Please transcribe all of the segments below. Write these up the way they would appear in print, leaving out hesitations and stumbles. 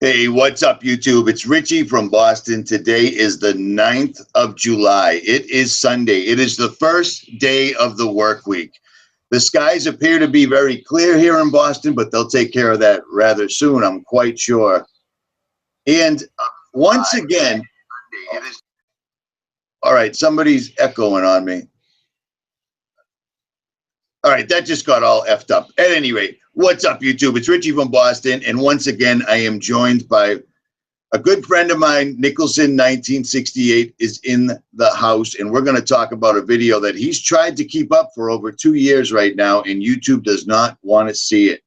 Hey, what's up, YouTube? It's Richie from Boston. Today is the 9th of July. It is Sunday. It is the first day of the work week. The skies appear to be very clear here in Boston, but they'll take care of that rather soon, I'm quite sure. And once again, all right, somebody's echoing on me. All right, that just got all effed up. At any rate, what's up, YouTube? It's Richie from Boston, and once again, I am joined by a good friend of mine, 𝗏𝗏𝗍𝗶𝗍 is in the house, and we're going to talk about a video that he's tried to keep up for over 2 years right now, and YouTube does not want to see it.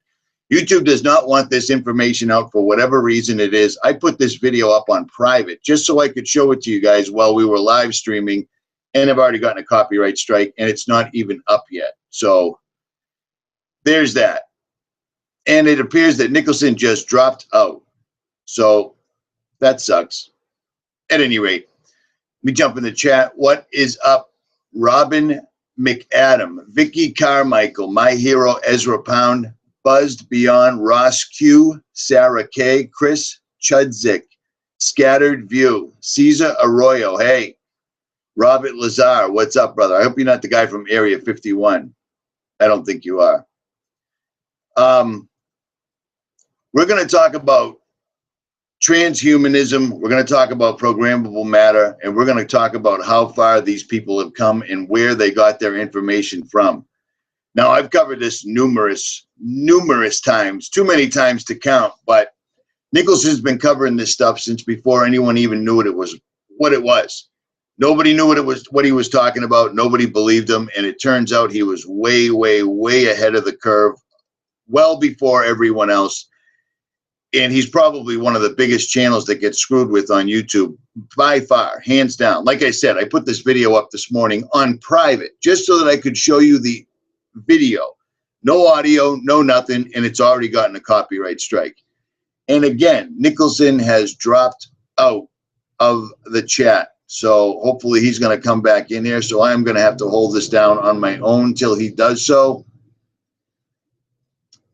YouTube does not want this information out for whatever reason it is. I put this video up on private just so I could show it to you guys while we were live streaming, and I've already gotten a copyright strike, and it's not even up yet. So there's that. And it appears that Nicholson just dropped out. So that sucks. At any rate, let me jump in the chat. What is up? 𝗏𝗏𝗍𝗶𝗍, Vicky Carmichael, My Hero, Ezra Pound, Buzzed Beyond, Ross Q, Sarah K, Chris Chudzik, Scattered View, Caesar Arroyo. Hey, Robert Lazar, what's up, brother? I hope you're not the guy from Area 51. I don't think you are. We're going to talk about transhumanism. We're going to talk about programmable matter, and we're going to talk about how far these people have come and where they got their information from. Now, I've covered this numerous times, too many times to count, but Nicholson's been covering this stuff since before anyone even knew what it was. Nobody knew what he was talking about. Nobody believed him, and it turns out he was way, way, way ahead of the curve, well before everyone else. And he's probably one of the biggest channels that gets screwed with on YouTube by far, hands down. Like I said, I put this video up this morning on private just so that I could show you the video. No audio, no nothing, and it's already gotten a copyright strike. And again, Nicholson has dropped out of the chat. So hopefully he's going to come back in here. So I'm going to have to hold this down on my own till he does so.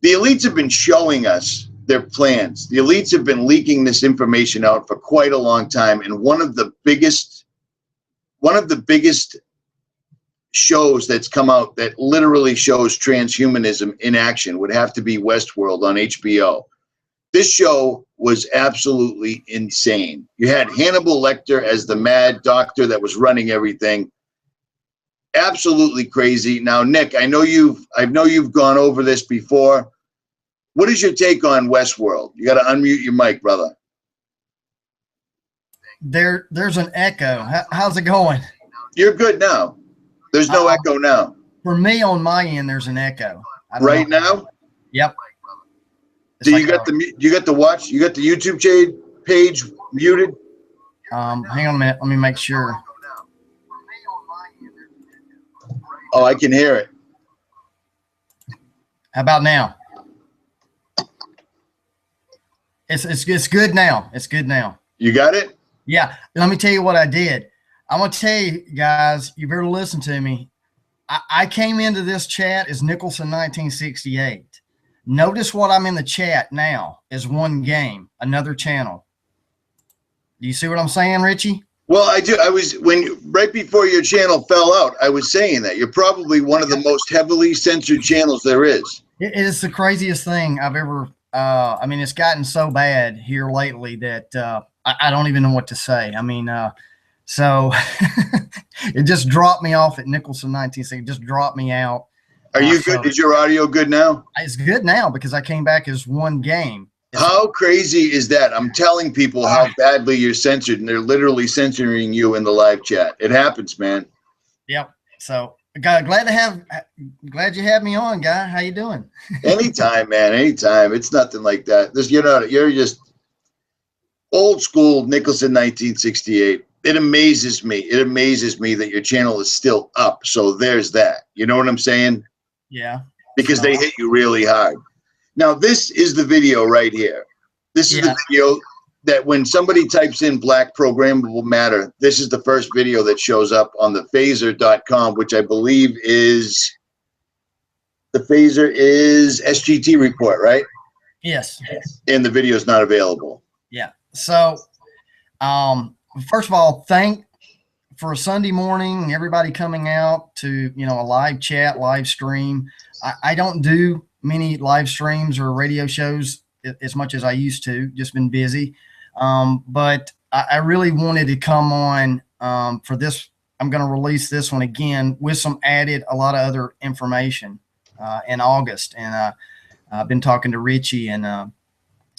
The elites have been showing us their plans. The elites have been leaking this information out for quite a long time. And one of the biggest shows that's come out that literally shows transhumanism in action would have to be Westworld on HBO. This show was absolutely insane. You had Hannibal Lecter as the mad doctor that was running everything. Absolutely crazy. Now, Nick, I know you've gone over this before. What is your take on Westworld? You got to unmute your mic, brother. There's an echo. How's it going? You're good now. There's no echo now. For me, on my end, there's an echo. Right now? Yep. Do you got the YouTube page muted? Hang on a minute. Let me make sure. Oh, I can hear it. How about now? It's good now. It's good now. You got it? Yeah. Let me tell you what I did. I'm gonna tell you guys. You better listen to me. I came into this chat as 𝗏𝗏𝗍𝗶𝗍. Notice what I'm in the chat now is one game, another channel. Do you see what I'm saying, Richie? Well, I do. Right before your channel fell out, I was saying that you're probably one of the most heavily censored channels there is. It is the craziest thing I've ever. I mean, it's gotten so bad here lately that I don't even know what to say. I mean, so it just dropped me off at 𝗏𝗏𝗍𝗶𝗍. It just dropped me out. Are you good? Is your audio good now? It's good now because I came back as one game. How crazy is that? I'm telling people how badly you're censored, and they're literally censoring you in the live chat. It happens, man. Yep. So glad you had me on, guy. How you doing? Anytime, man. Anytime. It's nothing like that. You're just old school 𝗏𝗏𝗍𝗶𝗍. It amazes me. It amazes me that your channel is still up. So there's that. You know what I'm saying? Yeah. Because they hit you really hard. Now, this is the video right here. This is the video that when somebody types in black programmable matter, this is the first video that shows up on the phaser.com, which I believe is the phaser is SGT report, right? Yes. And the video is not available. Yeah. So, first of all, for a Sunday morning, everybody coming out to, a live chat, live stream. I don't do many live streams or radio shows as much as I used to, just been busy. But I really wanted to come on for this. I'm going to release this one again with a lot of other information in August. And I've been talking to Richie, and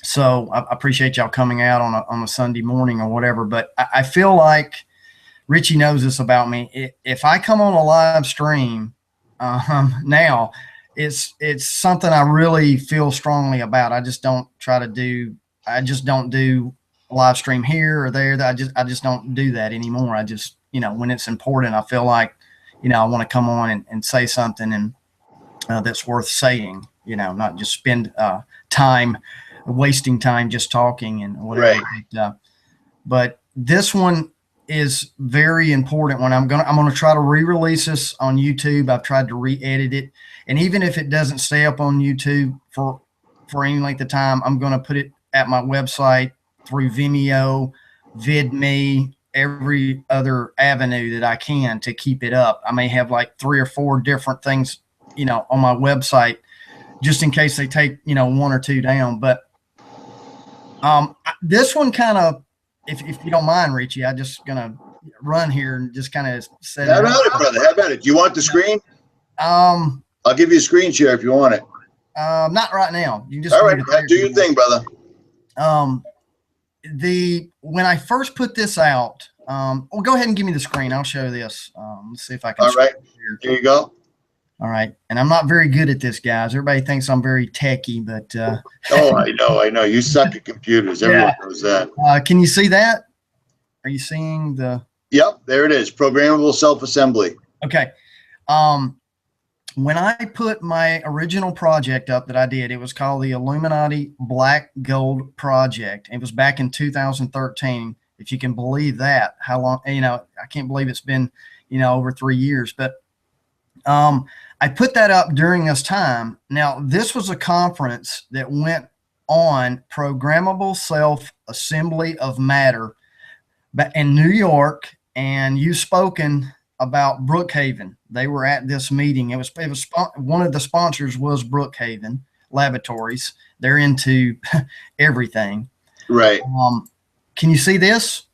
so I appreciate y'all coming out on a Sunday morning or whatever. But I feel like Richie knows this about me. If I come on a live stream now, it's something I really feel strongly about. I just don't do live stream here or there. I just don't do that anymore. I just, when it's important, I feel like, I want to come on and say something and that's worth saying, not just spend wasting time just talking and whatever. Right. But this one is very important. When I'm gonna try to re-release this on YouTube. I've tried to re-edit it, and even if it doesn't stay up on YouTube for any length of time, I'm gonna put it at my website through Vimeo, VidMe, every other avenue that I can to keep it up. I may have like 3 or 4 different things, on my website, just in case they take, 1 or 2 down. But this one kind of, if you don't mind, Richie, I'm just gonna run here and just kind of set it up. How about it, brother? How about it? Do you want the screen? I'll give you a screen share if you want it. Not right now. You just all right. Do your thing, brother. When I first put this out, well, go ahead and give me the screen. I'll show this. Let's see if I can. All right. Here you go. All right. And I'm not very good at this, guys. Everybody thinks I'm very techie, but oh, I know. You suck at computers. Everyone knows that. Can you see that? Are you seeing the? Yep, there it is. Programmable self-assembly. Okay. When I put my original project up that I did, it was called the Illuminati Black Gold Project. It was back in 2013. If you can believe that, how long, I can't believe it's been, over 3 years, but I put that up during this time. Now, this was a conference that went on Programmable Self-Assembly of Matter in New York, and you've spoken about Brookhaven. They were at this meeting. It was one of the sponsors was Brookhaven Laboratories. They're into everything. Right. Can you see this?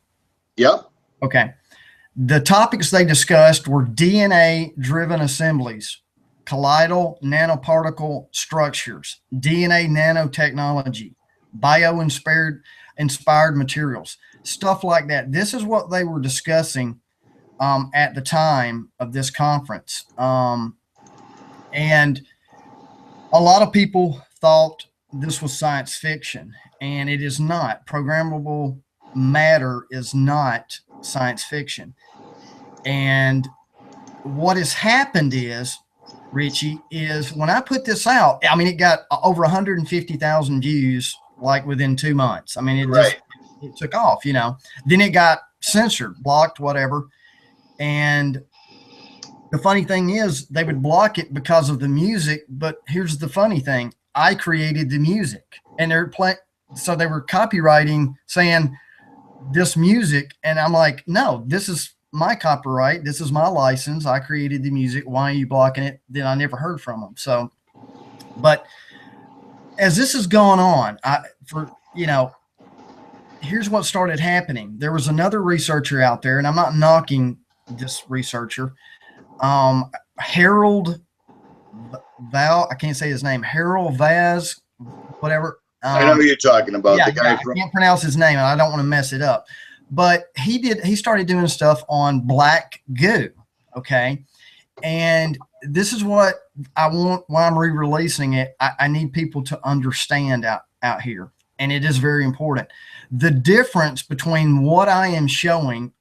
Yep. Okay. The topics they discussed were DNA-driven assemblies, colloidal nanoparticle structures, DNA nanotechnology, bio-inspired materials, stuff like that. This is what they were discussing at the time of this conference. And a lot of people thought this was science fiction, and it is not. Programmable matter is not science fiction. And what has happened is, Richie, is when I put this out, I mean, it got over 150,000 views like within 2 months. I mean, it took off, Then it got censored, blocked, whatever. And the funny thing is, they would block it because of the music. But here's the funny thing: I created the music, and so they were copywriting, saying this music, and I'm like, no, this is my copyright. This is my license. I created the music. Why are you blocking it? Then I never heard from them. So, but as this is going on, here's what started happening. There was another researcher out there, and I'm not knocking this researcher, Harold Val. I can't say his name. Harold Vaz, whatever. I know who you're talking about. Yeah, the guy I can't pronounce his name, and I don't want to mess it up. But he started doing stuff on black goo. Okay. And this is what I want, why I'm re-releasing it. I need people to understand out here. And it is very important. The difference between what I am showing,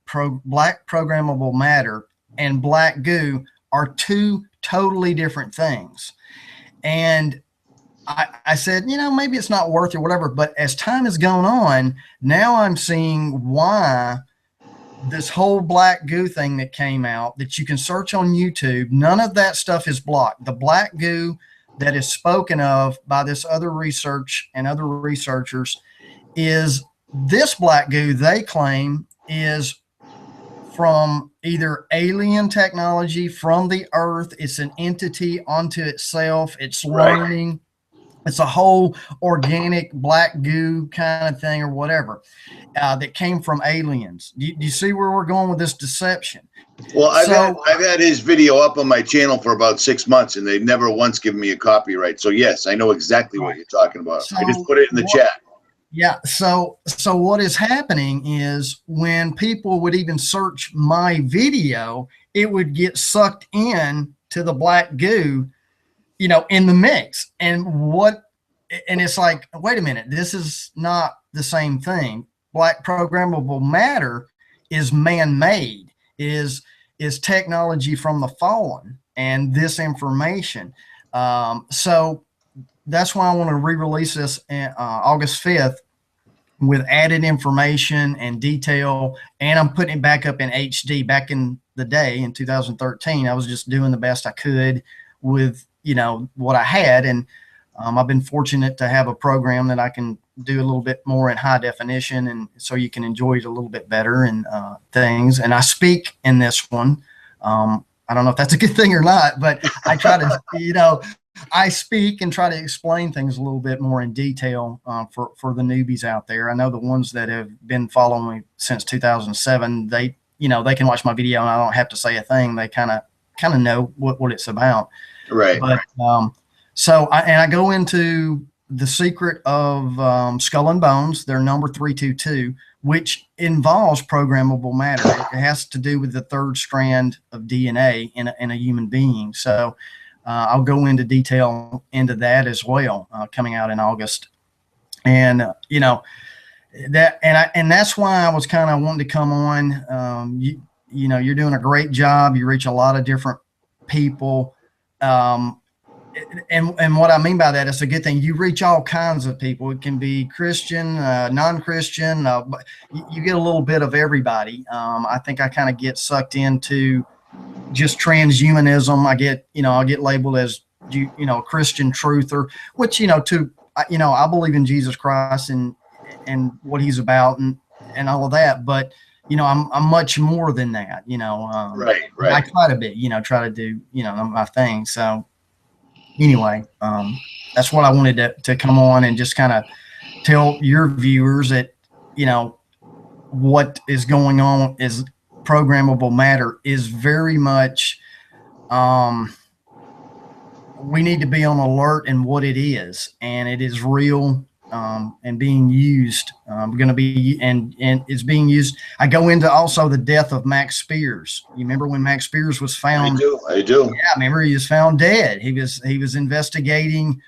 black programmable matter and black goo, are 2 totally different things. And I said, maybe it's not worth it or whatever. But as time has gone on, now I'm seeing why this whole black goo thing that came out that you can search on YouTube, none of that stuff is blocked. The black goo that is spoken of by this other research and other researchers is this black goo, they claim, is from either alien technology from the earth. It's an entity unto itself. It's learning. It's a whole organic black goo kind of thing or whatever that came from aliens. Do you see where we're going with this deception? Well, I've had his video up on my channel for about 6 months, and they've never once given me a copyright. So yes, I know exactly what you're talking about. So I just put it in the chat. Yeah. So what is happening is when people would even search my video, it would get sucked in to the black goo, you know, in the mix. And it's like, wait a minute, this is not the same thing. Black programmable matter is man-made, is technology from the fallen, and this information. So that's why I want to re-release this August 5th with added information and detail, and I'm putting it back up in HD. Back in the day, in 2013, I was just doing the best I could with, you know, what I had, and I've been fortunate to have a program that I can do a little bit more in high definition, and so you can enjoy it a little bit better and things. And I speak in this one. I don't know if that's a good thing or not, but I try to, you know, I speak and try to explain things a little bit more in detail for the newbies out there. I know the ones that have been following me since 2007, they, you know, they can watch my video and I don't have to say a thing. They kind of know what it's about. Right. But so I go into the secret of Skull and Bones, their number 322, which involves programmable matter. It has to do with the third strand of DNA in a human being. So I'll go into detail into that as well, coming out in August. And you know that, and that's why I was kind of wanting to come on. You know, you're doing a great job. You reach a lot of different people. And what I mean by that, it's a good thing. You reach all kinds of people. It can be Christian, non-Christian, but you get a little bit of everybody. I think I kind of get sucked into just transhumanism. I'll get labeled as, you know, Christian truther, which, you know, I believe in Jesus Christ and what he's about and all of that. But, you know, I'm much more than that, you know. Right. I try to be, you know, try to do, you know, my thing. So anyway, that's what I wanted to come on and just kind of tell your viewers that, you know, what is going on is programmable matter is very much, we need to be on alert in what it is, and it is real, and being used, going to be, and it's being used. I go into also the death of Max Spears. You remember when Max Spears was found? I do. Yeah, I remember he was found dead. He was investigating.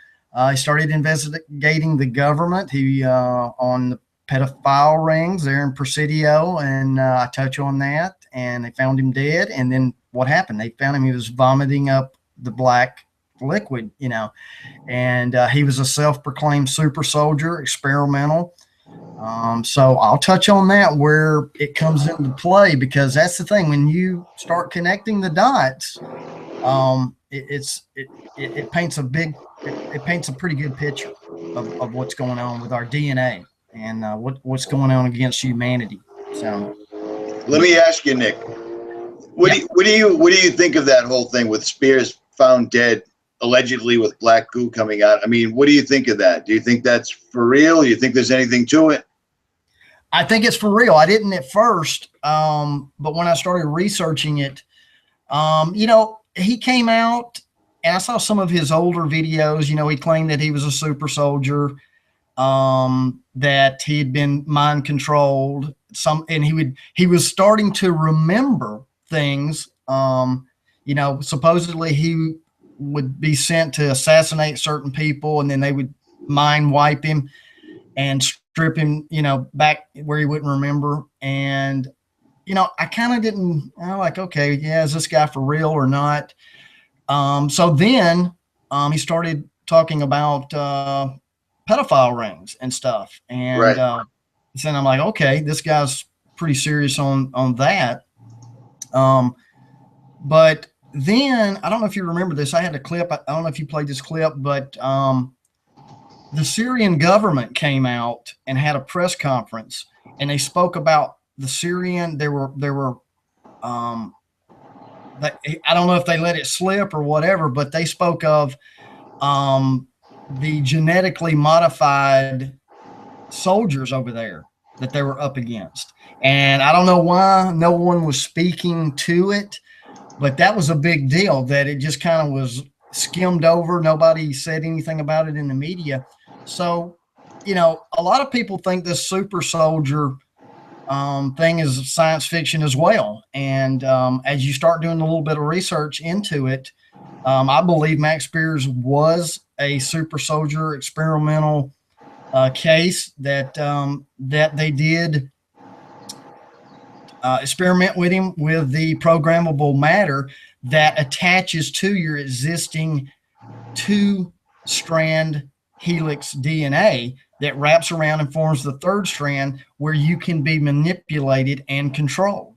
He started investigating the government. He on the pedophile rings there in Presidio, and I touch on that. And they found him dead. And then what happened? They found him. He was vomiting up the black liquid, you know, and he was a self-proclaimed super soldier, experimental. So I'll touch on that where it comes into play, because that's the thing. When you start connecting the dots, it paints a pretty good picture of what's going on with our DNA and what's going on against humanity. So let me ask you, Nick, what do you think of that whole thing with Spears found dead, allegedly with black goo coming out? I mean, what do you think of that? Do you think that's for real? Do you think there's anything to it? I think it's for real. I didn't at first, but when I started researching it, you know, he came out and I saw some of his older videos. You know, he claimed that he was a super soldier, that he had been mind controlled, and he was starting to remember things. You know, supposedly he would be sent to assassinate certain people, and then they would mind wipe him and strip him, you know, back where he wouldn't remember. And, you know, I kind of didn't, like, okay, yeah, is this guy for real or not? So then he started talking about pedophile rings and stuff. And right. Then I'm like, okay, this guy's pretty serious on that. But then, I don't know if you remember this. I had a clip. I don't know if you played this clip, but the Syrian government came out and had a press conference, and they spoke about the Syrian. I don't know if they let it slip or whatever, but they spoke of the genetically modified soldiers over there that they were up against. And I don't know why no one was speaking to it, but that was a big deal, that it just kind of was skimmed over. Nobody said anything about it in the media. So, you know, a lot of people think this super soldier thing is science fiction as well. And as you start doing a little bit of research into it, I believe Max Spears was a super soldier experimental case that they did experiment with him with the programmable matter that attaches to your existing 2-strand helix DNA that wraps around and forms the 3rd strand, where you can be manipulated and controlled.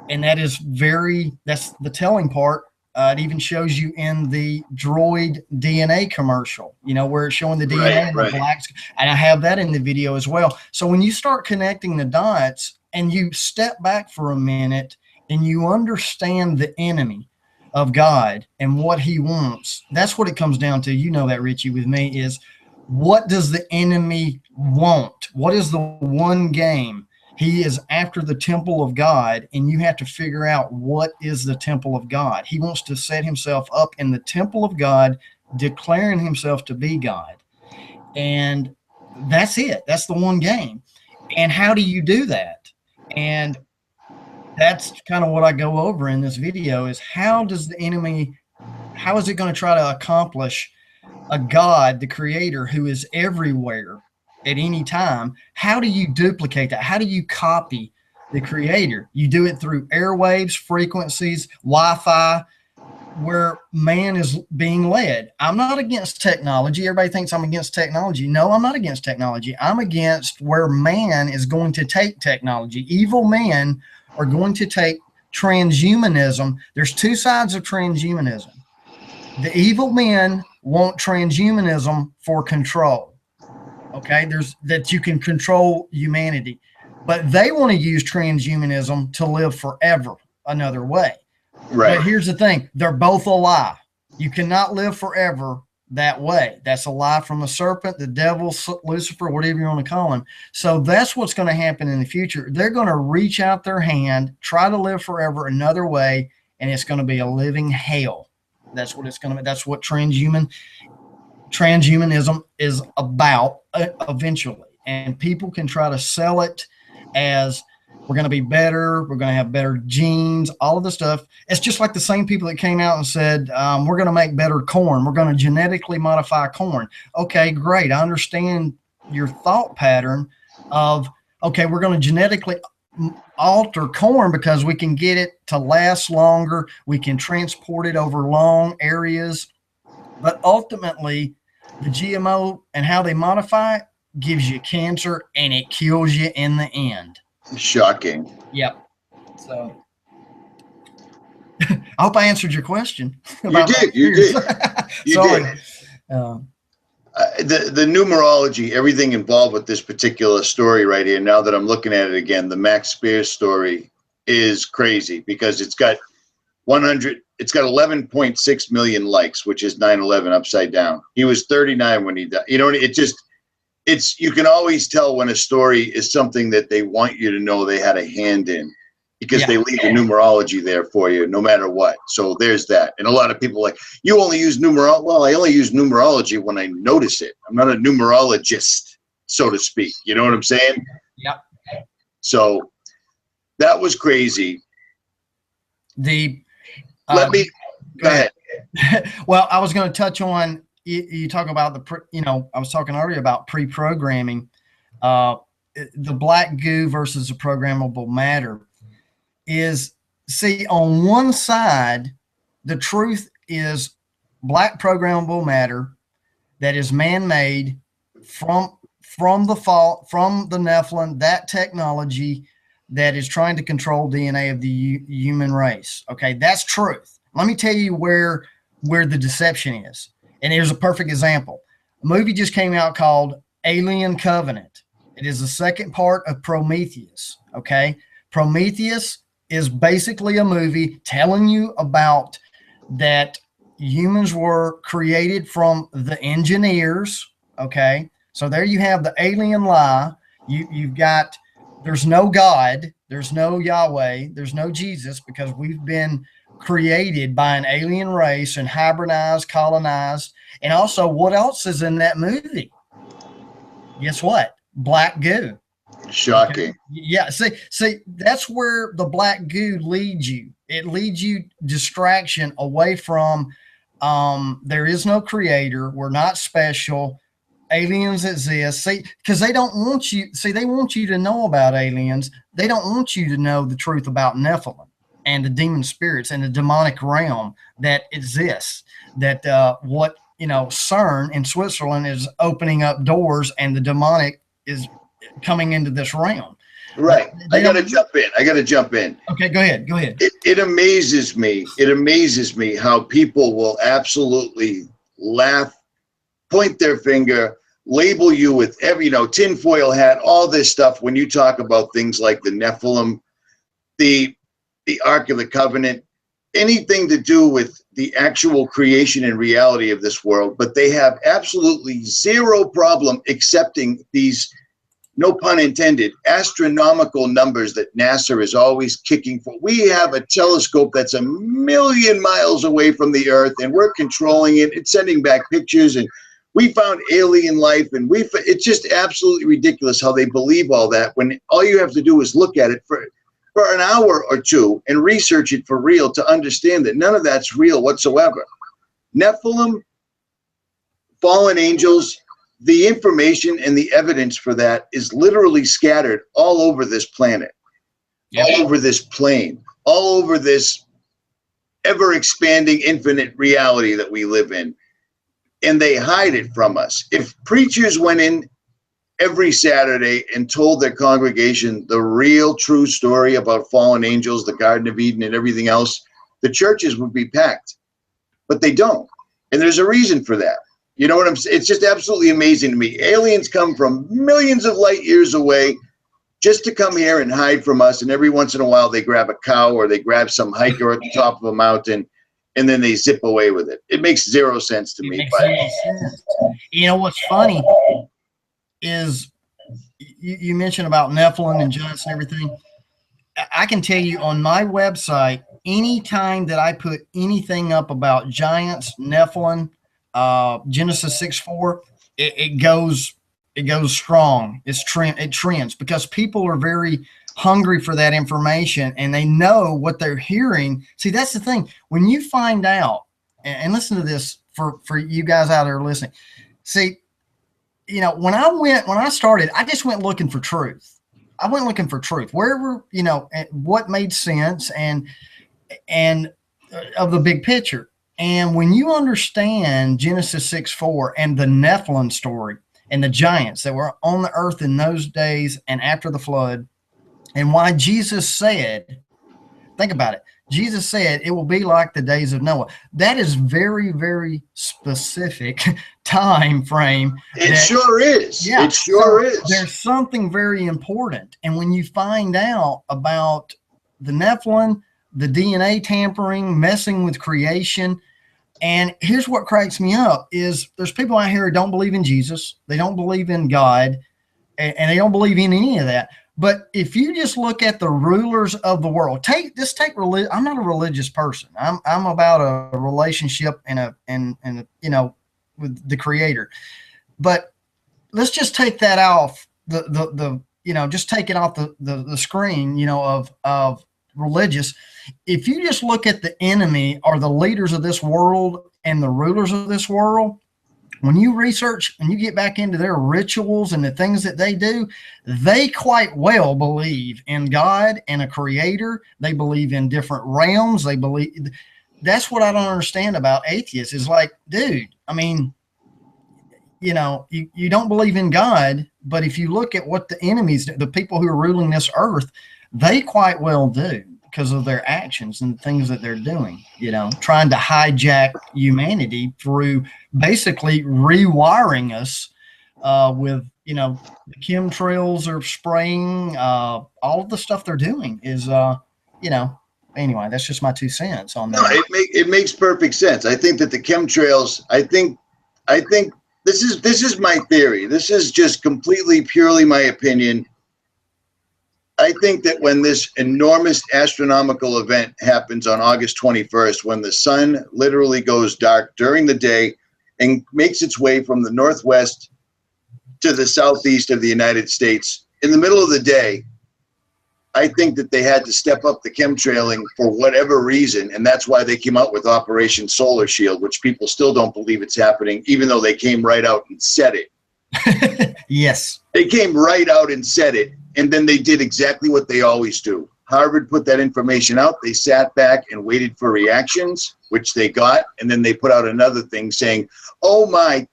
And that's the telling part. It even shows you in the droid DNA commercial, you know, where it's showing the DNA and the blacks. And I have that in the video as well. So when you start connecting the dots and you step back for a minute and you understand the enemy of God and what he wants, that's what it comes down to. You know that, Richie, with me, is what does the enemy want? What is the one game? He is after the temple of God, and you have to figure out what is the temple of God. He wants to set himself up in the temple of God, declaring himself to be God. And that's it. That's the one game. And how do you do that? And that's kind of what I go over in this video, is how does the enemy, how is it going to try to accomplish a God, the creator, who is everywhere at any time? How do you duplicate that? How do you copy the creator? You do it through airwaves, frequencies, Wi-Fi, where man is being led. I'm not against technology. Everybody thinks I'm against technology. No, I'm not against technology. I'm against where man is going to take technology. Evil men are going to take transhumanism. There's 2 sides of transhumanism. The evil men want transhumanism for control. Okay, there's that you can control humanity, but they want to use transhumanism to live forever another way. Right. But here's the thing, they're both a lie. You cannot live forever that way. That's a lie from the serpent, the devil, Lucifer, whatever you want to call him. So that's what's going to happen in the future. They're going to reach out their hand, try to live forever another way, and it's going to be a living hell. That's what it's going to be. That's what transhumanism is about eventually. And people can try to sell it as we're going to be better, we're going to have better genes, all of the stuff. It's just like the same people that came out and said, we're going to make better corn. We're going to genetically modify corn. Okay, great. I understand your thought pattern of, okay, we're going to genetically alter corn because we can get it to last longer. We can transport it over long areas. But ultimately, the GMO and how they modify it gives you cancer, and it kills you in the end. Shocking. Yep. So I hope I answered your question. You did. You did. Sorry. The numerology, everything involved with this particular story right here, now that I'm looking at it again, the Max Spears story is crazy because it's got 11.6 million likes, which is 9/11 upside down. He was 39 when he died. You know, you can always tell when a story is something that they want you to know they had a hand in, because they leave the numerology there for you no matter what. So there's that. And a lot of people are like, you only use numerology. Well, I only use numerology when I notice it. I'm not a numerologist, so to speak. You know what I'm saying? Yep. So that was crazy. Go ahead. Well, I was going to touch on, you talk about I was talking earlier about pre-programming, the black goo versus the programmable matter is, see, on one side, the truth is black programmable matter that is man-made from the Nephilim, that technology that is trying to control DNA of the human race. Okay, that's truth. Let me tell you where the deception is. And here's a perfect example. movie just came out called Alien Covenant. It is the second part of Prometheus. Okay. Prometheus is basically a movie telling you about that humans were created from the engineers. Okay. So there you have the alien lie. You've got, there's no God, there's no Yahweh, there's no Jesus, because we've been created by an alien race and hybridized, colonized. And also, what else is in that movie? Guess what? Black goo. Shocking. Okay? Yeah. See, that's where the black goo leads you. It leads you distraction away from there is no creator. We're not special. Aliens exist. See, because they don't want you. See, they want you to know about aliens. They don't want you to know the truth about Nephilim and the demon spirits and the demonic realm that exists. That what CERN in Switzerland is opening up doors, and the demonic is coming into this realm. Right. I got to jump in. Okay, go ahead. It amazes me. It amazes me how people will absolutely laugh, point their finger, label you with every, tinfoil hat, all this stuff when you talk about things like the Nephilim, the Ark of the Covenant, anything to do with the actual creation and reality of this world. But they have absolutely zero problem accepting these, no pun intended, astronomical numbers that NASA is always kicking for. We have a telescope that's 1,000,000 miles away from the Earth, and we're controlling it. It's sending back pictures, and we found alien life, and it's just absolutely ridiculous how they believe all that, when all you have to do is look at it for an hour or two and research it for real to understand that none of that's real whatsoever. Nephilim, fallen angels, the information and the evidence for that is literally scattered all over this planet, all over this plane, all over this ever-expanding infinite reality that we live in. And they hide it from us. If preachers went in every Saturday and told their congregation the real true story about fallen angels, the Garden of Eden, and everything else, the churches would be packed. But they don't. And there's a reason for that. You know what I'm saying? It's just absolutely amazing to me. Aliens come from millions of light years away just to come here and hide from us. And every once in a while, they grab a cow or they grab some hiker at the top of a mountain, and then they zip away with it. It makes zero sense to me. Makes zero sense. You know what's funny is you mentioned about Nephilim and giants and everything. I can tell you on my website, anytime that I put anything up about giants, Nephilim, Genesis 6:4, it goes strong. It trends because people are very hungry for that information, and they know what they're hearing. See, that's the thing. When you find out, and listen to this for you guys out there listening. See, when I started, I just went looking for truth. I went looking for truth wherever, what made sense and of the big picture. And when you understand Genesis 6:4 and the Nephilim story and the giants that were on the earth in those days and after the flood, and why Jesus said, think about it. Jesus said it will be like the days of Noah. That is very, very specific time frame. It sure is. Yeah, it sure is. There's something very important. And when you find out about the Nephilim, the DNA tampering, messing with creation, and here's what cracks me up is there's people out here who don't believe in Jesus. They don't believe in God, and they don't believe in any of that. But if you just look at the rulers of the world, take religion. I'm not a religious person. I'm about a relationship and with the Creator. But let's just take that off just take it off the screen, of religious. If you just look at the enemy or the leaders of this world and the rulers of this world, when you research and you get back into their rituals and the things that they do, they quite well believe in God and a creator. They believe in different realms. They believe. That's what I don't understand about atheists is like, dude, I mean, you don't believe in God, but if you look at what the enemies, the people who are ruling this earth, they quite well do. because of their actions and things that they're doing, you know, trying to hijack humanity through basically rewiring us with, you know, the chemtrails are spraying, all of the stuff they're doing is, you know, anyway, that's just my 2 cents on that. No, it makes perfect sense. I think that the chemtrails, I think this is my theory. This is just completely, purely my opinion. I think that when this enormous astronomical event happens on August 21st, when the sun literally goes dark during the day and makes its way from the northwest to the southeast of the United States in the middle of the day, I think that they had to step up the chemtrailing for whatever reason, and that's why they came out with Operation Solar Shield, which people still don't believe it's happening, even though they came right out and said it. Yes. They came right out and said it, and then they did exactly what they always do. Harvard put that information out. They sat back and waited for reactions, which they got, and then they put out another thing saying, oh my,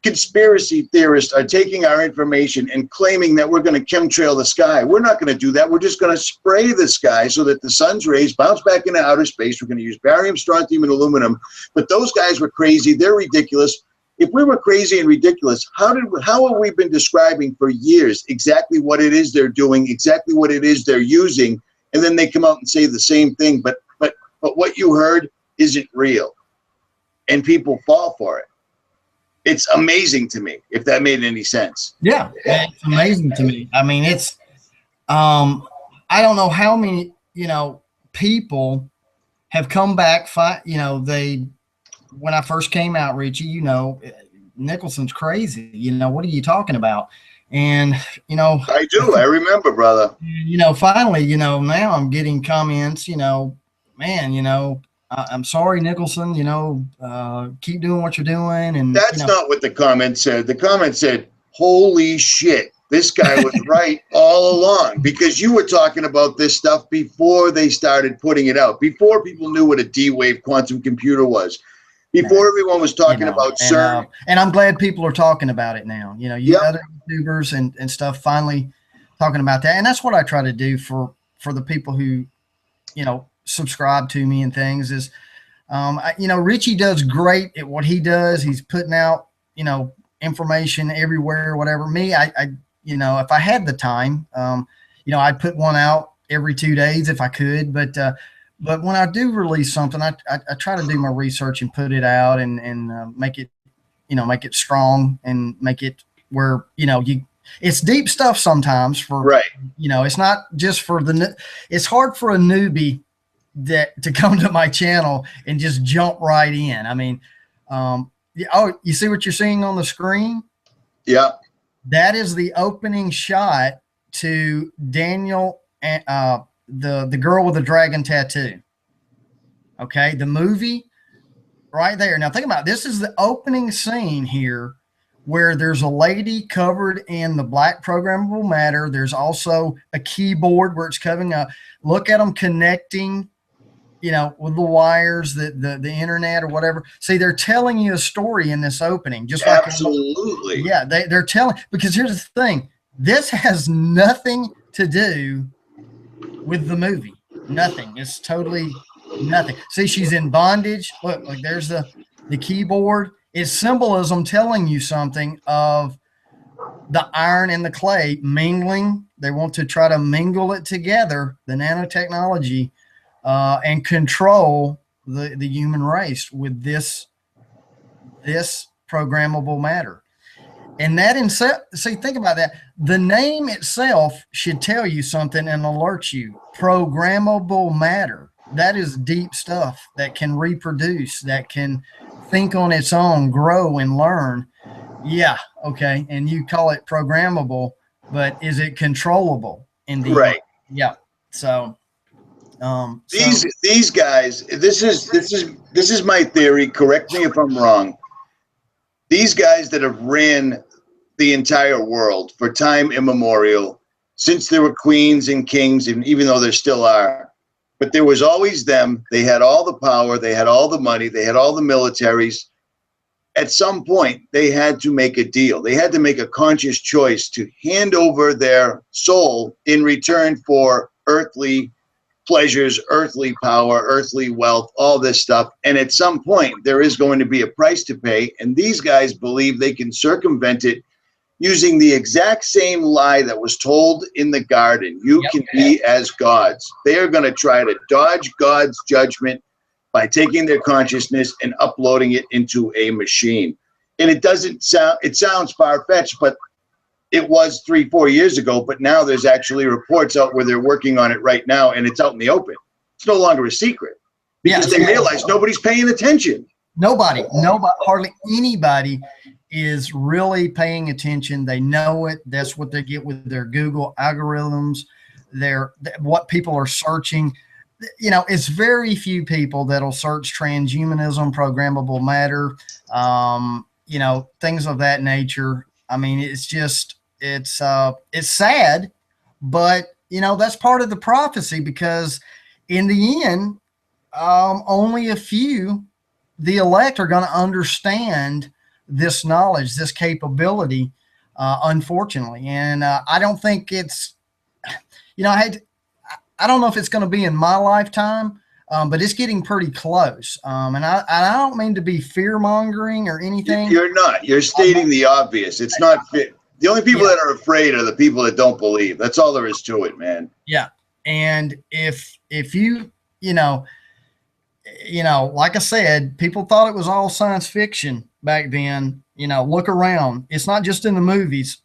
conspiracy theorists are taking our information and claiming that we're going to chemtrail the sky. We're not going to do that. We're just going to spray the sky so that the sun's rays bounce back into outer space. We're going to use barium, strontium, and aluminum. But those guys were crazy. They're ridiculous. If we were crazy and ridiculous, how have we been describing for years exactly what it is they're doing, exactly what it is they're using, and then they come out and say the same thing, but what you heard isn't real, and people fall for it. It's amazing to me, if that made any sense. Yeah, it's amazing to me. I mean, it's, I don't know how many, you know, people have come back, you know, when I first came out, Richie, you know, Nicholson's crazy. You know, what are you talking about? And, you know. I do. I remember, brother. You know, finally, you know, now I'm getting comments, you know, man, you know, I'm sorry, Nicholson, you know, keep doing what you're doing. And that's, you know, not what the comment said. The comment said, holy shit, this guy was right all along, because you were talking about this stuff before they started putting it out, before people knew what a D-Wave quantum computer was, before everyone was talking, you know, about CERN. And I'm glad people are talking about it now. You know, you other YouTubers and stuff finally talking about that. And that's what I try to do for the people who, you know, subscribe to me and things is, you know, Richie does great at what he does. He's putting out, you know, information everywhere, whatever. Me, I you know, if I had the time, you know, I'd put one out every 2 days if I could. But when I do release something, I try to do my research and put it out and make it, you know, make it strong and make it where, you know, it's deep stuff sometimes for, right. You know, it's not just for it's hard for a newbie to come to my channel and just jump right in. I mean, oh, you see what you're seeing on the screen? Yeah. That is the opening shot to Daniel, the girl with the dragon tattoo. Okay. The movie right there. Now think about it. This is the opening scene here where there's a lady covered in the black programmable matter. There's also a keyboard where it's covering up. Look at them connecting, you know, with the wires, the internet or whatever. See, they're telling you a story in this opening, just like absolutely. Yeah, they're telling, because here's the thing: this has nothing to do with the movie. Nothing. It's totally nothing. See, she's in bondage. Look, like there's the keyboard. It's symbolism telling you something of the iron and the clay mingling. They want to try to mingle it together, the nanotechnology. And control the human race with this programmable matter. And that see, think about that. The name itself should tell you something and alert you. Programmable matter. That is deep stuff that can reproduce, that can think on its own, grow and learn. Yeah, okay. And you call it programmable, but is it controllable? Right. Yeah. So these guys, this is my theory, correct me if I'm wrong. These guys that have ran the entire world for time immemorial, since there were queens and kings, and even though there still are, but there was always them. They had all the power, they had all the money, they had all the militaries. At some point, they had to make a deal. They had to make a conscious choice to hand over their soul in return for earthly pleasures, earthly power, earthly wealth, all this stuff. And at some point, there is going to be a price to pay. And these guys believe they can circumvent it using the exact same lie that was told in the garden. You can be as gods. They are going to try to dodge God's judgment by taking their consciousness and uploading it into a machine. And it doesn't sound, it sounds far-fetched, but it was 3-4 years ago, but now there's actually reports out where they're working on it right now, and it's out in the open. It's no longer a secret because they realize nobody's paying attention. Nobody, hardly anybody is really paying attention. They know it. That's what they get with their Google algorithms. What people are searching. You know, it's very few people that'll search transhumanism, programmable matter, you know, things of that nature. I mean, it's just, it's sad, but you know, that's part of the prophecy, because in the end, only a few, the elect, are going to understand this knowledge, this capability, unfortunately. And I don't think it's, you know, I don't know if it's going to be in my lifetime, but it's getting pretty close. And I don't mean to be fear mongering or anything. You're not. You're stating the obvious. It's not fit. The only people that are afraid are the people that don't believe. That's all there is to it, man. Yeah. And if you know, like I said, people thought it was all science fiction back then. You know, look around. It's not just in the movies.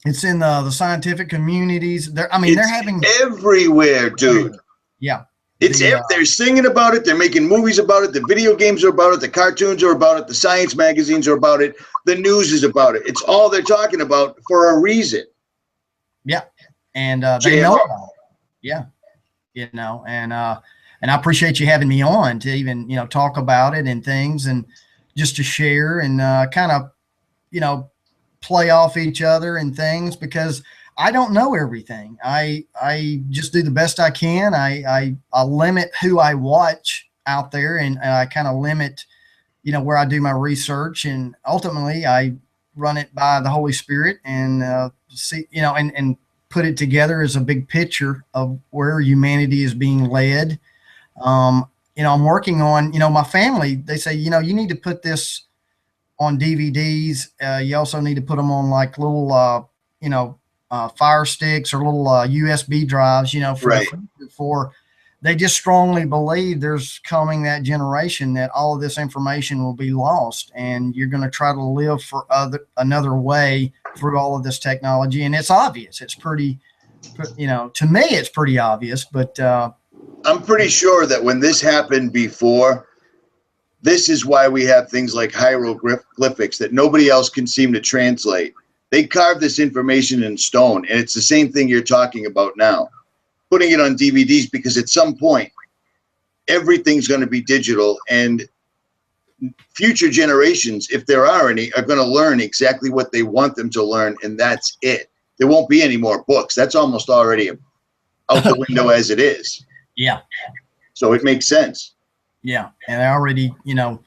It's in the scientific communities. They're having everywhere, dude. Yeah. It's they're singing about it. They're making movies about it. The video games are about it. The cartoons are about it. The science magazines are about it. The news is about it. It's all they're talking about for a reason. Yeah. And they know about it. Yeah. You know, and I appreciate you having me on to even, you know, talk about it and things, and just to share and kind of, you know, play off each other and things, because I don't know everything. I just do the best I can. I limit who I watch out there, and I kind of limit, you know, where I do my research, and ultimately I run it by the Holy Spirit and see, you know, and put it together as a big picture of where humanity is being led. You know, I'm working on, you know, my family, they say, you know, you need to put this on DVDs. You also need to put them on like little, you know, fire sticks or little USB drives, you know, for they just strongly believe there's coming that generation that all of this information will be lost, and you're going to try to live for another way through all of this technology. And it's obvious. It's pretty, you know, to me, it's pretty obvious, but I'm pretty sure that when this happened before, this is why we have things like hieroglyphics that nobody else can seem to translate. They carved this information in stone, and it's the same thing you're talking about now. Putting it on DVDs, because at some point, everything's going to be digital, and future generations, if there are any, are going to learn exactly what they want them to learn, and that's it. There won't be any more books. That's almost already out the window as it is. Yeah. So it makes sense. Yeah. And I already, you know,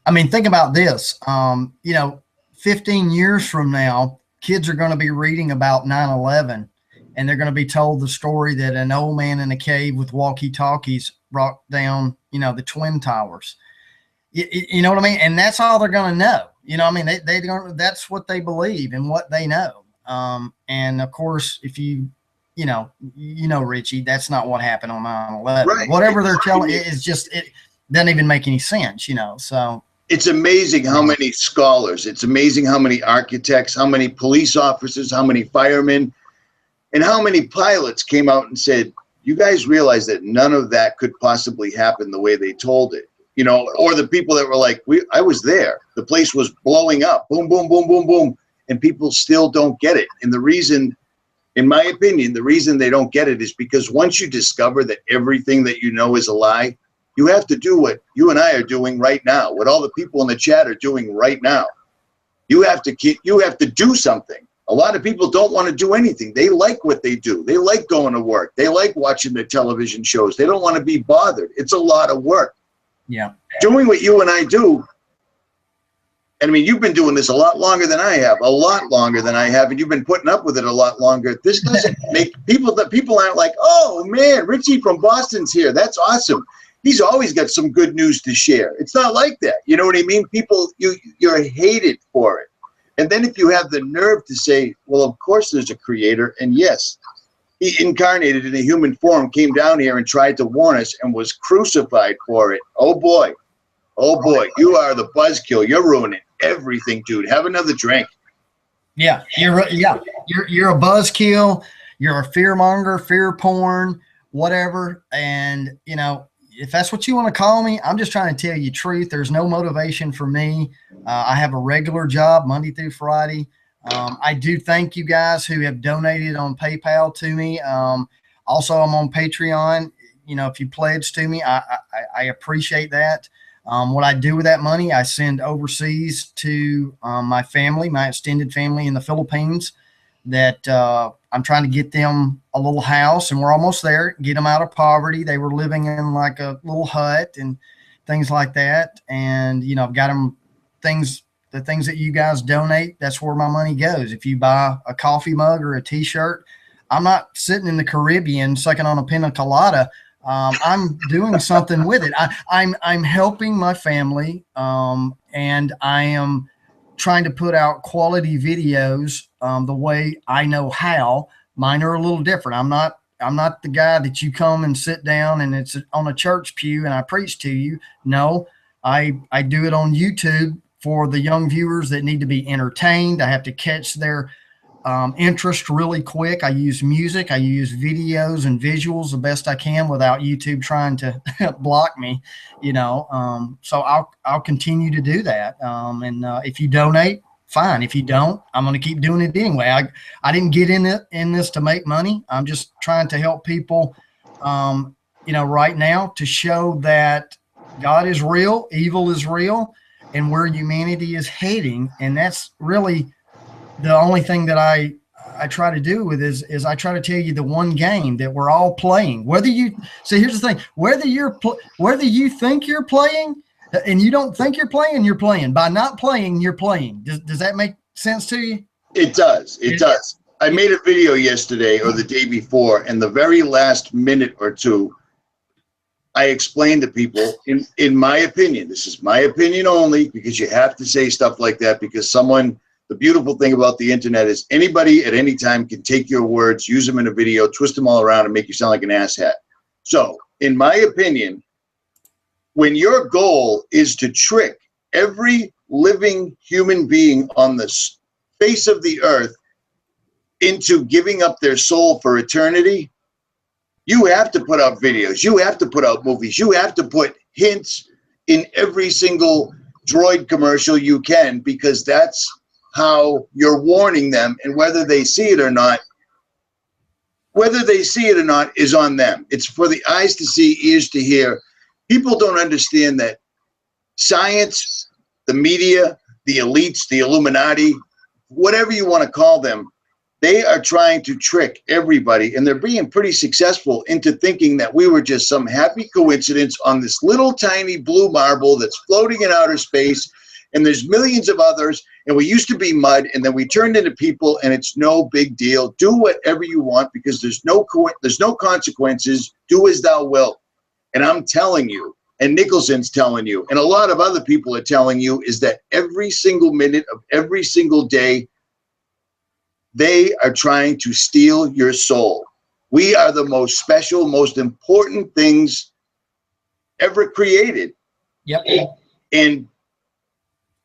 I mean, think about this. You know, 15 years from now, kids are going to be reading about 9/11, and they're going to be told the story that an old man in a cave with walkie-talkies brought down, you know, the Twin Towers. You know what I mean? And that's all they're going to know. You know what I mean? That's what they believe and what they know. And of course, if you know, Richie, that's not what happened on 9/11. Right. Whatever they're telling, it doesn't even make any sense, you know. So it's amazing how many scholars, it's amazing how many architects, how many police officers, how many firemen, and how many pilots came out and said, you guys realize that none of that could possibly happen the way they told it, you know, or the people that were like, I was there. The place was blowing up, boom, boom, boom, boom, boom, and people still don't get it. And the reason, in my opinion, the reason they don't get it is because once you discover that everything that you know is a lie, you have to do what you and I are doing right now, what all the people in the chat are doing right now. You have to do something. A lot of people don't want to do anything. They like what they do. They like going to work. They like watching their television shows. They don't want to be bothered. It's a lot of work. Yeah. Doing what you and I do, And I mean, you've been doing this a lot longer than I have, and you've been putting up with it a lot longer. This doesn't make people aren't like, oh man, Richie from Boston's here. That's awesome. He's always got some good news to share. It's not like that. You know what I mean? People, you're hated for it. And then if you have the nerve to say, well, of course there's a creator, and yes, he incarnated in a human form, came down here and tried to warn us and was crucified for it. Oh boy, you are the buzzkill. You're ruining everything, dude. Have another drink. Yeah, you're a buzzkill. You're a fearmonger, fear porn, whatever. And you know, if that's what you want to call me, I'm just trying to tell you truth. There's no motivation for me. I have a regular job Monday through Friday. I do thank you guys who have donated on PayPal to me. Also, I'm on Patreon. You know, if you pledge to me, I appreciate that. What I do with that money, I send overseas to my family, my extended family in the Philippines, that I'm trying to get them a little house, and we're almost there, get them out of poverty. They were living in like a little hut and things like that. And, you know, I've got them the things that you guys donate, that's where my money goes. If you buy a coffee mug or a t-shirt, I'm not sitting in the Caribbean sucking on a pina colada. I'm doing something with it. I'm helping my family, and I am trying to put out quality videos the way I know how. Mine are a little different. I'm not the guy that you come and sit down and it's on a church pew and I preach to you. No, I do it on YouTube for the young viewers that need to be entertained. I have to catch their interest really quick. I use music, I use videos and visuals the best I can without YouTube trying to block me, you know. So I'll continue to do that. And if you donate, fine. If you don't, I'm going to keep doing it anyway. I didn't get in this to make money. I'm just trying to help people, you know, right now, to show that God is real, evil is real, and where humanity is heading. And that's really the only thing that I try to do with is I try to tell you the one game that we're all playing. Whether you here's the thing: whether you think you're playing and you don't think you're playing. By not playing, you're playing. Does that make sense to you? It does. It does. I made a video yesterday or the day before, and the very last minute or two, I explained to people, in my opinion, this is my opinion only, because you have to say stuff like that, because the beautiful thing about the internet is anybody at any time can take your words, use them in a video, twist them all around and make you sound like an asshat. So in my opinion, when your goal is to trick every living human being on the face of the earth into giving up their soul for eternity, you have to put out videos, you have to put out movies, you have to put hints in every single droid commercial you can, because that's how you're warning them. And whether they see it or not is on them. It's for the eyes to see, ears to hear. People don't understand that science, the media, the elites, the Illuminati, whatever you want to call them, they are trying to trick everybody, and they're being pretty successful into thinking that we were just some happy coincidence on this little tiny blue marble that's floating in outer space, and there's millions of others, and we used to be mud, and then we turned into people, and it's no big deal. Do whatever you want, because there's no consequences. Do as thou wilt. And I'm telling you, and Nicholson's telling you, and a lot of other people are telling you, is that every single minute of every single day, they are trying to steal your soul. We are the most special, most important things ever created. Yep. And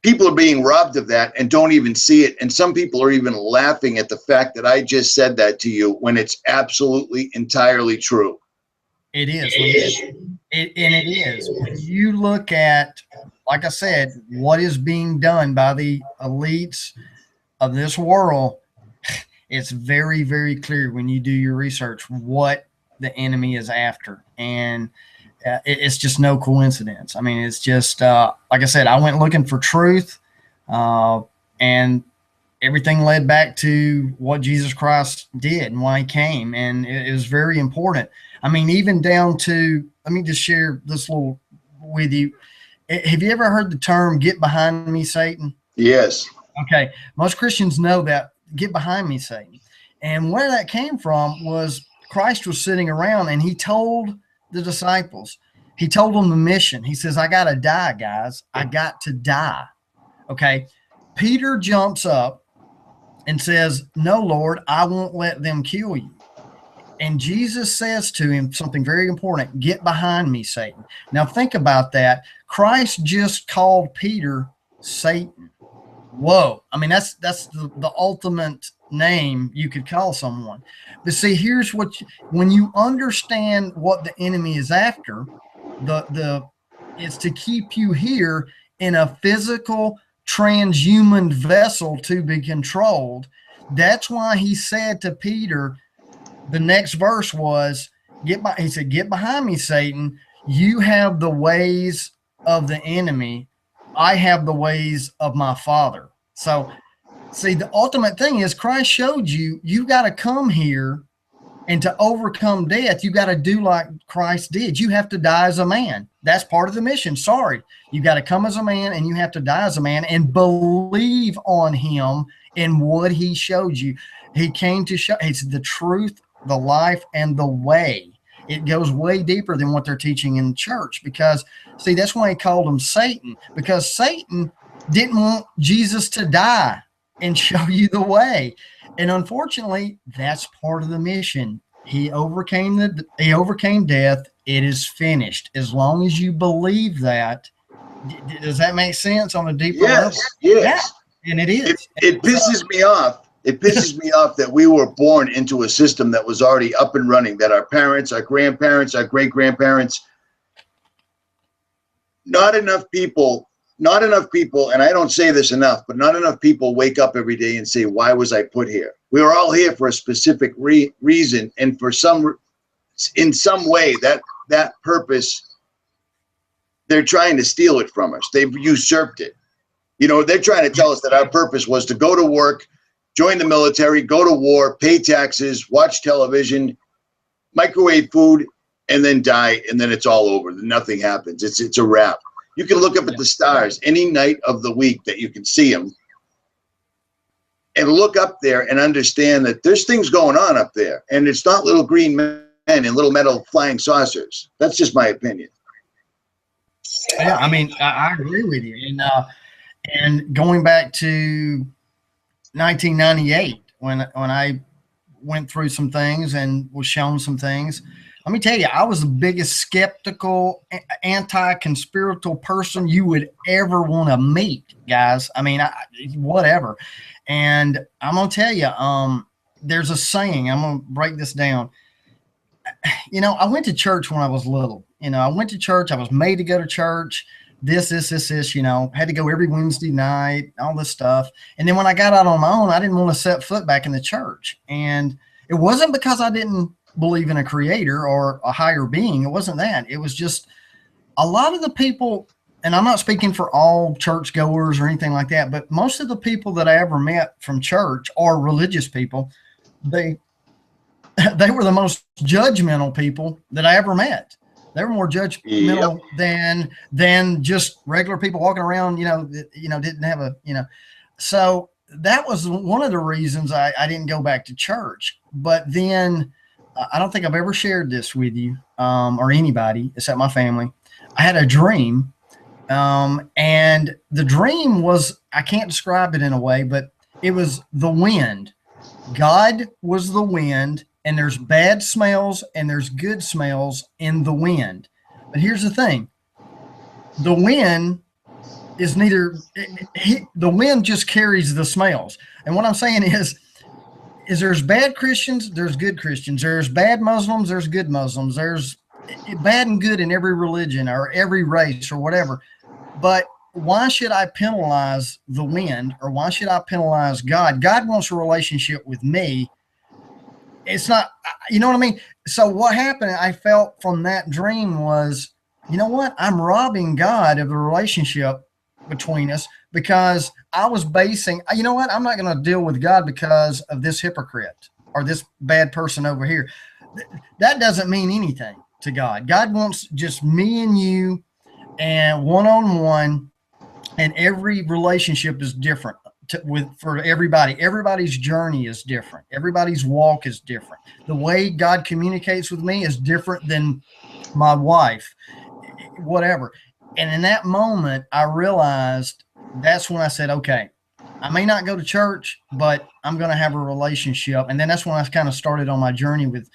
people are being robbed of that and don't even see it. And some people are even laughing at the fact that I just said that to you, when it's absolutely entirely true. It is. It is. When you look at, like I said, what is being done by the elites of this world, it's very, very clear when you do your research what the enemy is after. And it's just no coincidence. I mean, it's just, like I said, I went looking for truth, and everything led back to what Jesus Christ did and why he came. And it was very important. I mean, even down to, let me just share this little with you. Have you ever heard the term, "get behind me, Satan"? Yes. Okay. Most Christians know that. Get behind me, Satan. And where that came from was Christ was sitting around and he told the disciples, he told them the mission. He says, I got to die, guys. I got to die. Okay. Peter jumps up and says, no, Lord, I won't let them kill you. And Jesus says to him something very important. Get behind me, Satan. Now think about that. Christ just called Peter Satan. Whoa. I mean, that's the ultimate name you could call someone. But see, here's what when you understand what the enemy is after, it's to keep you here in a physical transhuman vessel to be controlled. That's why he said to Peter, the next verse was, he said, get behind me, Satan. You have the ways of the enemy. I have the ways of my Father. So see, the ultimate thing is Christ showed you, you got to come here, and to overcome death, you got to do like Christ did. You have to die as a man. That's part of the mission. Sorry. You got to come as a man and you have to die as a man and believe on him and what he showed you. He came to show, it's the truth, the life, and the way. It goes way deeper than what they're teaching in church, because see, that's why he called him Satan, because Satan didn't want Jesus to die and show you the way. And unfortunately, that's part of the mission. He overcame death. It is finished. As long as you believe that. Does that make sense on a deeper level? Yes. Yeah, and it is. It pisses me off. It pisses me off that we were born into a system that was already up and running, that our parents, our grandparents, our great-grandparents, not enough people, and I don't say this enough, but not enough people wake up every day and say, why was I put here? We were all here for a specific reason, and in some way, that purpose, they're trying to steal it from us. They've usurped it. You know, they're trying to tell us that our purpose was to go to work, join the military, go to war, pay taxes, watch television, microwave food, and then die, and then it's all over. Nothing happens. It's a wrap. You can look up at the stars any night of the week that you can see them, and look up there and understand that there's things going on up there, and it's not little green men and little metal flying saucers. That's just my opinion. Yeah, I mean, I agree with you. And going back to 1998, when I went through some things and was shown some things, let me tell you, I was the biggest skeptical, anti-conspiratorial person you would ever want to meet, guys. I mean, whatever. And I'm going to tell you, there's a saying, I'm going to break this down. You know, I went to church when I was little. You know, I went to church. I was made to go to church. This, you know, had to go every Wednesday night, all this stuff. And then when I got out on my own, I didn't want to set foot back in the church. And it wasn't because I didn't believe in a creator or a higher being. It wasn't that. It was just a lot of the people, and I'm not speaking for all churchgoers or anything like that, but most of the people that I ever met from church or religious people, they were the most judgmental people that I ever met. They were more judgmental than just regular people walking around, didn't have a, so that was one of the reasons I didn't go back to church. But then I don't think I've ever shared this with you or anybody except my family. I had a dream, and the dream was, I can't describe it in a way, but it was the wind. God was the wind, and there's bad smells and there's good smells in the wind. But here's the thing. The wind is the wind just carries the smells. And what I'm saying is there's bad Christians, there's good Christians. There's bad Muslims, there's good Muslims. There's bad and good in every religion or every race or whatever. But why should I penalize the wind, or why should I penalize God? God wants a relationship with me. It's not, you know what I mean? So what happened, I felt from that dream was, you know what? I'm robbing God of the relationship between us, because I was basing, you know what? I'm not going to deal with God because of this hypocrite or this bad person over here. That doesn't mean anything to God. God wants just me and you and one-on-one. and every relationship is different for everybody. Everybody's journey is different. Everybody's walk is different. The way God communicates with me is different than my wife, whatever. And in that moment, I realized, that's when I said, okay, I may not go to church, but I'm going to have a relationship. And then that's when I kind of started on my journey with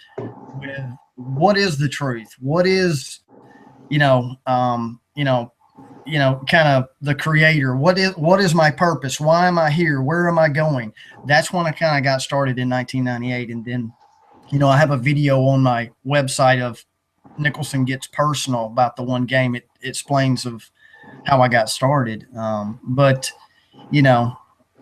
what is the truth? What is, kind of the creator? What is my purpose? Why am I here? Where am I going? That's when I kind of got started in 1998. And then, I have a video on my website of Nicholson Gets Personal about the one game. It explains of how I got started. But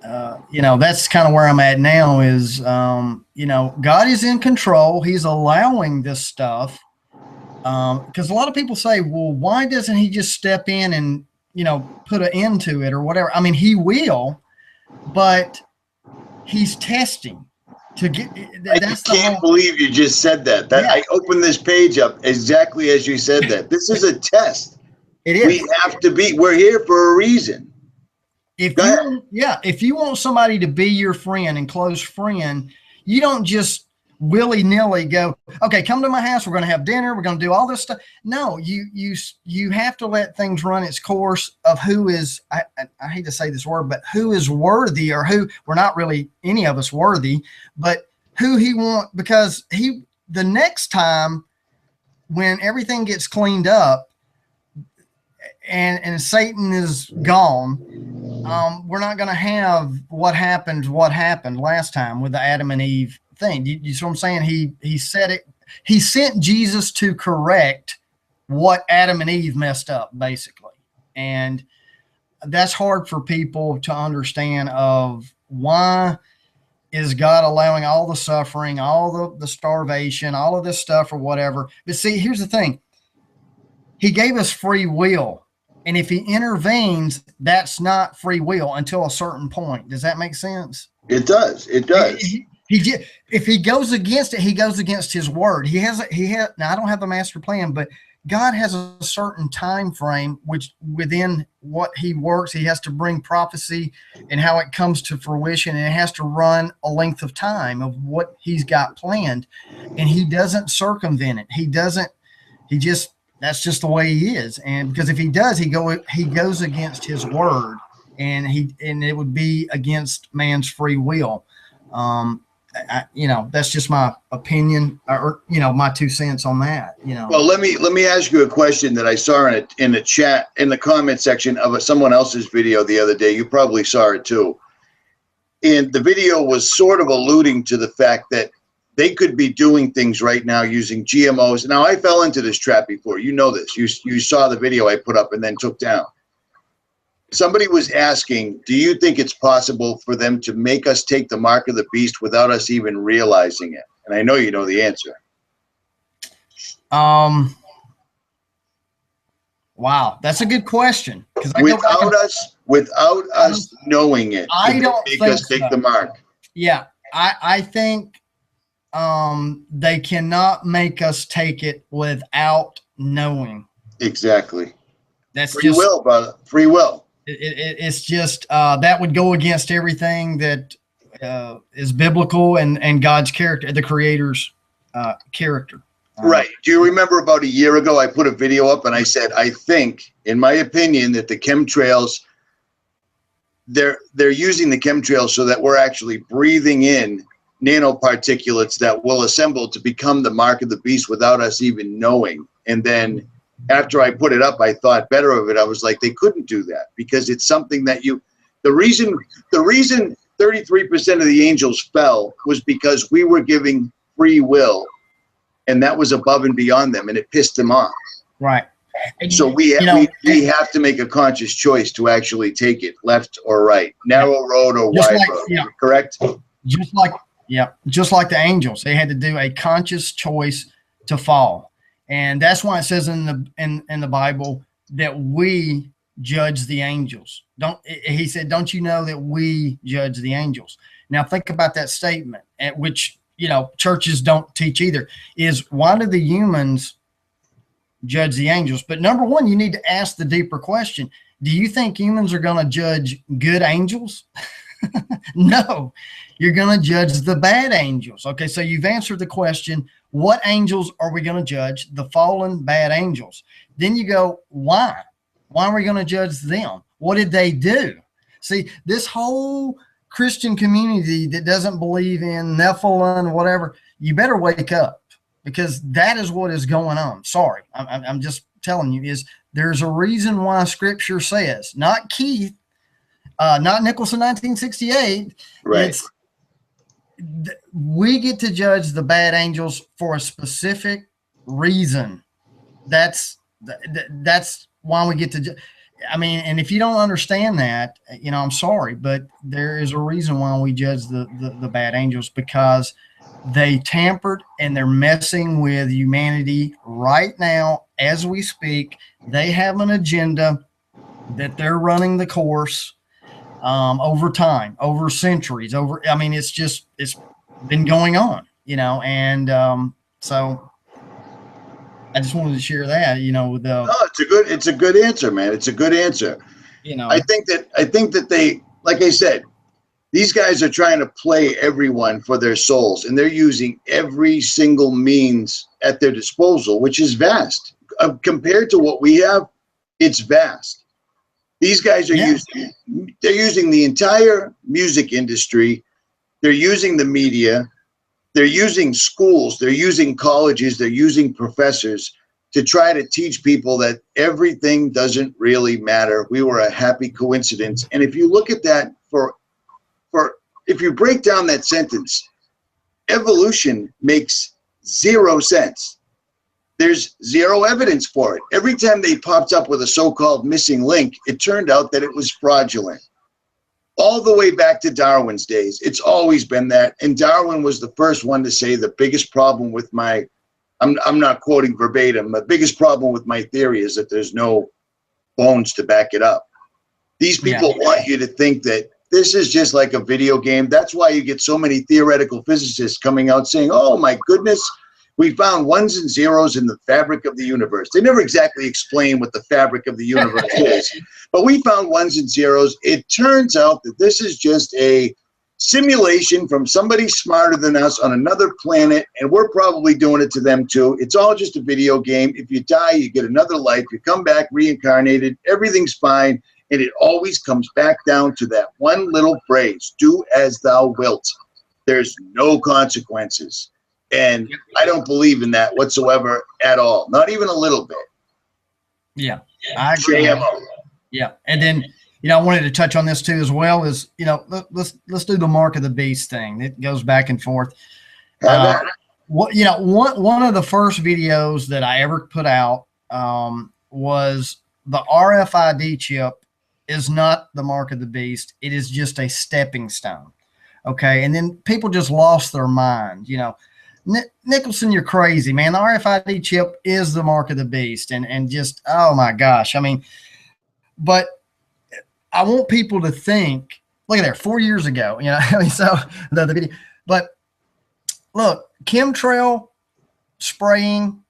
that's kind of where I'm at now is, God is in control. He's allowing this stuff. Because a lot of people say, well, why doesn't he just step in and, put an end to it or whatever? I mean, he will, but he's testing to get. I can't believe you just said that. Yeah. I opened this page up exactly as you said that. This is a test. It is. We're here for a reason. If you want somebody to be your friend and close friend, you don't just willy-nilly go, okay, come to my house, we're going to have dinner, we're going to do all this stuff. No, you have to let things run its course of who is, I hate to say this word, but who is worthy, or who, we're not really any of us worthy, but who he wants, because the next time when everything gets cleaned up and Satan is gone, we're not going to have what happened last time with the Adam and Eve thing. You see what I'm saying? He said it. He sent Jesus to correct what Adam and Eve messed up, basically. And that's hard for people to understand of why is God allowing all the suffering, all the starvation, all of this stuff or whatever. But see, here's the thing. He gave us free will. And if he intervenes, that's not free will until a certain point. Does that make sense? It does. It does. If he goes against it, he goes against his word. Now I don't have the master plan, but God has a certain time frame, which within what he works, he has to bring prophecy and how it comes to fruition. And it has to run a length of time of what he's got planned. And he doesn't circumvent it. That's just the way he is. And because if he does, he goes against his word, and it would be against man's free will. That's just my opinion, or my 2 cents on that. Well, let me ask you a question that I saw in the chat, in the comment section of someone else's video the other day. You probably saw it too. And the video was sort of alluding to the fact that they could be doing things right now using GMOs. Now, I fell into this trap before. You know this. You saw the video I put up and then took down. Somebody was asking, do you think it's possible for them to make us take the mark of the beast without us even realizing it? And I know you know the answer. Wow, that's a good question. Without us knowing it, I don't make think us take the mark. Yeah, I think they cannot make us take it without knowing. Exactly. That's free will, brother. Free will. It's just that would go against everything that is biblical and God's character, the Creator's character. Right. Do you remember about a year ago I put a video up and I said, I think, in my opinion, that the chemtrails, they're using the chemtrails so that we're actually breathing in nanoparticulates that will assemble to become the mark of the beast without us even knowing. And then after I put it up, I thought better of it. I was like, they couldn't do that because it's something that the reason 33% of the angels fell was because we were giving free will, and that was above and beyond them, and it pissed them off. Right. So we have to make a conscious choice to actually take it left or right, narrow road or wide road. Yeah. Correct? Just like the angels, they had to do a conscious choice to fall. And that's why it says in the Bible that we judge the angels. He said, don't you know that we judge the angels? Now think about that statement, at which, churches don't teach either, is why do the humans judge the angels? But number one, you need to ask the deeper question. Do you think humans are going to judge good angels? No, you're going to judge the bad angels. Okay, so you've answered the question, what angels are we going to judge? The fallen bad angels. Then you go, why? Why are we going to judge them? What did they do? See, this whole Christian community that doesn't believe in Nephilim, whatever, you better wake up, because that is what is going on. Sorry, I'm just telling you, is there's a reason why Scripture says, not Keith, not Nicholson 1968. Right. It's, we get to judge the bad angels for a specific reason. That's why we get to. I mean, and if you don't understand that, you know, I'm sorry, but there is a reason why we judge the bad angels, because they tampered and they're messing with humanity right now as we speak. They have an agenda that they're running the course over time, over centuries, I mean, it's been going on, you know, and so I just wanted to share that, you know, No, it's a good answer, man. It's a good answer. You know, I think that they, like I said, these guys are trying to play everyone for their souls, and they're using every single means at their disposal, which is vast. Compared to what we have, it's vast. These guys are using the entire music industry. They're using the media. They're using schools. They're using colleges. They're using professors to try to teach people that everything doesn't really matter. We were a happy coincidence. And if you look at that if you break down that sentence, evolution makes zero sense. There's zero evidence for it. Every time they popped up with a so-called missing link, it turned out that it was fraudulent. All the way back to Darwin's days, it's always been that. And Darwin was the first one to say the biggest problem with my, I'm not quoting verbatim, the biggest problem with my theory is that there's no bones to back it up. These people want you to think that this is just like a video game. That's why you get so many theoretical physicists coming out saying, oh my goodness, we found ones and zeros in the fabric of the universe. They never exactly explain what the fabric of the universe is, but we found ones and zeros. It turns out that this is just a simulation from somebody smarter than us on another planet, and we're probably doing it to them too. It's all just a video game. If you die, you get another life. You come back reincarnated. Everything's fine. And it always comes back down to that one little phrase, do as thou wilt. There's no consequences. And I don't believe in that whatsoever at all. Not even a little bit. Yeah, I agree. Yeah. And then, you know, I wanted to touch on this too, as well as, you know, let's do the mark of the beast thing. It goes back and forth. You know, one of the first videos that I ever put out was the RFID chip is not the mark of the beast. It is just a stepping stone. Okay. And then people just lost their mind, you know. Nicholson, you're crazy, man. The RFID chip is the mark of the beast. And just, oh my gosh. I mean, but I want people to think, look at there, 4 years ago, you know, I mean, so the video, but look, chemtrail spraying.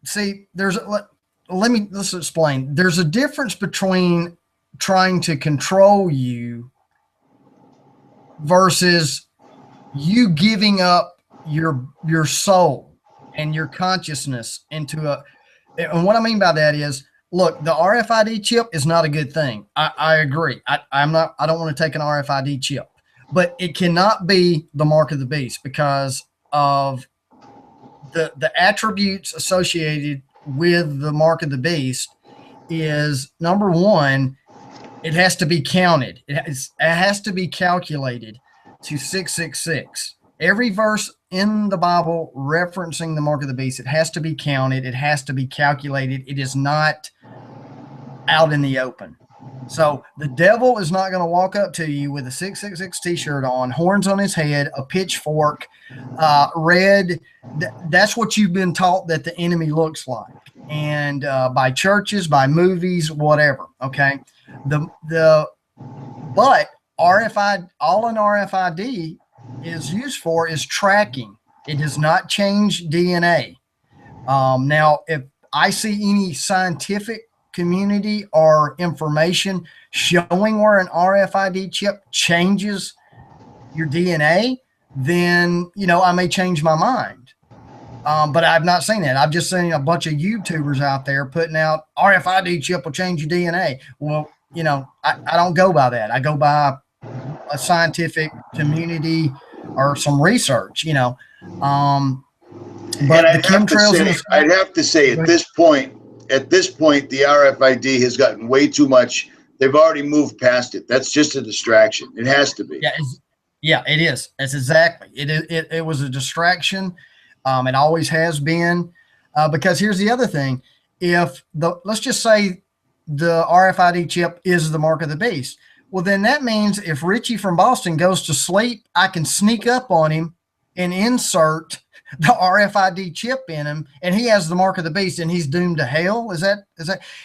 See, let's explain. There's a difference between trying to control you versus you giving up your soul and your consciousness into and what I mean by that is, look, the RFID chip is not a good thing. I agree. I don't want to take an RFID chip, but it cannot be the mark of the beast because of the attributes associated with the mark of the beast. Is number one, it has to be counted. It has to be calculated to 666. Every verse in the Bible referencing the mark of the beast, it has to be counted. It has to be calculated. It is not out in the open. So the devil is not going to walk up to you with a 666 t-shirt on, horns on his head, a pitchfork, red. That's what you've been taught that the enemy looks like. And by churches, by movies, whatever. Okay. But RFID, all an RFID is used for is tracking. It does not change DNA. Now, if I see any scientific community or information showing where an RFID chip changes your DNA, then, you know, I may change my mind. But I've not seen that. I've just seen a bunch of YouTubers out there putting out RFID chip will change your DNA. Well, you know, I don't go by that. I go by a scientific community or some research, you know. But the chemtrails in the sky, I'd have to say at this point, the RFID has gotten way too much. They've already moved past it. That's just a distraction. It has to be. Yeah, it is. That's exactly. It was a distraction. It always has been. Because here's the other thing. Let's just say the RFID chip is the mark of the beast. Well, then that means if Richie from Boston goes to sleep, I can sneak up on him and insert the RFID chip in him, and he has the mark of the beast, and he's doomed to hell. Is that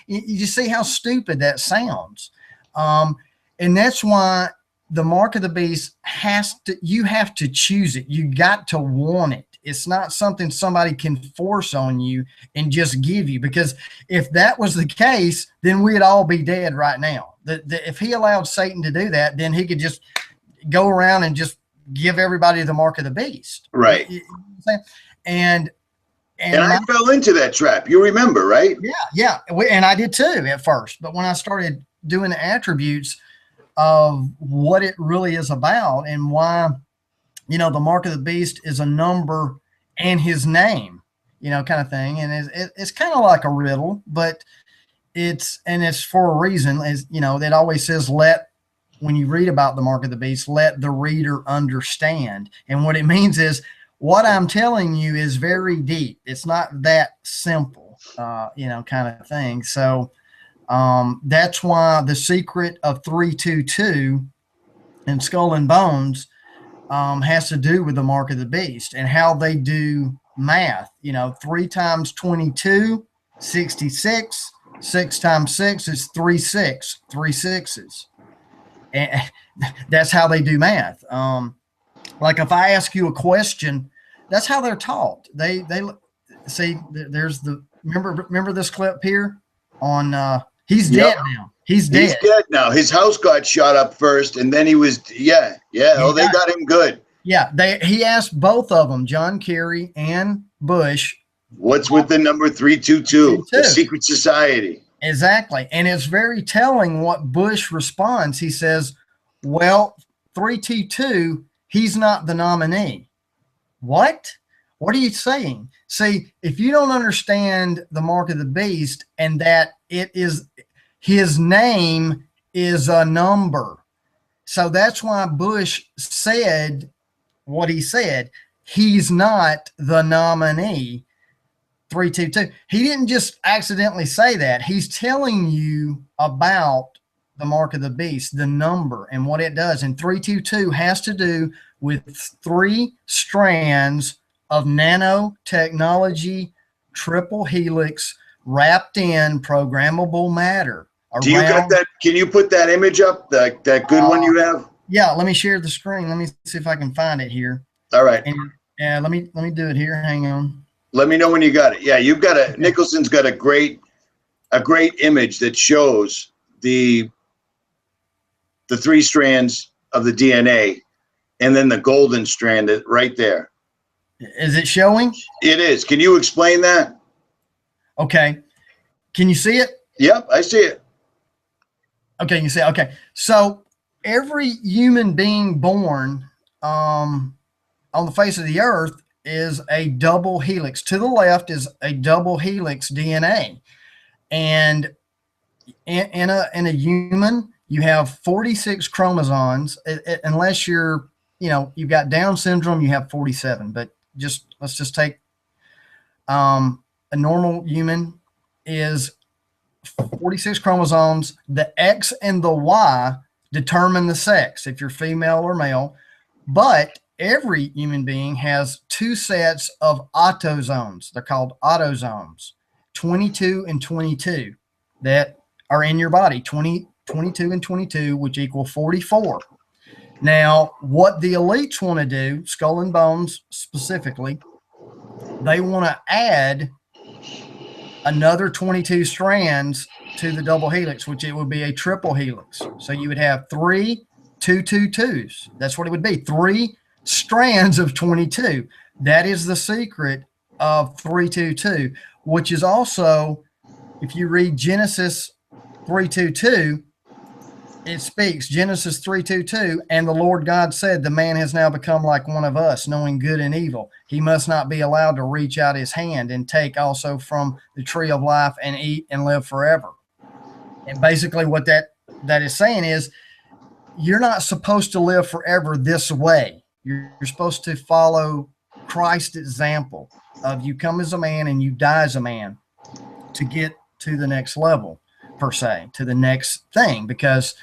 you see how stupid that sounds? And that's why the mark of the beast you have to choose it. You got to want it. It's not something somebody can force on you and just give you, because if that was the case, then we'd all be dead right now. If he allowed Satan to do that, then he could just go around and just give everybody the mark of the beast. Right. You know what I'm saying? And I fell into that trap. You remember, right? Yeah. And I did too at first. But when I started doing the attributes of what it really is about and why, you know, the mark of the beast is a number and his name, you know, kind of thing. And it's kind of like a riddle, but it's for a reason. As you know, that always says, when you read about the mark of the beast, let the reader understand. And what it means is, what I'm telling you is very deep. It's not that simple, you know, kind of thing. So that's why the secret of 322 and Skull and Bones has to do with the mark of the beast and how they do math. You know, 3 times 22, 66. 6 times 6 is 36, 3 sixes. And that's how they do math. Like if I ask you a question, that's how they're taught. They see, there's remember this clip here on he's dead now. He's dead now. His house got shot up first, and then he was oh, they got him good. Yeah, he asked both of them, John Kerry and Bush, what's with the number 322, the secret society. Exactly. And it's very telling what Bush responds. He says, well, 322, he's not the nominee. What? What are you saying? See, if you don't understand the mark of the beast and that it is his name is a number. So that's why Bush said what he said. He's not the nominee. 322. He didn't just accidentally say that. He's telling you about the mark of the beast, the number and what it does. And 322 has to do with 3 strands of nanotechnology, triple helix, wrapped in programmable matter. Do you got that? Can you put that image up? That good one you have? Yeah, let me share the screen. Let me see if I can find it here. All right. And let me do it here. Hang on. Let me know when you got it. Yeah, you've got Nicholson's got a great image that shows the 3 strands of the DNA and then the golden strand right there. Is it showing? It is. Can you explain that? Okay. Can you see it? Yep, I see it. Okay, you see it. Okay. So every human being born on the face of the earth is a double helix. To the left is a double helix DNA. And in a human, you have 46 chromosomes, unless you're, you know, you've got Down syndrome, you have 47. But let's just take a normal human is 46 chromosomes. The X and the Y determine the sex, if you're female or male. But every human being has 2 sets of autosomes. They're called autosomes, 22 and 22, that are in your body, 22 and 22, which equal 44. Now, what the elites want to do, Skull and Bones specifically, they want to add another 22 strands to the double helix, which it would be a triple helix. So you would have 3 222s. That's what it would be. 3 strands of 22. That is the secret of 322, which is also, if you read Genesis 3:22, it speaks, Genesis 3:22, and the Lord God said, the man has now become like one of us, knowing good and evil. He must not be allowed to reach out his hand and take also from the tree of life and eat and live forever. And basically what that is saying is, you're not supposed to live forever this way. You're supposed to follow Christ's example of you come as a man and you die as a man to get to the next level, per se, to the next thing, because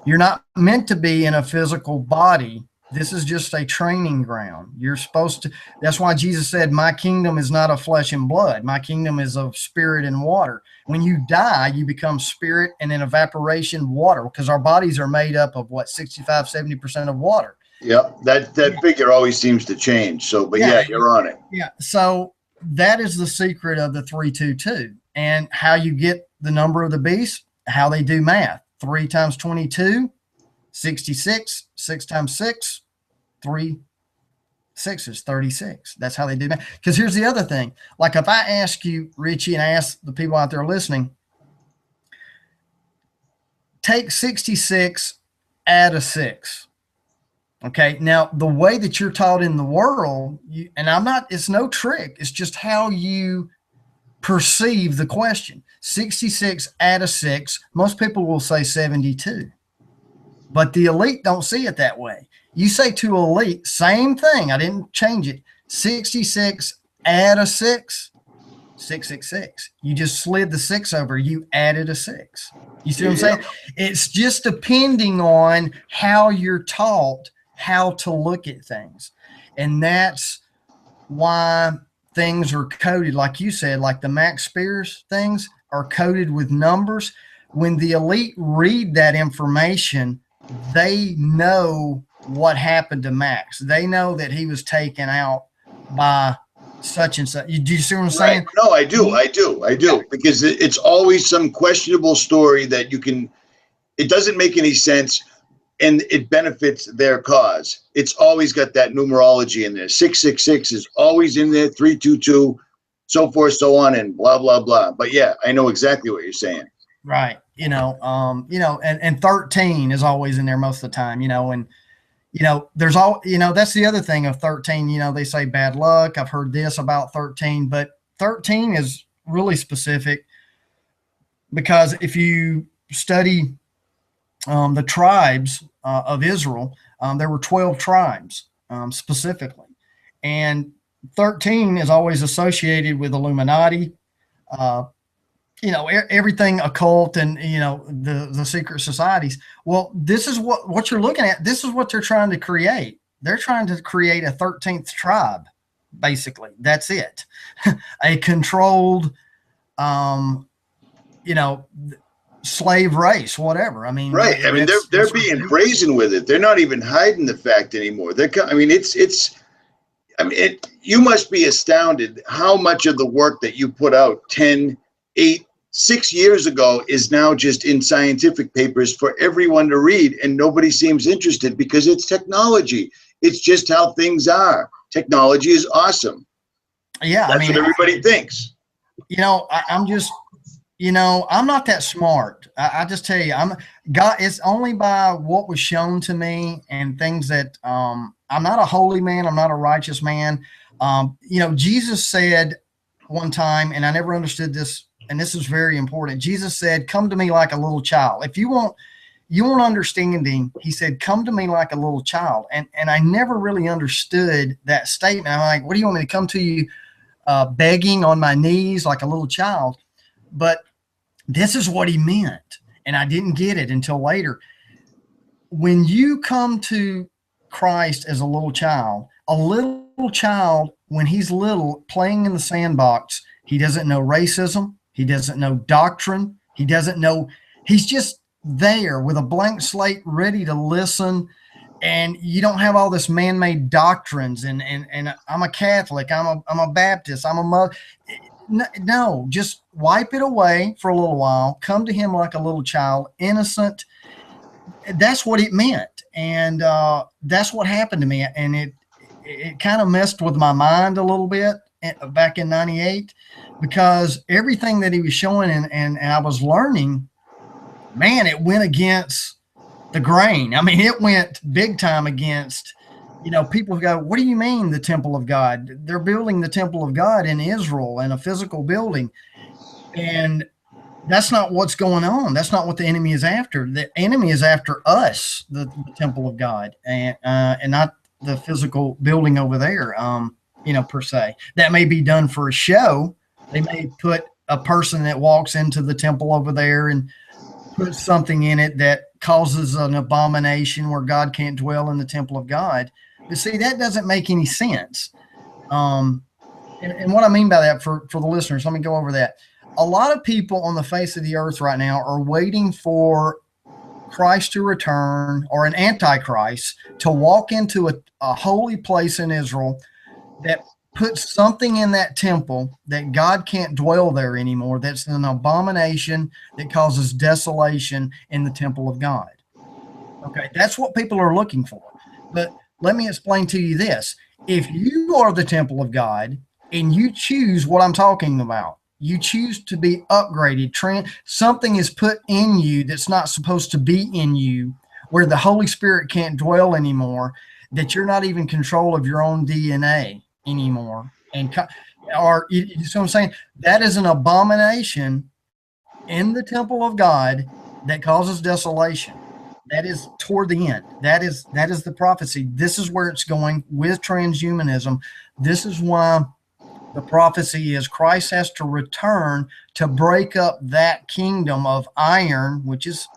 you're not meant to be in a physical body. This is just a training ground. You're supposed to, that's why Jesus said, my kingdom is not of flesh and blood. My kingdom is of spirit and water. When you die, you become spirit and in evaporation water, because our bodies are made up of what, 65, 70% of water. Yeah, that figure always seems to change. So, but yeah, you're on it. Yeah. So that is the secret of the 322, and how you get the number of the beast, how they do math. 3 times 22, 66. 6 times 6, 3 6s, 36. That's how they do math. Because here's the other thing. Like if I ask you, Richie, and I ask the people out there listening, take 66, add a 6. Okay. Now, the way that you're taught in the world, and it's no trick. It's just how you perceive the question. 66, add a 6. Most people will say 72. But the elite don't see it that way. You say to elite, same thing. I didn't change it. 66, add a 6, 666. You just slid the 6 over. You added a 6. You see what I'm saying? It's just depending on how you're taught how to look at things. And that's why things are coded, like you said, like the Max Spears things are coded with numbers. When the elite read that information, they know what happened to Max. They know that he was taken out by such and such. Do you see what I'm saying? Right. No, I do. Because it's always some questionable story that it doesn't make any sense, and it benefits their cause. It's always got that numerology in there. 666 is always in there, 322, so forth, so on, and blah, blah, blah. But yeah, I know exactly what you're saying. Right. And 13 is always in there most of the time, and there's that's the other thing of 13, they say bad luck. I've heard this about 13, but 13 is really specific, because if you study the tribes of Israel, there were 12 tribes specifically, and 13 is always associated with Illuminati, everything occult and, the secret societies. Well, this is what you're looking at. This is what they're trying to create. They're trying to create a 13th tribe, basically. That's it. A controlled, slave race, whatever. I mean, right. I mean, they're being brazen with it. They're not even hiding the fact anymore. You must be astounded how much of the work that you put out 10, 8, 6 years ago is now just in scientific papers for everyone to read, and nobody seems interested because it's technology. It's just how things are. Technology is awesome. Yeah. That's what everybody thinks. I'm just, I'm not that smart. I just tell you, it's only by what was shown to me and things that, I'm not a holy man. I'm not a righteous man. Jesus said one time, and I never understood this, and this is very important. Jesus said, come to me like a little child. If you want understanding, he said, come to me like a little child. And I never really understood that statement. I'm like, what do you want me to come to you begging on my knees like a little child? But this is what he meant. And I didn't get it until later. When you come to Christ as a little child, when he's little, playing in the sandbox, he doesn't know racism. He doesn't know doctrine. He doesn't know. He's just there with a blank slate, ready to listen. And you don't have all this man-made doctrines. And I'm a Catholic. I'm a Baptist. I'm a Muslim. No, just wipe it away for a little while. Come to him like a little child, innocent. That's what it meant. And that's what happened to me. And it kind of messed with my mind a little bit back in 98, because everything that he was showing and I was learning, man, it went against the grain. I mean, it went big time against, people go, what do you mean the temple of God? They're building the temple of God in Israel, in a physical building. And that's not what's going on. That's not what the enemy is after. The enemy is after us, the temple of God, and not the physical building over there, per se. That may be done for a show. They may put a person that walks into the temple over there and put something in it that causes an abomination where God can't dwell in the temple of God. But see, that doesn't make any sense. And what I mean by that for the listeners, let me go over that. A lot of people on the face of the earth right now are waiting for Christ to return, or an antichrist to walk into a holy place in Israel that puts something in that temple that God can't dwell there anymore. That's an abomination that causes desolation in the temple of God. Okay, that's what people are looking for. But let me explain to you this. If you are the temple of God and you choose what I'm talking about, you choose to be upgraded, something is put in you that's not supposed to be in you, where the Holy Spirit can't dwell anymore, that you're not even in control of your own DNA anymore. You see what I'm saying? That is an abomination in the temple of God that causes desolation. That is toward the end. That is the prophecy. This is where it's going with transhumanism. This is why the prophecy is Christ has to return to break up that kingdom of iron, which is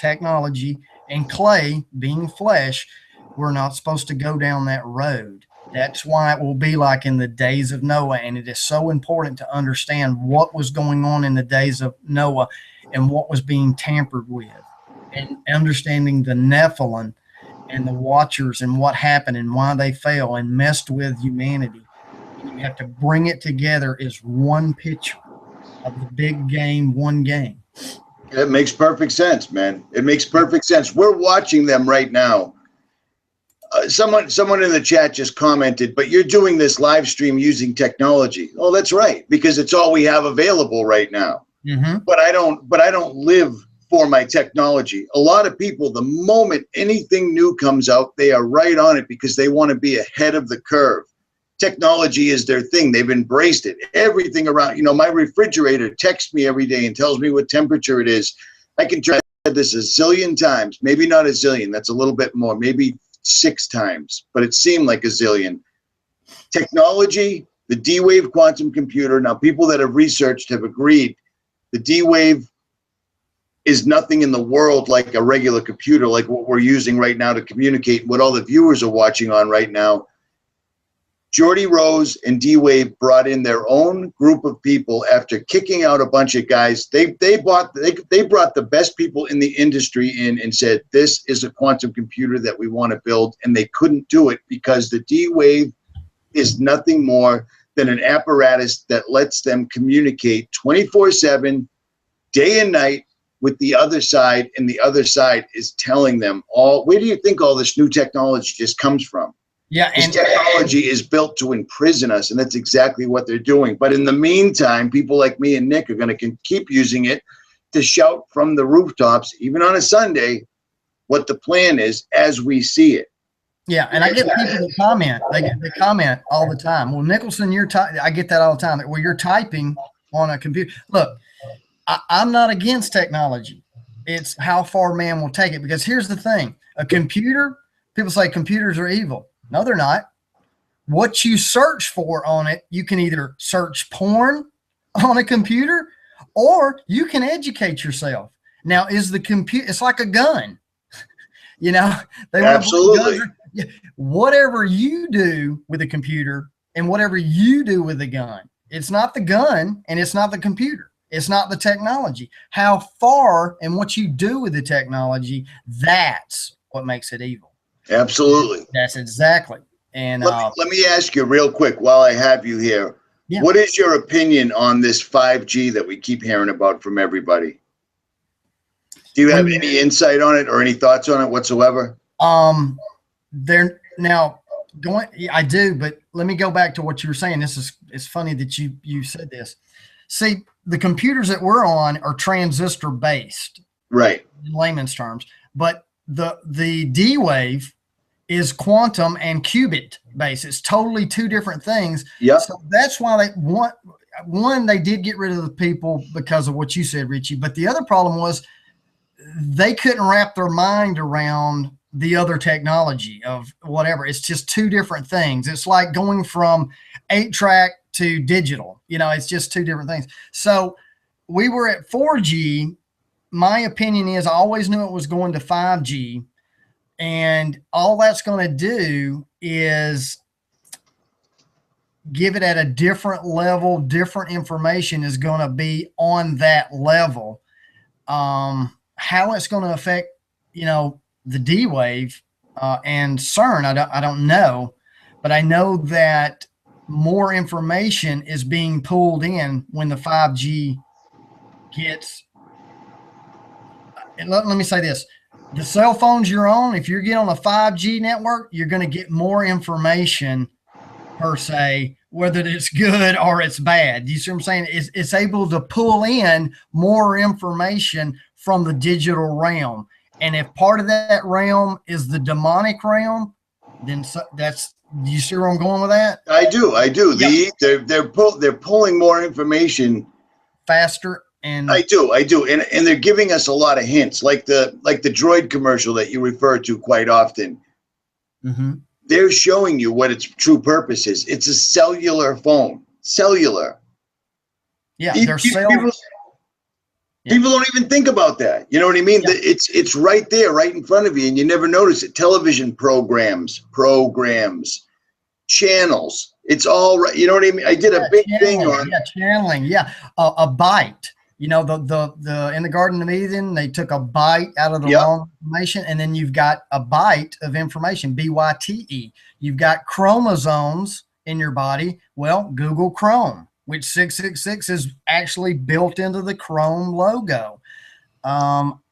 technology, and clay being flesh. We're not supposed to go down that road. That's why it will be like in the days of Noah. And it is so important to understand what was going on in the days of Noah and what was being tampered with, and understanding the Nephilim and the Watchers and what happened and why they fell and messed with humanity. You have to bring it together as one picture of the big game, one game. It makes perfect sense, man. It makes perfect sense. We're watching them right now. Someone in the chat just commented, but you're doing this live stream using technology. Oh, that's right, because it's all we have available right now. Mm-hmm. But I don't live for my technology. A lot of people, the moment anything new comes out, they are right on it because they want to be ahead of the curve. Technology is their thing. They've embraced it. Everything around, my refrigerator texts me every day and tells me what temperature it is. I can try this a zillion times, maybe not a zillion. That's a little bit more, maybe 6 times, but it seemed like a zillion. Technology, the D-Wave quantum computer. Now, people that have researched have agreed the D-Wave is nothing in the world like a regular computer, like what we're using right now to communicate, what all the viewers are watching on right now. Geordie Rose and D-Wave brought in their own group of people after kicking out a bunch of guys. They brought the best people in the industry in and said, this is a quantum computer that we want to build. And they couldn't do it because the D-Wave is nothing more than an apparatus that lets them communicate 24/7, day and night, with the other side. And the other side is telling them where do you think all this new technology just comes from? Yeah, and this technology is built to imprison us, and that's exactly what they're doing. But in the meantime, people like me and Nick are going to keep using it to shout from the rooftops, even on a Sunday, what the plan is as we see it. Yeah, and I get people that comment. They comment all the time. Well, Nicholson, I get that all the time. Well, you're typing on a computer. Look, I'm not against technology. It's how far man will take it. Because here's the thing: a computer. People say computers are evil. No, they're not. What you search for on it, you can either search porn on a computer, or you can educate yourself. Now, is the computer? It's like a gun. They absolutely. Whatever you do with a computer and whatever you do with a gun, it's not the gun and it's not the computer. It's not the technology. How far and what you do with the technology, that's what makes it evil. Absolutely. That's exactly. And let me ask you real quick while I have you here. Yeah. What is your opinion on this 5G that we keep hearing about from everybody? Do you have any insight on it or any thoughts on it whatsoever? They're now going. I do, but let me go back to what you were saying. It's funny that you said this. See, the computers that we're on are transistor based, right? In layman's terms, but the D wave is quantum and qubit based. It's totally two different things. Yeah. So that's why they want one. They did get rid of the people because of what you said, Richie. But the other problem was they couldn't wrap their mind around the other technology of whatever. It's just two different things. It's like going from 8-track to digital. You know, it's just two different things. So we were at 4G. My opinion is I always knew it was going to 5G. And all that's going to do is give it at a different level. Different information is going to be on that level. How it's going to affect, you know, the D wave and CERN, I don't know, but I know that more information is being pulled in when the 5G gets. And let me say this: the cell phones you're on, if you get on a 5G network, you're going to get more information per se, whether it's good or it's bad. You see what I'm saying? It's able to pull in more information from the digital realm. And if part of that realm is the demonic realm, then that's, do you see where I'm going with that? I do. Yep. They're pulling more information faster. And I do. And they're giving us a lot of hints, like the droid commercial that you refer to quite often. Mm-hmm. They're showing you what its true purpose is. It's a cellular phone. Cellular. Yeah, people don't even think about that. You know what I mean? Yeah. It's right there, right in front of you, and you never notice it. Television programs, channels. It's all right. You know what I mean? I did a big thing on channeling. Yeah, a bite. You know, the in the Garden of Eden, they took a bite out of the wrong information, and then you've got a byte of information, BYTE. You've got chromosomes in your body. Well, Google Chrome, which 666 is actually built into the Chrome logo.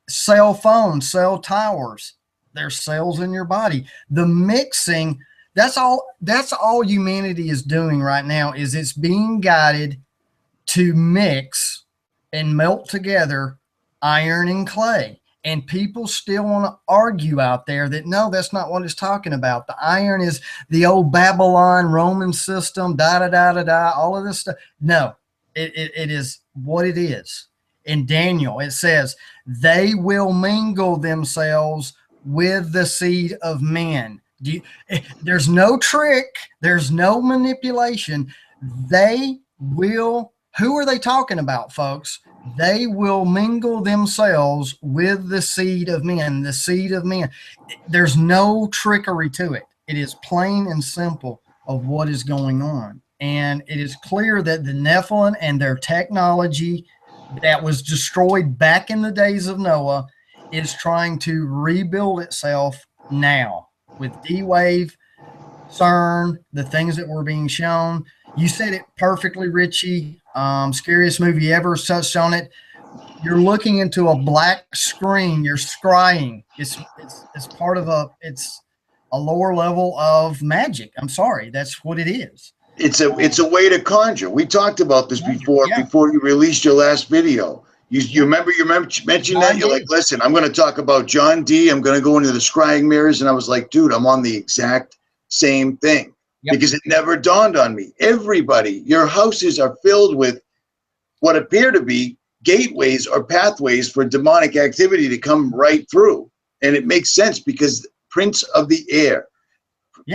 Cell phones, cell towers, there's cells in your body. The mixing, that's all humanity is doing right now, is it's being guided to mix and melt together iron and clay. And people still want to argue out there that, no, that's not what it's talking about. The iron is the old Babylon Roman system, all of this stuff. No, it is what it is. In Daniel, it says, they will mingle themselves with the seed of men. There's no trick. There's no manipulation. They will. Who are they talking about, folks? They will mingle themselves with the seed of men, the seed of men. There's no trickery to it. It is plain and simple of what is going on. And it is clear that the Nephilim and their technology that was destroyed back in the days of Noah is trying to rebuild itself now with D-Wave, CERN, the things that were being shown. You said it perfectly, Richie. Scariest movie ever, touched on it. You're looking into a black screen. You're scrying. It's part of it's a lower level of magic. I'm sorry, that's what it is. It's a way to conjure. We talked about this before you released your last video. You remember mentioned that? You're like, listen, I'm going to talk about John D. I'm going to go into the scrying mirrors, and I was like, dude, I'm on the exact same thing. Because it never dawned on me. Everybody, your houses are filled with what appear to be gateways or pathways for demonic activity to come right through. And it makes sense because Prince of the Air,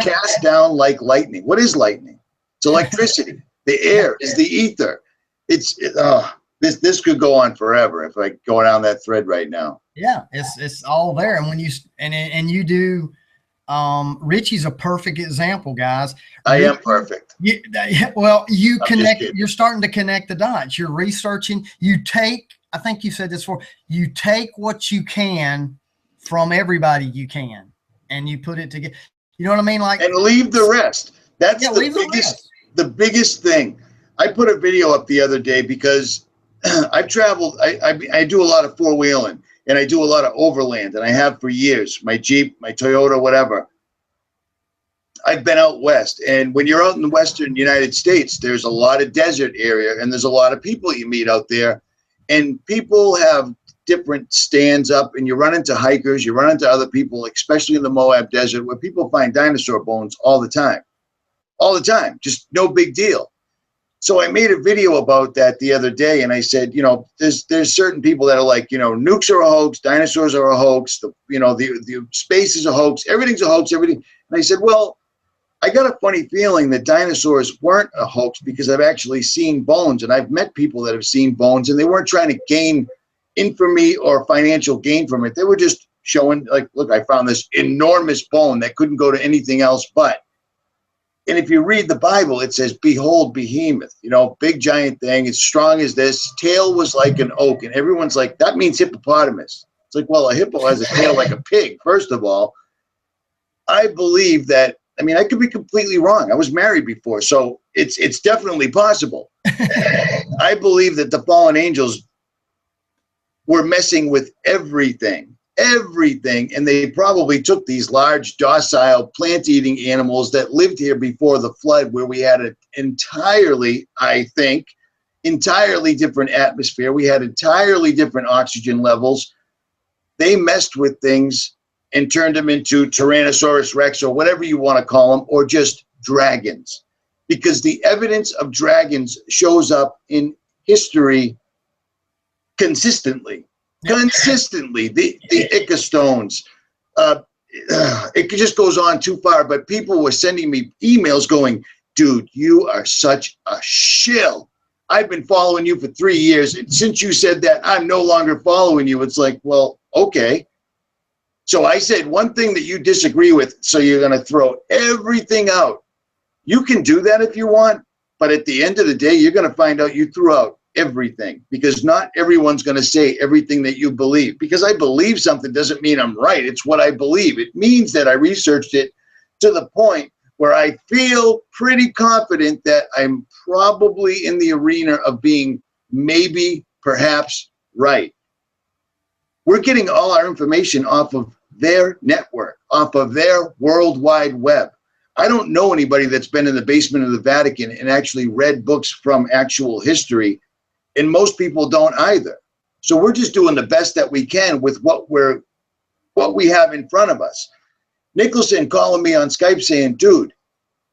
cast down like lightning. What is lightning? It's electricity. The air is the ether. This could go on forever if I go down that thread right now. Yeah, it's all there. And when you do. Richie's a perfect example, guys. I am perfect. You connect. You're starting to connect the dots. You're researching. You take. I think you said this before. You take what you can from everybody you can, and you put it together. You know what I mean? Like, and leave the rest. That's the biggest thing. I put a video up the other day because I've traveled. I do a lot of four-wheeling, and I do a lot of overland, and I have for years. My Jeep, my Toyota, whatever. I've been out west, and when you're out in the western United States, there's a lot of desert area, and there's a lot of people you meet out there, and people have different stands up, and you run into hikers, you run into other people, especially in the Moab Desert, where people find dinosaur bones all the time, just no big deal. So I made a video about that the other day, and I said, you know, there's certain people that are like, you know, nukes are a hoax, dinosaurs are a hoax, the space is a hoax, everything's a hoax, everything. And I said, well, I got a funny feeling that dinosaurs weren't a hoax because I've actually seen bones, and I've met people that have seen bones, and they weren't trying to gain infamy or financial gain from it. They were just showing, like, look, I found this enormous bone that couldn't go to anything else but. And if you read the Bible, it says, behold, behemoth, you know, big giant thing, as strong as this, tail was like an oak. And everyone's like, that means hippopotamus. It's like, well, a hippo has a tail like a pig, first of all. I believe that, I mean, I could be completely wrong. I was married before, so it's definitely possible. I believe that the fallen angels were messing with everything, and they probably took these large, docile, plant-eating animals that lived here before the flood, where we had an entirely, I think, entirely different atmosphere. We had entirely different oxygen levels. They messed with things and turned them into Tyrannosaurus Rex, or whatever you want to call them, or just dragons. Because the evidence of dragons shows up in history consistently. Consistently, the Ica stones. It just goes on too far, but people were sending me emails going, dude, you are such a shill. I've been following you for 3 years, and since you said that, I'm no longer following you. It's like, well, okay. So I said, one thing that you disagree with, so you're going to throw everything out. You can do that if you want, but at the end of the day, you're going to find out you threw out everything, because not everyone's going to say everything that you believe. Because I believe something doesn't mean I'm right. It's what I believe. It means that I researched it to the point where I feel pretty confident that I'm probably in the arena of being maybe, perhaps right. We're getting all our information off of their network, off of their World Wide Web. I don't know anybody that's been in the basement of the Vatican and actually read books from actual history, and most people don't either. So we're just doing the best that we can with what we have in front of us. Nicholson calling me on Skype saying, dude,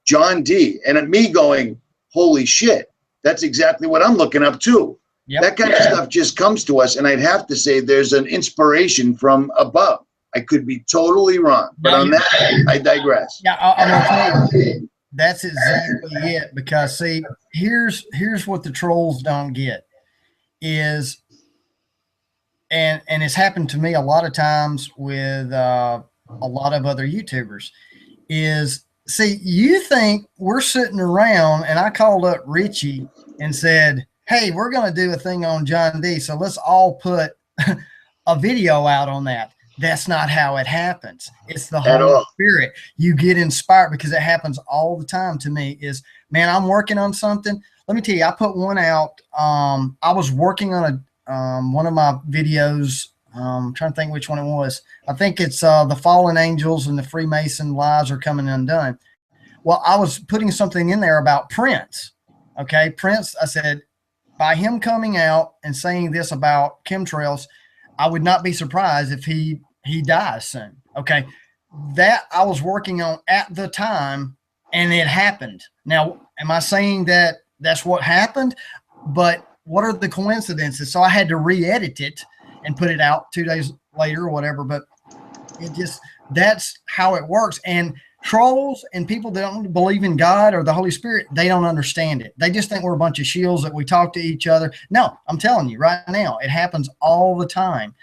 John D. And me going, holy shit, that's exactly what I'm looking up too. Yep. That kind of stuff just comes to us, and I'd have to say there's an inspiration from above. I could be totally wrong, but on that, I digress. Yeah, I'm gonna tell you, that's exactly it. Because see, here's what the trolls don't get is, and it's happened to me a lot of times with a lot of other YouTubers, is, see, you think we're sitting around, and I called up Richie and said, hey, we're going to do a thing on John D, so let's all put a video out on that. That's not how it happens. It's the Holy Spirit. You get inspired, because it happens all the time to me is, man, I'm working on something. Let me tell you, I put one out. I was working on one of my videos. I'm trying to think which one it was. I think it's the fallen angels and the Freemason lies are coming undone. Well, I was putting something in there about Prince. Okay, Prince, I said, by him coming out and saying this about chemtrails, I would not be surprised if he dies soon. Okay, that I was working on at the time, and it happened. Now, am I saying that that's what happened? But what are the coincidences? So I had to re-edit it and put it out 2 days later or whatever. But it just, that's how it works. And trolls and people that don't believe in God or the Holy Spirit, they don't understand it. They just think we're a bunch of shills that we talk to each other. No, I'm telling you right now, it happens all the time.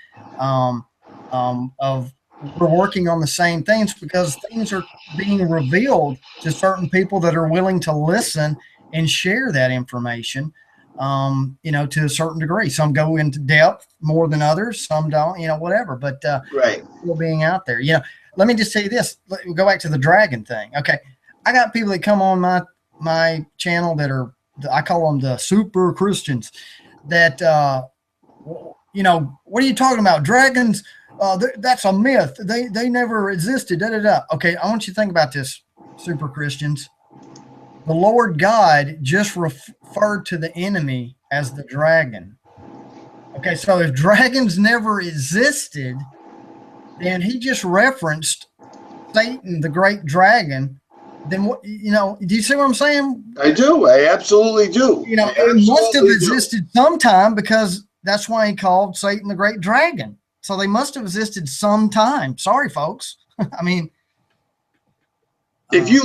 We're working on the same things, because things are being revealed to certain people that are willing to listen and share that information, you know, to a certain degree. Some go into depth more than others, some don't, you know, whatever. But right, people being out there, you know. Let me just say this. We'll go back to the dragon thing. Okay. I got people that come on my channel that are I call them the super Christians, that, you know, what are you talking about? Dragons, that's a myth. They never existed. Da, da, da. Okay, I want you to think about this, super Christians. The Lord God just referred to the enemy as the dragon. Okay, so if dragons never existed, then he just referenced Satan, the great dragon. Then what, you know, do you see what I'm saying? I do. I absolutely do. You know, it must have existed sometime, because that's why he called Satan the great dragon. So they must have existed sometime. Sorry, folks. I mean, if you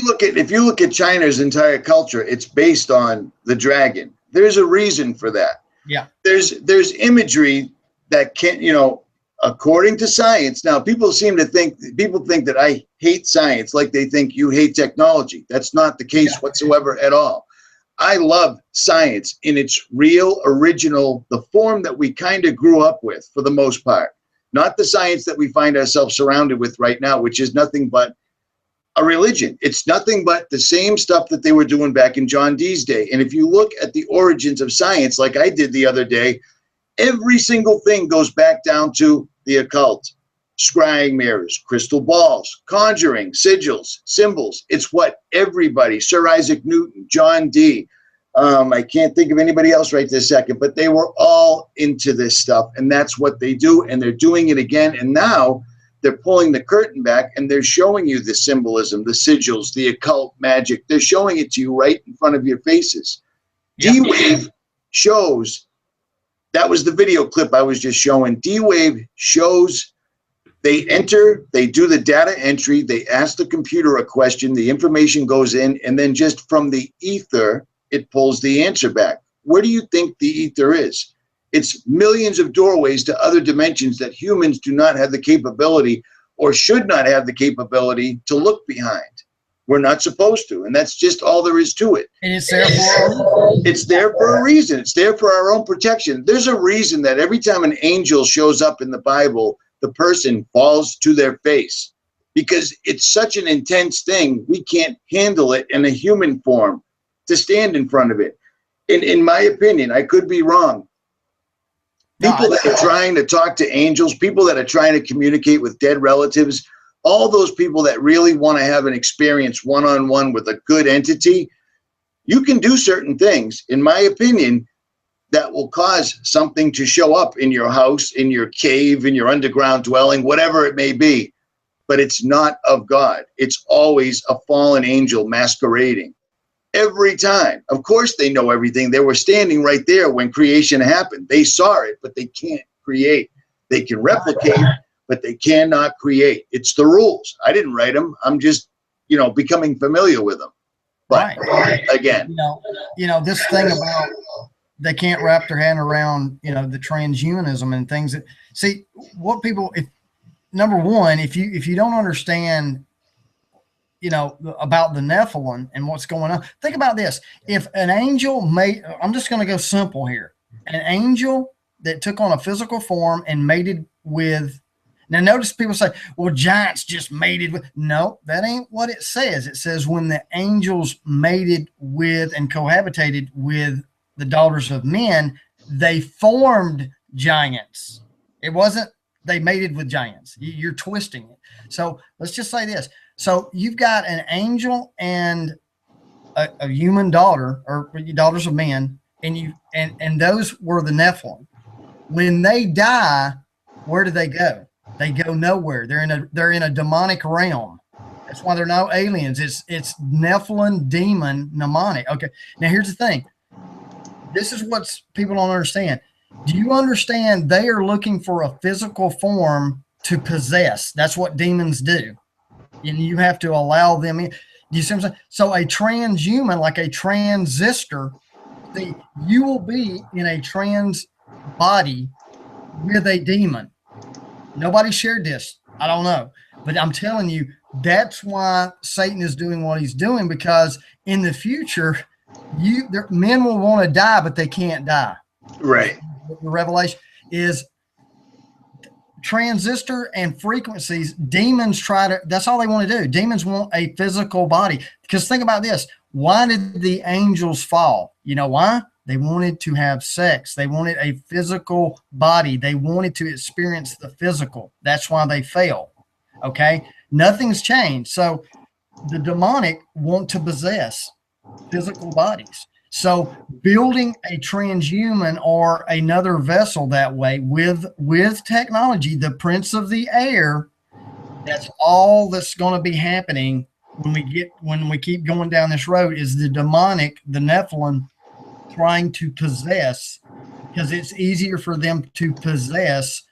look at China's entire culture, it's based on the dragon. There's a reason for that. Yeah. There's imagery that can't, you know, according to science. Now, people think that I hate science, like they think you hate technology. That's not the case whatsoever at all. I love science in its real, original, the form that we kind of grew up with for the most part. Not the science that we find ourselves surrounded with right now, which is nothing but a religion. It's nothing but the same stuff that they were doing back in John Dee's day. And if you look at the origins of science, like I did the other day, every single thing goes back down to the occult. Scrying mirrors, crystal balls, conjuring, sigils, symbols. It's what everybody, Sir Isaac Newton, John Dee, I can't think of anybody else right this second, but they were all into this stuff, and that's what they do, and they're doing it again. And now they're pulling the curtain back, and they're showing you the symbolism, the sigils, the occult magic. They're showing it to you right in front of your faces. D-Wave shows, that was the video clip I was just showing. D-Wave shows, they enter, they do the data entry, they ask the computer a question, the information goes in, and then just from the ether, it pulls the answer back. Where do you think the ether is? It's millions of doorways to other dimensions that humans do not have the capability, or should not have the capability, to look behind. We're not supposed to, and that's just all there is to it. And it's there for it's there for a reason. It's there for our own protection. There's a reason that every time an angel shows up in the Bible, the person falls to their face, because it's such an intense thing. We can't handle it in a human form to stand in front of it. In my opinion, I could be wrong. People that are trying to talk to angels, people that are trying to communicate with dead relatives, all those people that really want to have an experience one-on-one with a good entity, you can do certain things, in my opinion, that will cause something to show up in your house, in your cave, in your underground dwelling, whatever it may be. But it's not of God. It's always a fallen angel masquerading. Every time. Of course they know everything. They were standing right there when creation happened. They saw it, but they can't create. They can replicate, but they cannot create. It's the rules. I didn't write them. I'm just, you know, becoming familiar with them. But again, you know, this thing about they can't wrap their hand around, you know, the transhumanism and things that, see, what people, if number one, if you don't understand, you know, about the Nephilim and what's going on, think about this. If an angel I'm just going to go simple here. An angel that took on a physical form and mated with, now notice people say, well, giants just mated with, no, that ain't what it says. It says when the angels mated with and cohabitated with the daughters of men, they formed giants. It wasn't they mated with giants. You're twisting it. So let's just say this. So you've got an angel and a human daughter, or daughters of men, and those were the Nephilim. When they die, where do they go? They go nowhere. They're in a demonic realm. That's why they're no aliens. It's Nephilim, demon, mnemonic. Okay. Now here's the thing. This is what people don't understand. Do you understand they are looking for a physical form to possess? That's what demons do. And you have to allow them in. Do you see what I'm saying? So a transhuman, like a transistor, you will be in a trans body with a demon. Nobody shared this. I don't know. But I'm telling you, that's why Satan is doing what he's doing, because in the future, men will want to die, but they can't die. Right. The revelation is transistor and frequencies. Demons that's all they want to do. Demons want a physical body. Because think about this. Why did the angels fall? You know why? They wanted to have sex. They wanted a physical body. They wanted to experience the physical. That's why they fell. Okay. Nothing's changed. So the demonic want to possess physical bodies. So building a transhuman or another vessel that way with technology, the prince of the air, that's all that's going to be happening when we keep going down this road, is the demonic, the Nephilim, trying to possess, because it's easier for them to possess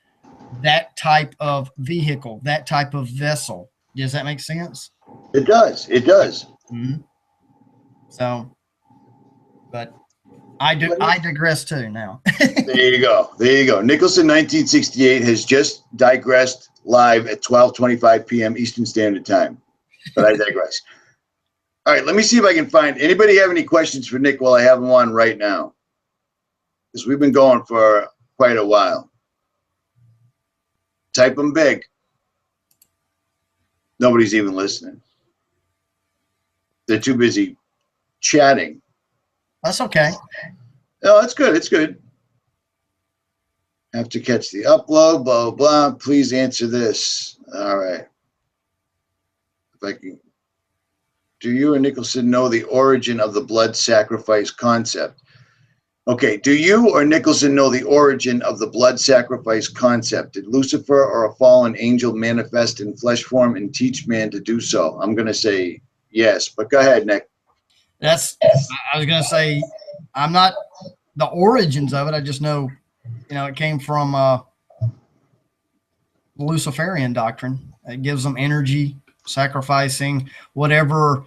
that type of vehicle, that type of vessel. Does that make sense? It does. It does. Mm-hmm. So, but I digress too now. There you go. There you go. Nicholson 1968 has just digressed live at 12:25 p.m. Eastern Standard Time. But I digress. All right, let me see if I can find anybody have any questions for Nick while I have him on right now, because we've been going for quite a while. Type them big. Nobody's even listening. They're too busy chatting. That's okay. Oh, that's good. It's good. Have to catch the upload, blah, blah, blah. Please answer this. All right. If I can. Do you or Nicholson know the origin of the blood sacrifice concept? Okay. Do you or Nicholson know the origin of the blood sacrifice concept? Did Lucifer or a fallen angel manifest in flesh form and teach man to do so? I'm going to say yes, but go ahead, Nick. I was going to say, I'm not the origins of it. I just know, it came from the Luciferian doctrine. It gives them energy, sacrificing whatever.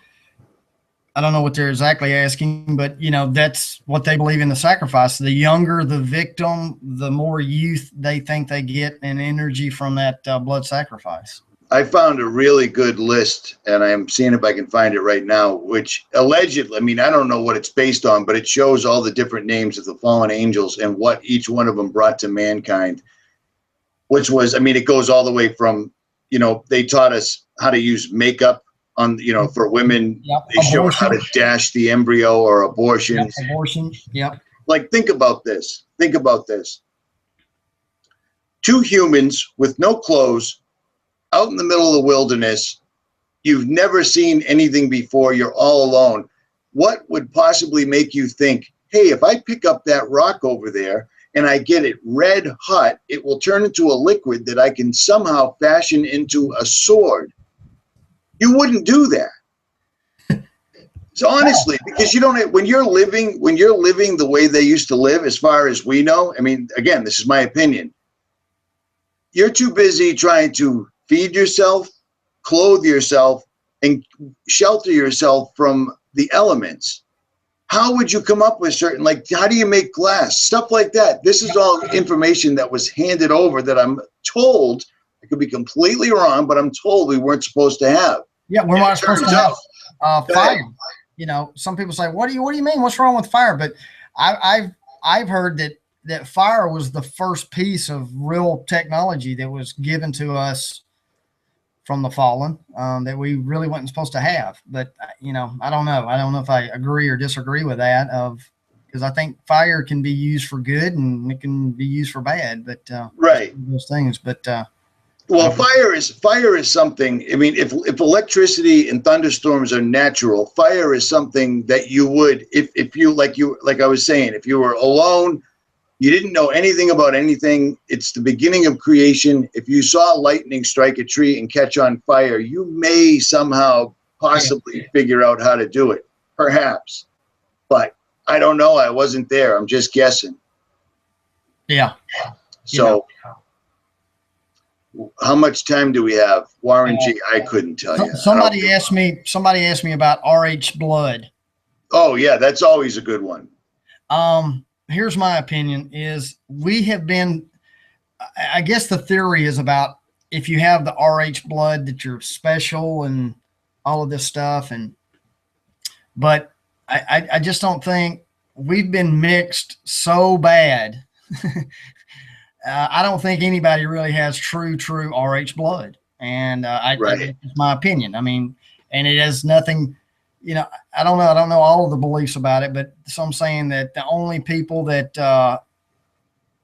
I don't know what they're exactly asking, but that's what they believe in the sacrifice. The younger the victim, the more youth they think they get and energy from that blood sacrifice. I found a really good list, and I'm seeing if I can find it right now, which allegedly, I don't know what it's based on, but it shows all the different names of the fallen angels and what each one of them brought to mankind, which was, it goes all the way from, they taught us how to use makeup on, for women. Yep. They show how to dash the embryo or abortion. Yep. Abortion. Yep. Like, think about this. Think about this. Two humans with no clothes, out in the middle of the wilderness, you've never seen anything before, you're all alone. What would possibly make you think, hey, if I pick up that rock over there and I get it red hot, it will turn into a liquid that I can somehow fashion into a sword? You wouldn't do that. So honestly, because when you're living the way they used to live, as far as we know, again, this is my opinion, you're too busy trying to feed yourself, clothe yourself, and shelter yourself from the elements. How would you come up with certain, how do you make glass? Stuff like that. This is all information that was handed over that I'm told, I could be completely wrong, but I'm told we weren't supposed to have. Yeah, we're not supposed to have fire. Some people say, what do you mean? What's wrong with fire? But I've heard that fire was the first piece of real technology that was given to us from the fallen, that we really wasn't supposed to have. But, I don't know. I don't know if I agree or disagree with that, because I think fire can be used for good and it can be used for bad, but right. Those things. But well, fire is something. If electricity and thunderstorms are natural, fire is something that you would, if you like I was saying, if you were alone, you didn't know anything about anything. It's the beginning of creation. If you saw lightning strike a tree and catch on fire, you may somehow possibly figure out how to do it, perhaps. But I don't know. I wasn't there. I'm just guessing. Yeah. So how much time do we have? Warren G, I couldn't tell you. Somebody asked me about RH blood. Oh yeah, that's always a good one. Here's my opinion is we have been, I guess the theory is about if you have the RH blood that you're special and all of this stuff. But I just don't think we've been mixed so bad. I don't think anybody really has true RH blood. And right. That's my opinion. And it has nothing, you know, I don't know. I don't know all of the beliefs about it, but some saying that the only people that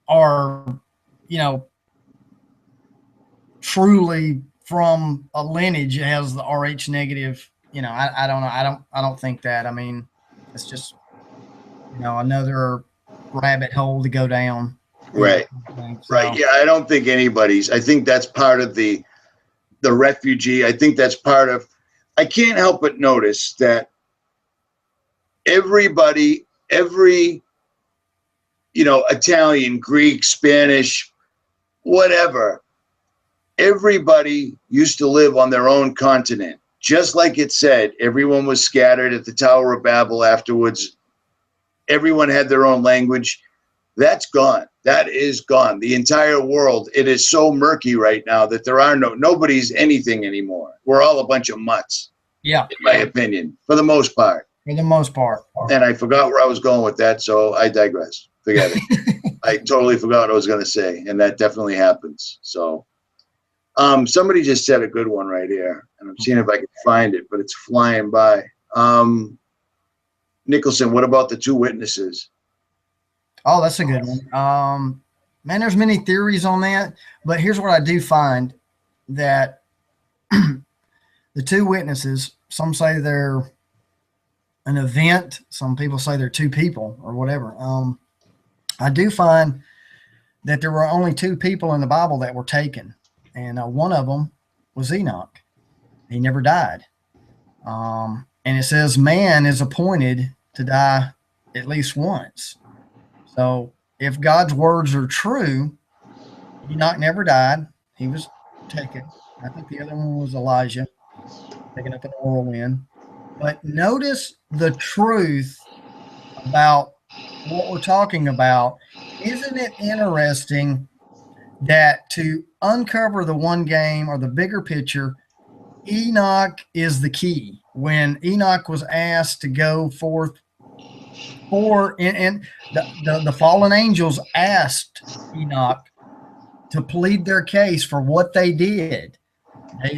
are, you know, truly from a lineage that has the Rh negative, you know, I don't know. I don't think that. I mean, it's just, you know, another rabbit hole to go down. Right. So, right. Yeah. I don't think anybody's, I think that's part of the refugee. I think that's part of, I can't help but notice that everybody, every, you know, Italian, Greek, Spanish, whatever, everybody used to live on their own continent. Just like it said, everyone was scattered at the Tower of Babel afterwards. Everyone had their own language. That's gone. That is gone. The entire world, it is so murky right now that there are nobody's anything anymore. We're all a bunch of mutts. Yeah. In my opinion, for the most part. For the most part. And I forgot where I was going with that, so I digress. Forget it. I totally forgot what I was going to say, and that definitely happens. So somebody just said a good one right here, and I'm seeing if I can find it, but it's flying by. Nicholson, what about the two witnesses? Oh, that's a good one. Man, there's many theories on that, but here's what I do find, that the two witnesses, some say they're an event, some people say they're two people or whatever. I do find that there were only two people in the Bible that were taken, and one of them was Enoch. He never died. And it says man is appointed to die at least once. So if God's words are true, Enoch never died. He was taken. I think the other one was Elijah, taken up in a whirlwind. But notice the truth about what we're talking about. Isn't it interesting that to uncover the one game or the bigger picture, Enoch is the key. When Enoch was asked to go forth and the fallen angels asked Enoch to plead their case for what they did.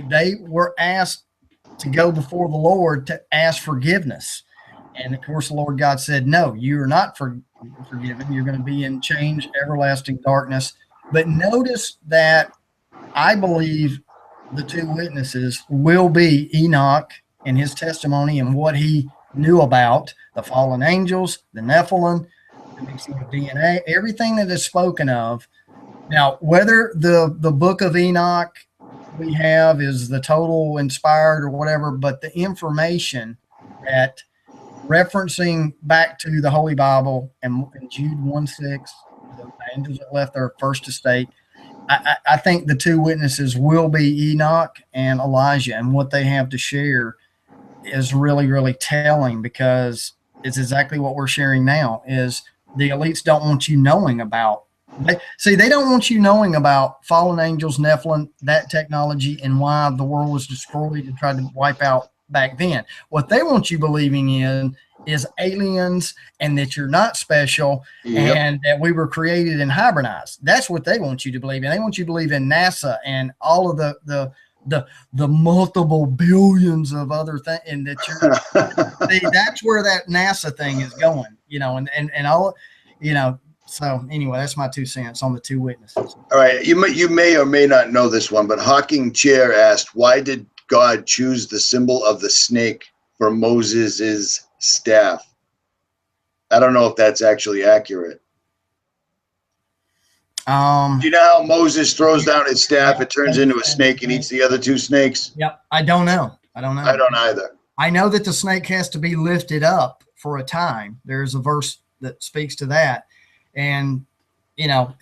They were asked to go before the Lord to ask forgiveness. And of course, the Lord God said, no, you are not forgiven. You're going to be in change, everlasting darkness. But notice that I believe the two witnesses will be Enoch and his testimony and what he knew about the fallen angels, the Nephilim, the mixing of DNA, everything that is spoken of. Now, whether the book of Enoch we have is the total inspired or whatever, but the information that referencing back to the Holy Bible and Jude 1:6, the angels that left their first estate, I think the two witnesses will be Enoch and Elijah, and what they have to share is really, really telling, because it's exactly what we're sharing now. Is the elites don't want you knowing about. They don't want you knowing about fallen angels, Nephilim, that technology, and why the world was destroyed and tried to wipe out back then. What they want you believing in is aliens, and that you're not special, yep, and that we were created and hibernized. That's what they want you to believe in. They want you to believe in NASA and all of the multiple billions of other things, and that you're see, that's where that NASA thing is going, you know, and all, you know. So anyway, that's my 2 cents on the two witnesses. All right, you may or may not know this one, but Hawking Chair asked, why did God choose the symbol of the snake for Moses's staff? I don't know if that's actually accurate. Do you know how Moses throws down his staff, it turns into a snake and eats the other two snakes? Yep. I don't know. I don't either. I know that the snake has to be lifted up for a time. There's a verse that speaks to that. And, you know,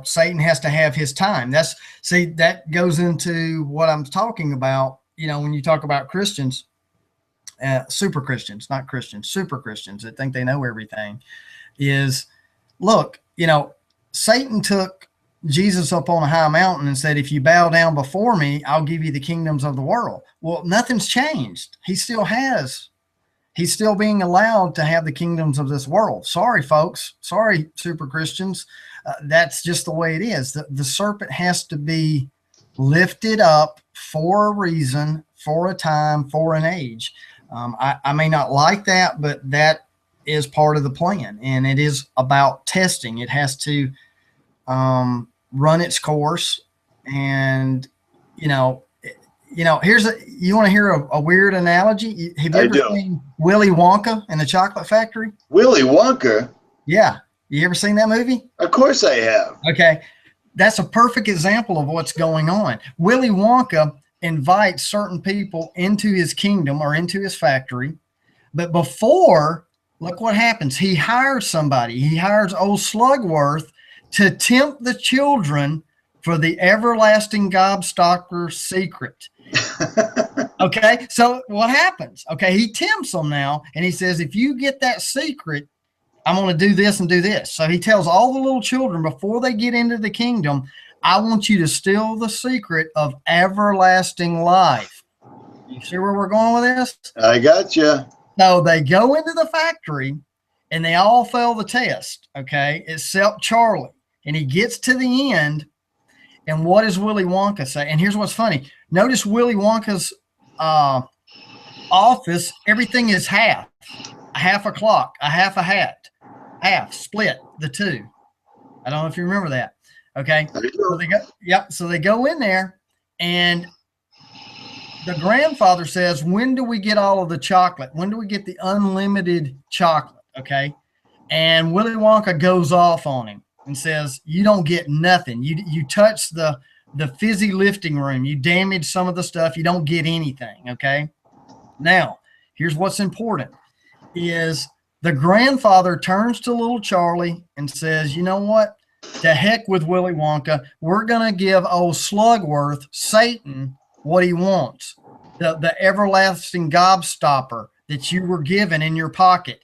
Satan has to have his time. That goes into what I'm talking about. You know, when you talk about Christians, super Christians, not Christians, super Christians that think they know everything, is, look, you know, Satan took Jesus up on a high mountain and said, if you bow down before me, I'll give you the kingdoms of the world. Well, nothing's changed. He's still being allowed to have the kingdoms of this world. Sorry, folks. Sorry, super Christians. That's just the way it is. The serpent has to be lifted up for a reason, for a time, for an age. I may not like that, but that is part of the plan, and it is about testing. It has to run its course, and you know, you want to hear a weird analogy? Have you ever seen Willy Wonka and the Chocolate Factory? Willy Wonka? Yeah. You ever seen that movie? Of course I have. Okay. That's a perfect example of what's going on. Willy Wonka invites certain people into his kingdom or into his factory. But before, look what happens. He hires somebody. He hires old Slugworth to tempt the children for the everlasting gobstopper secret. Okay, so what happens? Okay, he tempts them now, and he says, if you get that secret, I'm going to do this and do this. So he tells all the little children before they get into the kingdom, I want you to steal the secret of everlasting life. You see where we're going with this? I got you. So they go into the factory, and they all fail the test, okay, except Charlie. And he gets to the end, and what does Willy Wonka say? And here's what's funny. Notice Willy Wonka's office, everything is half. A half a clock, a half a hat, half, split, the two. I don't know if you remember that. Okay. So they go, yep. So they go in there, and the grandfather says, when do we get all of the chocolate? When do we get the unlimited chocolate? Okay. And Willy Wonka goes off on him and says, you don't get nothing. You touch the fizzy lifting room. You damage some of the stuff. You don't get anything. Okay. Now, here's what's important is the grandfather turns to little Charlie and says, you know what? To heck with Willy Wonka. We're going to give old Slugworth, Satan, what he wants. The everlasting gobstopper that you were given in your pocket.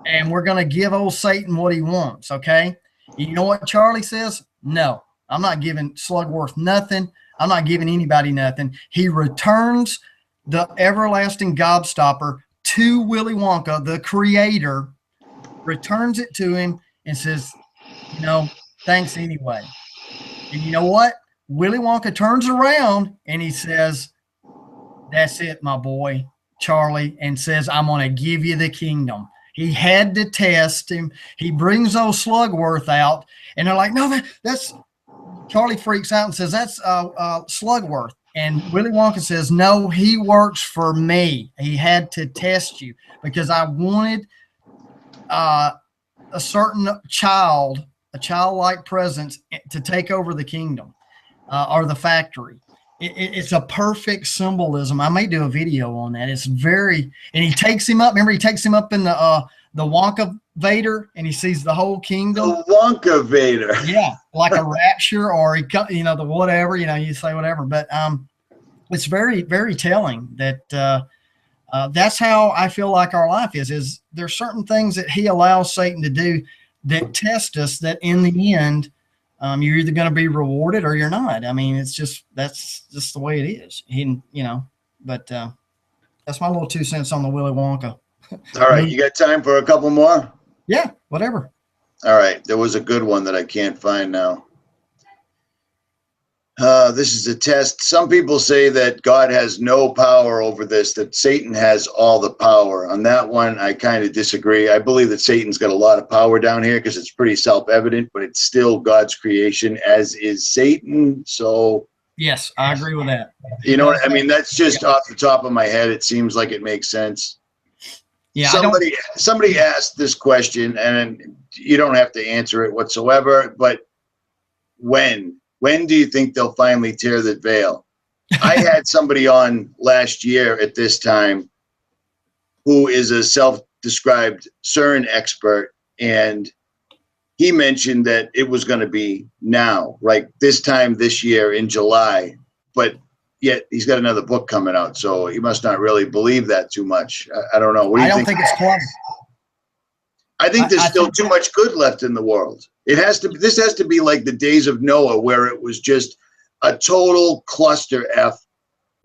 And we're going to give old Satan what he wants. Okay. You know what Charlie says? No, I'm not giving Slugworth nothing. I'm not giving anybody nothing. He returns the everlasting gobstopper to Willy Wonka, the creator, returns it to him and says, you know, thanks anyway. And you know what? Willy Wonka turns around and he says, that's it, my boy, Charlie, and says, I'm going to give you the kingdom. He had to test him. He brings old Slugworth out, and they're like, no, that's Charlie freaks out and says, that's Slugworth. And Willy Wonka says, no, he works for me. He had to test you because I wanted a certain child, a childlike presence to take over the kingdom or the factory. It's a perfect symbolism. I may do a video on that. It's very, and he takes him up. Remember, he takes him up in the Wonka Vader, and he sees the whole kingdom. The Wonka Vader. Yeah, like a rapture, or the whatever. You say whatever, but it's very, very telling that that's how I feel like our life is. Is there's certain things that he allows Satan to do that test us. That in the end, you're either going to be rewarded or you're not. I mean, that's just the way it is. But that's my little 2 cents on the Willy Wonka. All right. You got time for a couple more? Yeah, whatever. All right. There was a good one that I can't find now. This is a test. Some people say that God has no power over this, that Satan has all the power. On that one, I kind of disagree. I believe that Satan's got a lot of power down here because it's pretty self-evident, but it's still God's creation, as is Satan. So yes, I agree with that. You know what I mean? That's just off the top of my head. It seems like it makes sense. Yeah. Somebody asked this question, and you don't have to answer it whatsoever, but when do you think they'll finally tear the veil? I had somebody on last year at this time who is a self-described CERN expert, and he mentioned that it was going to be now, like this time this year in July, but yet he's got another book coming out, so he must not really believe that too much. I don't know. What do you think? I don't think it's close. I think there's still too much good left in the world. This has to be like the days of Noah, where it was just a total cluster F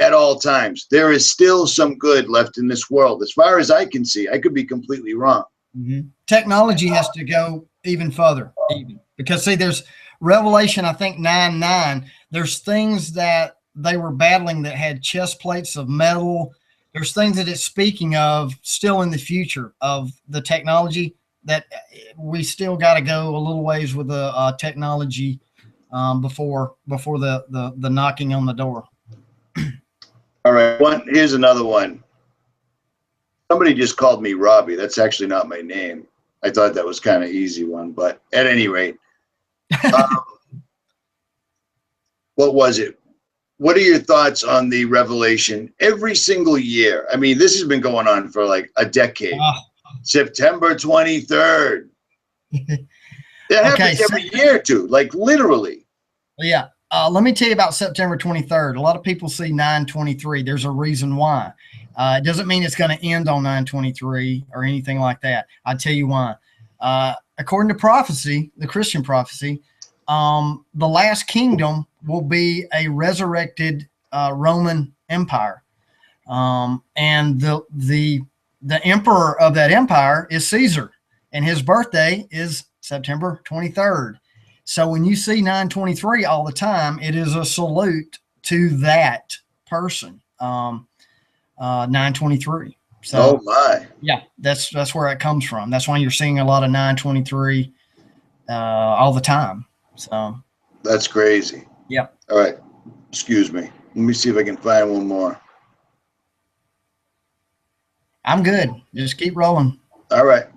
at all times. There is still some good left in this world, as far as I can see. I could be completely wrong. Mm-hmm. Technology has to go even further, because see, there's Revelation, I think 9:9. There's things that they were battling that had chest plates of metal, There's things that it's speaking of still in the future of the technology that we still got to go a little ways with the technology before the knocking on the door. All right. Here's another one. Somebody just called me Robbie. That's actually not my name. I thought that was kind of easy one, but at any rate, what was it? What are your thoughts on the revelation every single year? I mean, this has been going on for like a decade. September 23rd. That happens every year too, like literally. Yeah. Let me tell you about September 23rd. A lot of people see 9/23. There's a reason why. It doesn't mean it's going to end on 9/23 or anything like that. I'll tell you why. According to prophecy, the Christian prophecy, the last kingdom will be a resurrected Roman Empire. And the emperor of that empire is Caesar, and his birthday is September 23rd. So when you see 9/23 all the time, it is a salute to that person. 9/23. So, oh my, yeah, that's where it comes from. That's why you're seeing a lot of 9/23 all the time. So that's crazy. Yeah. All right. Excuse me. Let me see if I can find one more. I'm good. Just keep rolling. All right.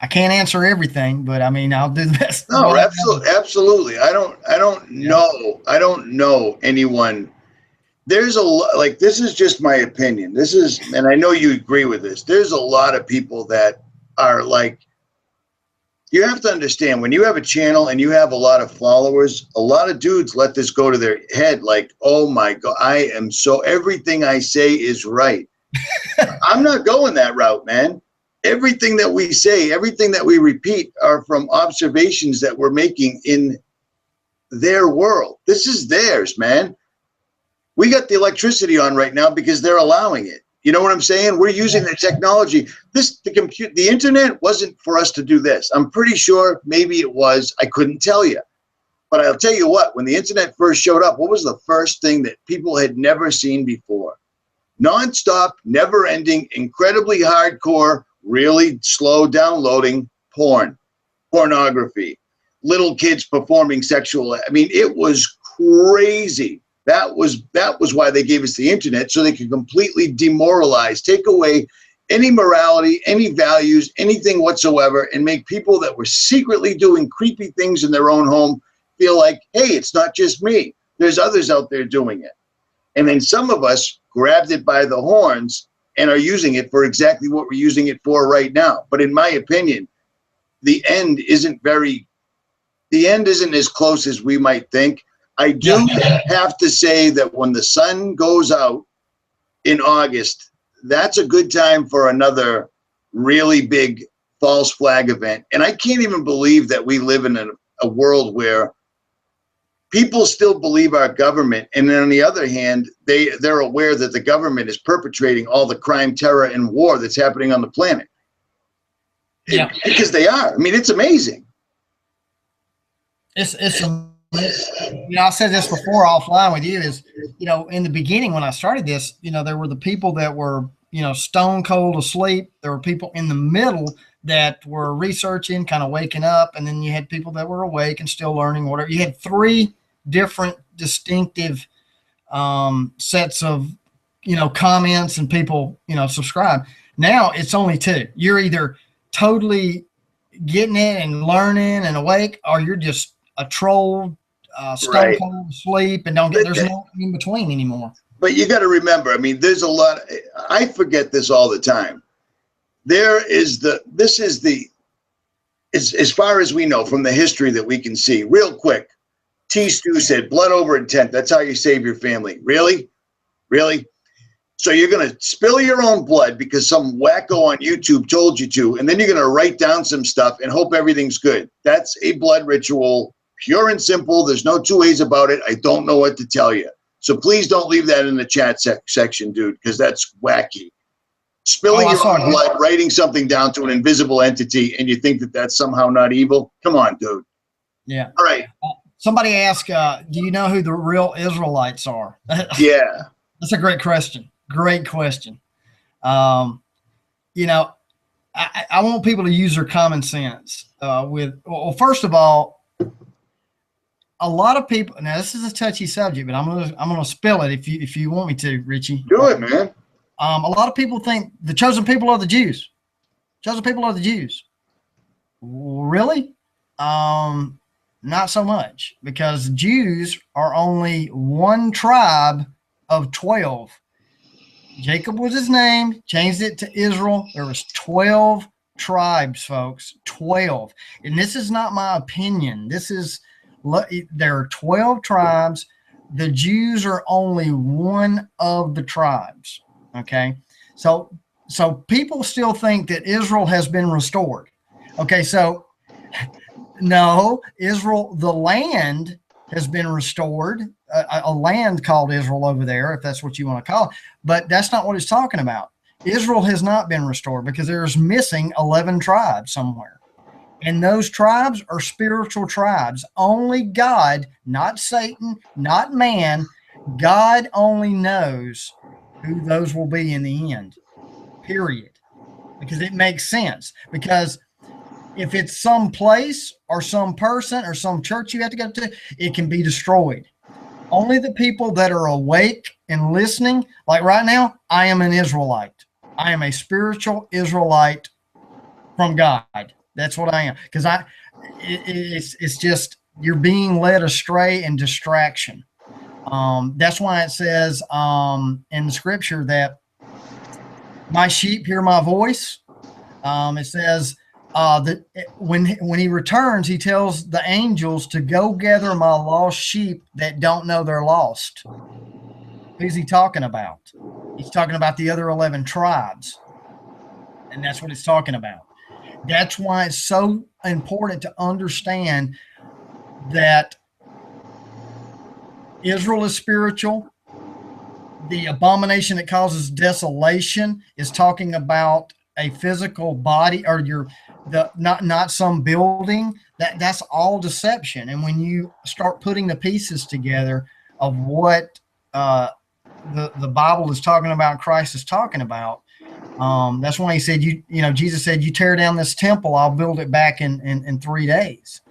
I can't answer everything, but I mean, I'll do the best. No, absolutely. I don't know anyone. There's a lot, like, this is just my opinion. This is, and I know you agree with this. There's a lot of people that are like, you have to understand, when you have a channel and you have a lot of followers, a lot of dudes let this go to their head like, oh my God, everything I say is right. I'm not going that route, man. Everything that we say, everything that we repeat are from observations that we're making in their world. This is theirs, man. We got the electricity on right now because they're allowing it. You know what I'm saying? We're using the technology. The internet wasn't for us to do this. I'm pretty sure maybe it was. I couldn't tell you. But I'll tell you what, when the internet first showed up, what was the first thing that people had never seen before? Nonstop, never ending, incredibly hardcore, really slow downloading pornography, little kids performing sexual. I mean, it was crazy. That was why they gave us the internet, so they could completely demoralize, take away any morality, any values, anything whatsoever, and make people that were secretly doing creepy things in their own home feel like, hey, it's not just me. There's others out there doing it. And then some of us grabbed it by the horns and are using it for exactly what we're using it for right now. But in my opinion, the end isn't as close as we might think. I do have to say that when the sun goes out in August, that's a good time for another really big false flag event. And I can't even believe that we live in a world where people still believe our government, and then on the other hand, they're aware that the government is perpetrating all the crime, terror, and war that's happening on the planet. Yeah, because they are. I mean, it's amazing. It's you know, I said this before offline with you, is, you know, in the beginning when I started this, you know, there were the people that were, you know, stone cold asleep. There were people in the middle that were researching, kind of waking up, and then you had people that were awake and still learning, whatever. You had three different distinctive sets of, you know, comments and people, you know, subscribe. Now it's only two. You're either totally getting it and learning and awake, or you're just a troll, stone cold asleep, and there's no in between anymore. But you got to remember, I mean, there's a lot. I forget this all the time. As far as we know from the history that we can see, real quick, T. Stu said, blood over intent. That's how you save your family. Really? Really? So you're going to spill your own blood because some wacko on YouTube told you to, and then you're going to write down some stuff and hope everything's good. That's a blood ritual, pure and simple. There's no two ways about it. I don't know what to tell you. So please don't leave that in the chat section, dude, because that's wacky. Spilling your own blood, writing something down to an invisible entity, and you think that that's somehow not evil? Come on, dude. Yeah. All right. Somebody asked, do you know who the real Israelites are? Yeah. That's a great question. Great question. You know, I want people to use their common sense. Well, first of all, a lot of people. Now, this is a touchy subject, but I'm gonna spill it if you want me to, Richie. Do it, man. A lot of people think the chosen people are the Jews. Chosen people are the Jews. Really? Not so much, because Jews are only one tribe of 12. Jacob was his name, changed it to Israel. There was 12 tribes, folks, 12. And this is not my opinion. There are 12 tribes. The Jews are only one of the tribes. Okay. So people still think that Israel has been restored. Okay. So no, Israel, the land has been restored, a land called Israel over there, if that's what you want to call it. But that's not what it's talking about. Israel has not been restored because there's missing 11 tribes somewhere. And those tribes are spiritual tribes. Only God, not Satan, not man, God only knows who those will be in the end, period. Because it makes sense. Because if it's some place or some person or some church you have to go to, it can be destroyed. Only the people that are awake and listening, like right now, I am an Israelite. I am a spiritual Israelite from God. That's what I am. Because it's just, you're being led astray and distraction. That's why it says in the scripture that my sheep hear my voice. It says, that when he returns, he tells the angels to go gather my lost sheep that don't know they're lost. Who's he talking about? He's talking about the other 11 tribes. And that's what he's talking about. That's why it's so important to understand that Israel is spiritual. The abomination that causes desolation is talking about a physical body, or not some building. That's all deception. And when you start putting the pieces together of what the Bible is talking about, Christ is talking about, that's why he said, Jesus said, you tear down this temple, I'll build it back in 3 days.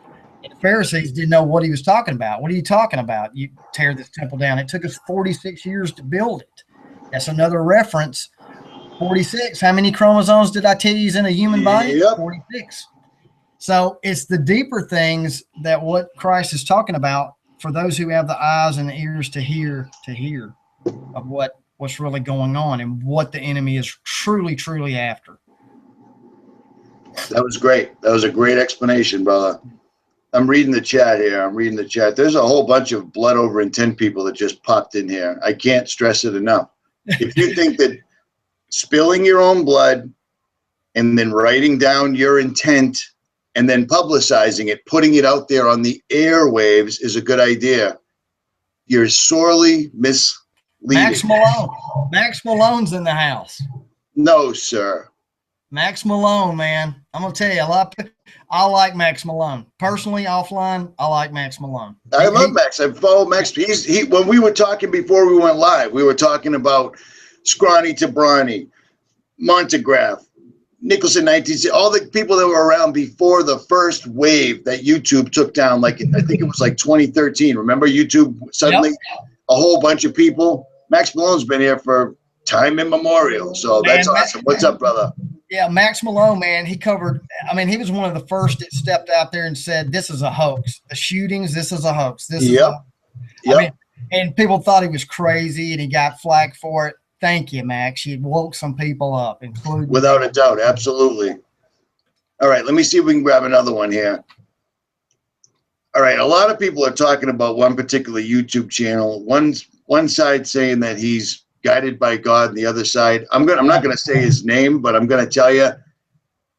And the Pharisees didn't know what he was talking about. What are you talking about? You tear this temple down. It took us 46 years to build it. That's another reference. 46. How many chromosomes did I tell you is in a human body? Yep. 46. So it's the deeper things that what Christ is talking about for those who have the eyes and the ears to hear of what's really going on and what the enemy is truly, truly after. That was great. That was a great explanation, brother. I'm reading the chat here. There's a whole bunch of blood over intent people that just popped in here. I can't stress it enough. If you think that spilling your own blood and then writing down your intent and then publicizing it, putting it out there on the airwaves is a good idea, you're sorely misleading. Max Malone. Max Malone's in the house. No, sir. Max Malone, man. I'm going to tell you, I like Max Malone. Personally, offline, I like Max Malone. I love Max. I follow Max. When we were talking before we went live, we were talking about Scrawny to Brawny, Montegraph, Nicholson 19, all the people that were around before the first wave that YouTube took down, like I think it was like 2013. Remember YouTube suddenly? Yep. A whole bunch of people. Max Malone's been here for time immemorial. So that's awesome. What's up, brother? Yeah, Max Malone, man, he was one of the first that stepped out there and said, this is a hoax. The shootings, this is a hoax. This is a, and people thought he was crazy and he got flack for it. Thank you, Max. You woke some people up, including. Without a doubt. Absolutely. All right. Let me see if we can grab another one here. All right. A lot of people are talking about one particular YouTube channel. One side saying that he's guided by God, and the other side, I'm not going to say his name, but I'm going to tell you,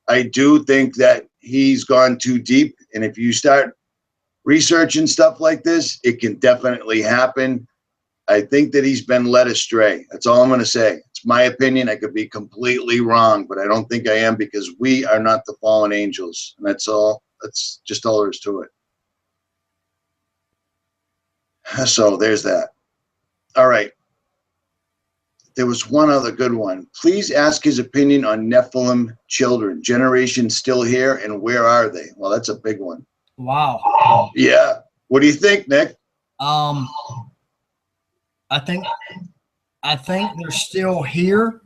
I do think that he's gone too deep. And if you start researching stuff like this, it can definitely happen. I think that he's been led astray. That's all I'm going to say. It's my opinion. I could be completely wrong, but I don't think I am, because we are not the fallen angels. And that's all. That's just all there is to it. So there's that. All right. There was one other good one. Please ask his opinion on Nephilim children. Generation still here, and where are they? Well, that's a big one. Wow. Yeah. What do you think, Nick? I think they're still here.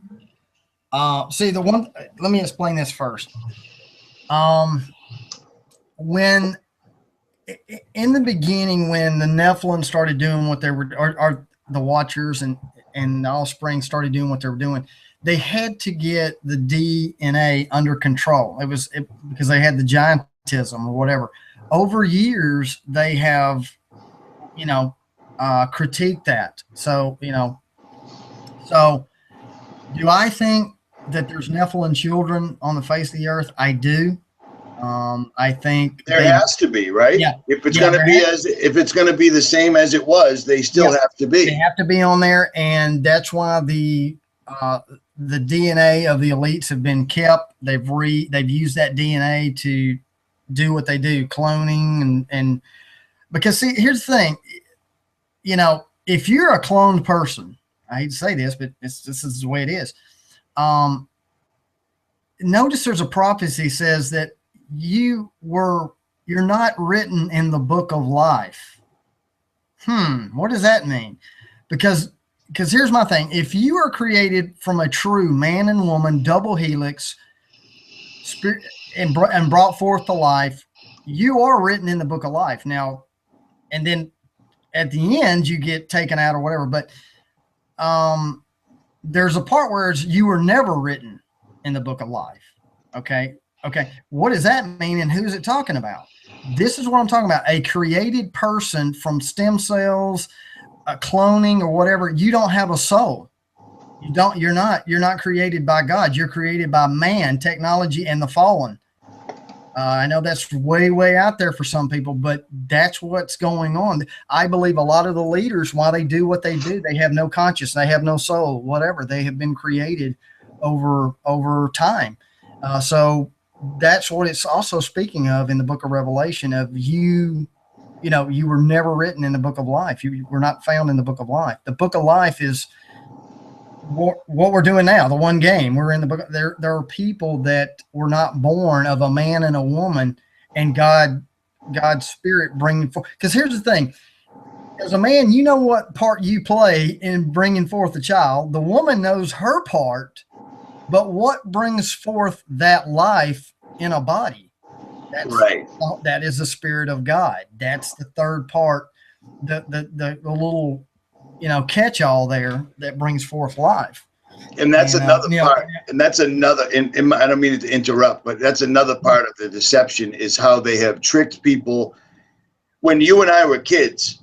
See, let me explain this first. When in the beginning, when the Nephilim started doing what they were, or the Watchers and the Offspring started doing what they were doing, they had to get the DNA under control. It was because they had the giantism or whatever. Over years, they have, critiqued that. So, so do I think that there's Nephilim children on the face of the earth? I do. I think there has to be, right? Yeah. If it's going to be if it's going to be the same as it was, they still have to be. They have to be on there, and that's why the DNA of the elites have been kept. They've used that DNA to do what they do, cloning and because see, here's the thing, if you're a cloned person, I hate to say this, but this is the way it is. Notice there's a prophecy says that you're not written in the book of life. What does that mean? Because here's my thing. If you are created from a true man and woman, double helix, spirit, and brought forth to life, you are written in the book of life. Now, and then at the end, you get taken out or whatever. But there's a part where you were never written in the book of life. Okay. What does that mean, and who is it talking about? This is what I'm talking about. A created person from stem cells, cloning or whatever. You don't have a soul. You're not created by God. You're created by man, technology, and the fallen. I know that's way out there for some people, but that's what's going on. I believe a lot of the leaders, why they do what they do, they have no conscience, they have no soul, whatever. They have been created over time. So that's what it's also speaking of in the book of Revelation of you were never written in the book of life. You were not found in the book of life. The book of life is what we're doing now, the one game. We're in the book. There are people that were not born of a man and a woman, and God's spirit bringing forth. Because here's the thing. As a man, you know what part you play in bringing forth a child. The woman knows her part, but what brings forth that life in a body? That's right. That is the Spirit of God. That's the third part, the little, catch-all there that brings forth life. And that's another part. And that's another, and I don't mean to interrupt, but that's another part of the deception is how they have tricked people. When you and I were kids,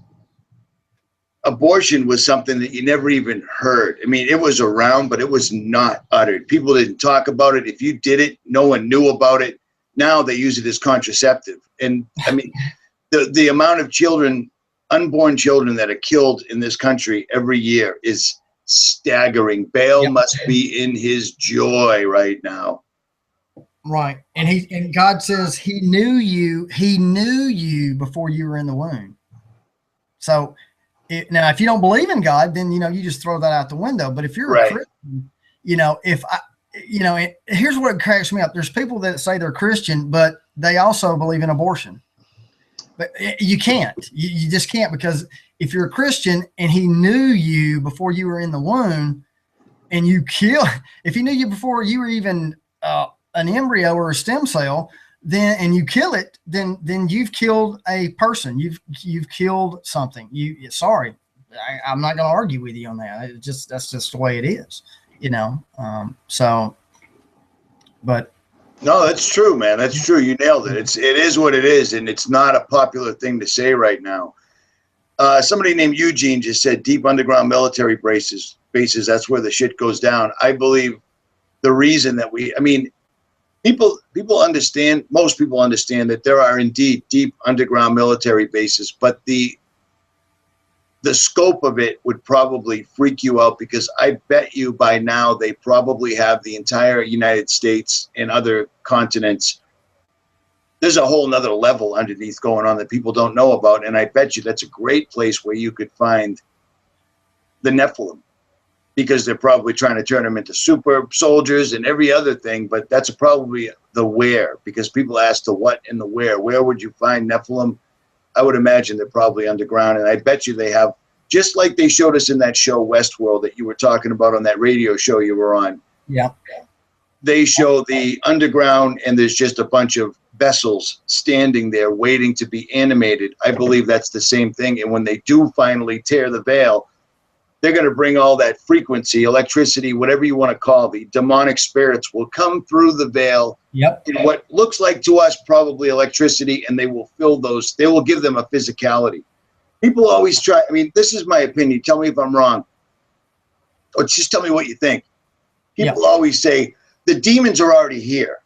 abortion was something that you never even heard. I mean, it was around, but it was not uttered. People didn't talk about it. If you did it, no one knew about it. Now they use it as contraceptive. And I mean, the amount of children, unborn children that are killed in this country every year is staggering. Baal must be in his joy right now. Right. And God says he knew you before you were in the womb. So now, if you don't believe in God, then, you just throw that out the window. But if you're a Christian, here's what cracks me up. There's people that say they're Christian, but they also believe in abortion. But you can't. You just can't, because if you're a Christian and he knew you before you were in the womb, and if he knew you before you were even an embryo or a stem cell, and you kill it, then you've killed a person. You've killed something. Sorry, I'm not going to argue with you on that. That's just the way it is, but. No, that's true, man. That's true. You nailed it. It is what it is, and it's not a popular thing to say right now. Somebody named Eugene just said deep underground military bases. That's where the shit goes down. I believe the reason that people understand, most people understand that there are indeed deep underground military bases, but the scope of it would probably freak you out, because I bet you by now they probably have the entire United States and other continents. There's a whole nother level underneath going on that people don't know about, and I bet you that's a great place where you could find the Nephilim. because they're probably trying to turn them into super soldiers and every other thing, but that's probably the where, because people ask the what and the where. Where would you find Nephilim? I would imagine they're probably underground, and I bet you they have, just like they showed us in that show Westworld that you were talking about on that radio show you were on. Yeah. They show the underground, and there's just a bunch of vessels standing there waiting to be animated. I believe that's the same thing, and when they do finally tear the veil, they're going to bring all that frequency, electricity, whatever you want to call the demonic spirits will come through the veil. Yep. In what looks like to us probably electricity, and they will fill those. They will give them a physicality. People always try. I mean, this is my opinion. Tell me if I'm wrong, or just tell me what you think. People always say the demons are already here.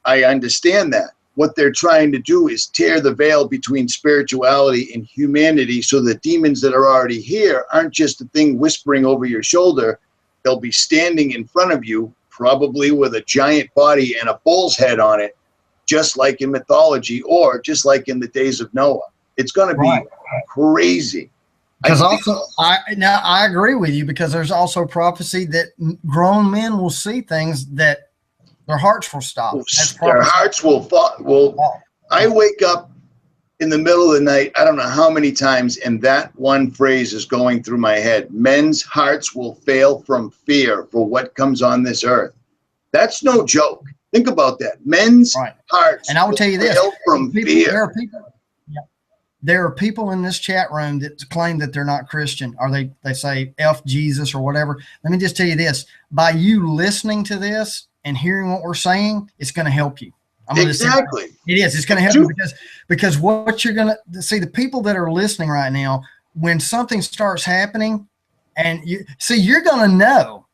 I understand that. What they're trying to do is tear the veil between spirituality and humanity, so the demons that are already here aren't just a thing whispering over your shoulder. They'll be standing in front of you, probably with a giant body and a bull's head on it, just like in mythology or just like in the days of Noah. It's going to be crazy. Because I agree with you, because there's also prophecy that grown men will see things that their hearts will stop. Their hearts will fall. I wake up in the middle of the night, I don't know how many times, and that one phrase is going through my head. Men's hearts will fail from fear for what comes on this earth. That's no joke. Think about that. Men's hearts and I will tell you this, from fear. There are people in this chat room that claim that they're not Christian, or they say F Jesus or whatever. Let me just tell you this. By you listening to this and hearing what we're saying, it's going to help you. Exactly. It is. It's going to help you, because what you're going to see, the people that are listening right now, when something starts happening and you're going to know,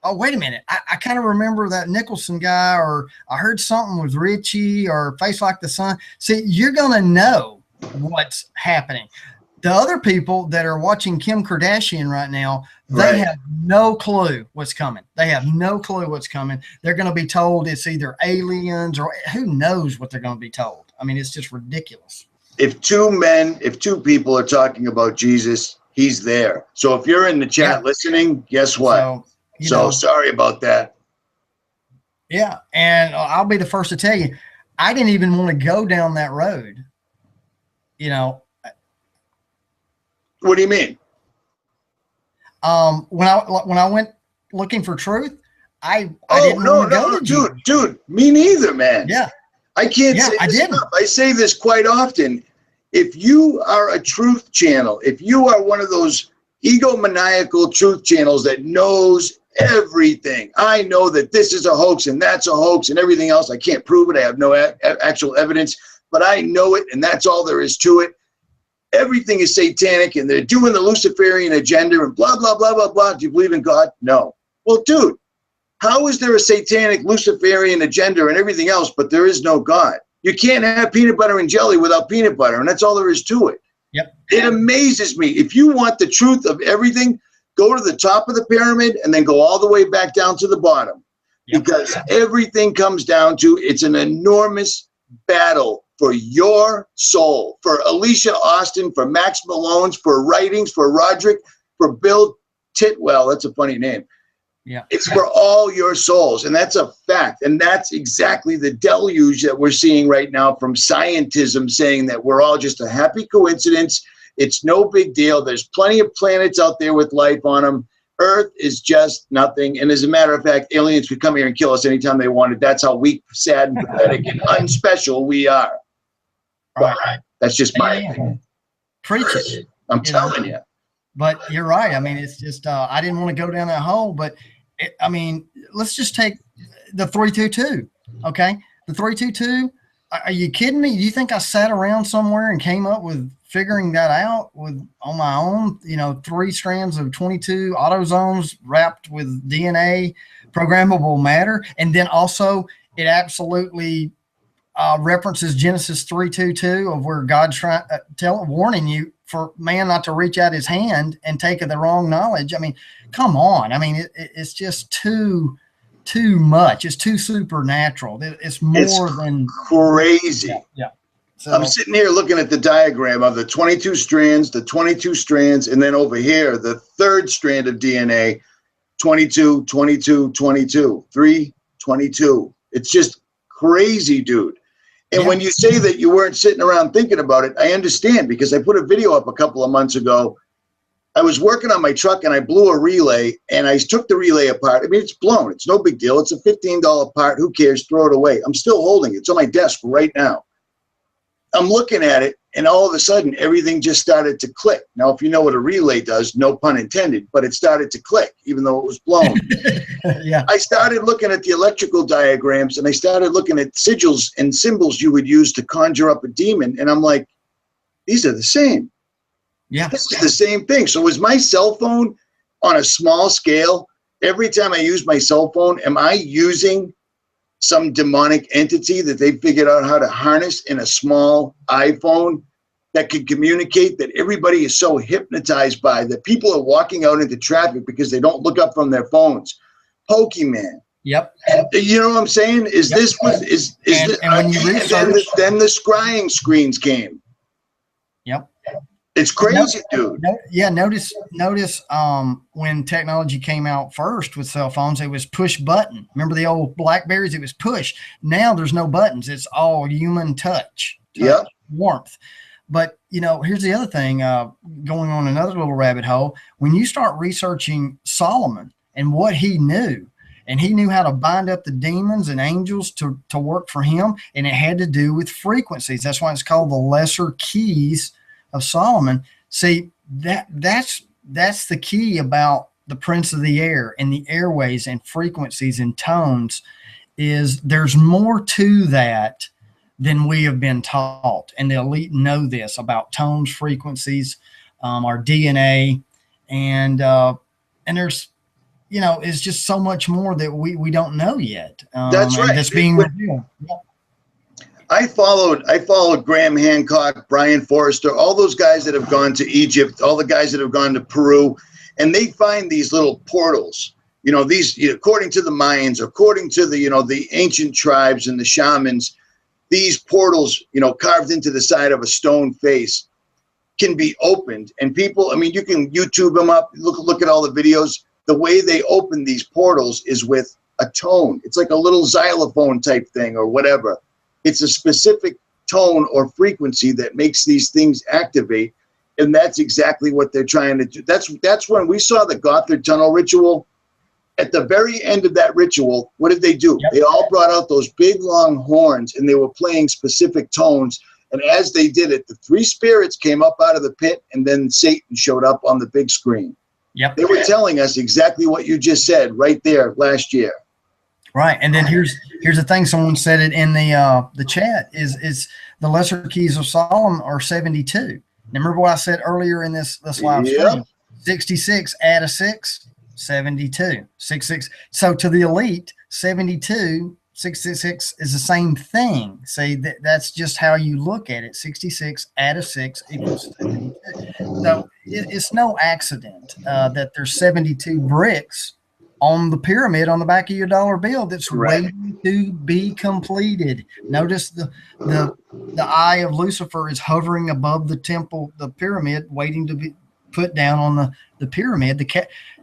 oh, wait a minute. I kind of remember that Nicholson guy, or I heard something with Richie or Face Like the Sun. See, you're going to know what's happening. The other people that are watching Kim Kardashian right now, they have no clue what's coming. They have no clue what's coming. They're going to be told it's either aliens, or who knows what they're going to be told. I mean, it's just ridiculous. If two people are talking about Jesus, he's there. So if you're in the chat listening, guess what? So sorry about that. Yeah. And I'll be the first to tell you, I didn't even want to go down that road. You know, what do you mean? When I went looking for truth, I didn't want to go to dude, me neither, man. Yeah, I can't say this enough. I say this quite often. If you are a truth channel, if you are one of those egomaniacal truth channels that knows everything, I know that this is a hoax and that's a hoax and everything else. I can't prove it. I have no actual evidence, but I know it, and that's all there is to it. Everything is satanic, and they're doing the Luciferian agenda and blah, blah, blah, blah, blah. Do you believe in God? No. Well, dude, how is there a satanic Luciferian agenda and everything else, but there is no God? You can't have peanut butter and jelly without peanut butter, and that's all there is to it. Yep. It amazes me. If you want the truth of everything, go to the top of the pyramid and then go all the way back down to the bottom. Yep. Because everything comes down to, it's an enormous battle for your soul, for Alicia Austin, for Max Malone's, for writings, for Roderick, for Bill Titwell. That's a funny name. Yeah. It's for all your souls, and that's a fact. And that's exactly the deluge that we're seeing right now from scientism, saying that we're all just a happy coincidence. It's no big deal. There's plenty of planets out there with life on them. Earth is just nothing. And as a matter of fact, aliens could come here and kill us anytime they wanted. That's how weak, sad, and pathetic and unspecial we are. But that's just my opinion. Preach it. I'm telling you. But you're right. I mean, it's just, I didn't want to go down that hole, but I mean, let's just take the 322. Okay. The 322. Are you kidding me? Do you think I sat around somewhere and came up with figuring that out on my own? 3 strands of 22 autosomes wrapped with DNA, programmable matter. And then also it absolutely references Genesis 3:22 of where God's warning you for man not to reach out his hand and take of the wrong knowledge. I mean, come on. I mean, it's just too much. It's too supernatural. It's more than crazy. Yeah. So, I'm sitting here looking at the diagram of the 22 strands, and then over here, the 3rd strand of DNA. 22, 22, 22, 3, 22. It's just crazy, dude. And when you say that you weren't sitting around thinking about it, I understand, because I put a video up a couple of months ago. I was working on my truck and I blew a relay, and I took the relay apart. I mean, it's blown. It's no big deal. It's a $15 part. Who cares? Throw it away. I'm still holding it. It's on my desk right now. I'm looking at it, and all of a sudden, everything just started to click. Now, if you know what a relay does, no pun intended, but it started to click, even though it was blown. Yeah. I started looking at the electrical diagrams, and I started looking at sigils and symbols you would use to conjure up a demon, and I'm like, these are the same. Yeah. This is the same thing. So is my cell phone on a small scale? Every time I use my cell phone, am I using some demonic entity that they figured out how to harness in a small iPhone that can communicate, that everybody is so hypnotized by, that people are walking out into traffic because they don't look up from their phones? Pokemon. Yep. You know what I'm saying? Is this what is this, and when you research, then the scrying screens came. Yep. It's crazy, dude. Yeah, notice when technology came out first with cell phones, it was push button. Remember the old Blackberries? It was push. Now there's no buttons. It's all human touch, warmth. But, you know, here's the other thing, going on another little rabbit hole. When you start researching Solomon and what he knew, and he knew how to bind up the demons and angels to work for him, and it had to do with frequencies. That's why it's called the lesser keys of Solomon. See, that's the key about the Prince of the Air and the airways and frequencies and tones, is there's more to that than we have been taught. And the elite know this about tones, frequencies, our DNA, and there's, you know, it's just so much more that we don't know yet. That's right. That's being revealed. Yeah. I followed Graham Hancock, Brian Forrester, all those guys that have gone to Egypt, all the guys that have gone to Peru, and they find these little portals. You know, these, according to the Mayans, according to the, the ancient tribes and the shamans, these portals, carved into the side of a stone face, can be opened. And people, I mean, you can YouTube them up, look at all the videos. The way they open these portals is with a tone. It's like a little xylophone type thing or whatever. It's a specific tone or frequency that makes these things activate, and that's exactly what they're trying to do. That's when we saw the Gothard Tunnel ritual. At the very end of that ritual, what did they do? Yep. They all brought out those big long horns, and they were playing specific tones. And as they did it, the three spirits came up out of the pit, and then Satan showed up on the big screen. Yep. They were telling us exactly what you just said right there last year. Right, and then here's the thing. Someone said it in the chat. Is the lesser keys of Solomon are 72. Now, remember what I said earlier in this live stream? 66 add a 6, 72. 66. So to the elite, 72, 66 is the same thing. See, that's just how you look at it. 66 add a 6 equals 72. So it's no accident that there's 72 bricks on the pyramid on the back of your dollar bill that's waiting to be completed. Notice the eye of Lucifer is hovering above the temple, the pyramid, waiting to be put down on the pyramid.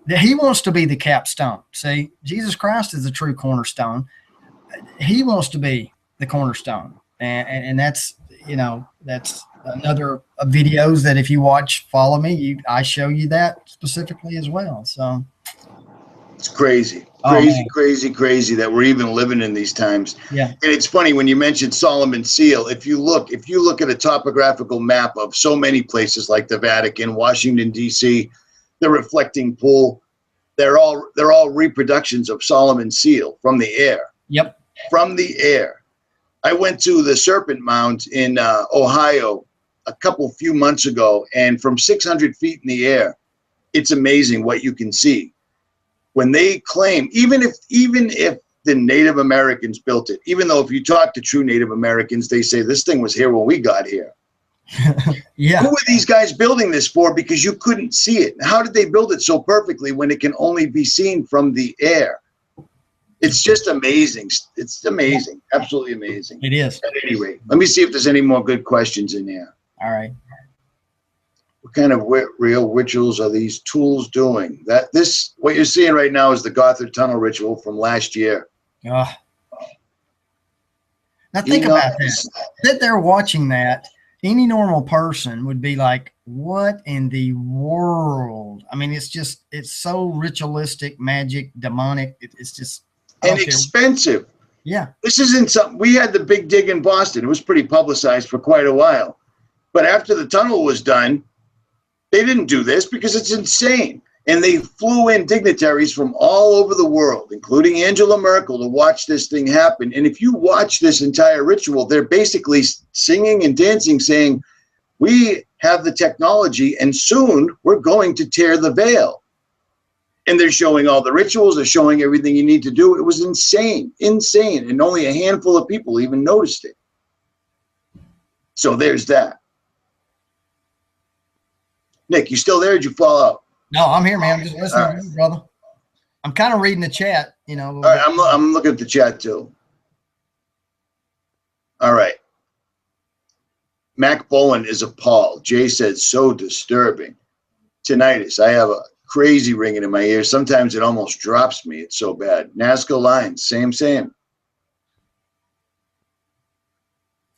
He wants to be the capstone. See, Jesus Christ is the true cornerstone. He wants to be the cornerstone, and that's, that's another videos that if you watch, follow me, I show you that specifically as well. So. It's crazy, crazy that we're even living in these times. Yeah. And it's funny when you mentioned Solomon's seal. If you look at a topographical map of so many places like the Vatican, Washington, D.C., the reflecting pool, they're all reproductions of Solomon's seal from the air. Yep. From the air. I went to the Serpent Mound in Ohio a few months ago, and from 600 feet in the air, it's amazing what you can see. When they claim, even if the Native Americans built it, even though if you talk to true Native Americans, they say this thing was here when we got here. Yeah. Who were these guys building this for? Because you couldn't see it. How did they build it so perfectly when it can only be seen from the air? It's just amazing. It's amazing. Absolutely amazing. It is. At any rate, let me see if there's any more good questions in there. All right. What kind of real rituals are these tools doing? What you're seeing right now is the Gotthard Tunnel ritual from last year. Now think about that. Sit there watching that. Any normal person would be like, what in the world? I mean, it's so ritualistic, magic, demonic. It's just. And expensive. Yeah. This isn't something. We had the big dig in Boston. It was pretty publicized for quite a while. But after the tunnel was done, they didn't do this because it's insane. And they flew in dignitaries from all over the world, including Angela Merkel, to watch this thing happen. And if you watch this entire ritual, they're basically singing and dancing, saying, we have the technology and soon we're going to tear the veil. And they're showing all the rituals. They're showing everything you need to do. It was insane, insane. And only a handful of people even noticed it. So there's that. Nick, you still there? Or did you fall out? No, I'm here, man. I'm just listening to you, brother. I'm kind of reading the chat, you know. All right, I'm looking at the chat too. All right. Mac Bowen is appalled. Jay said, so disturbing. Tinnitus. I have a crazy ringing in my ears. Sometimes it almost drops me. It's so bad. Nazca Lines, same.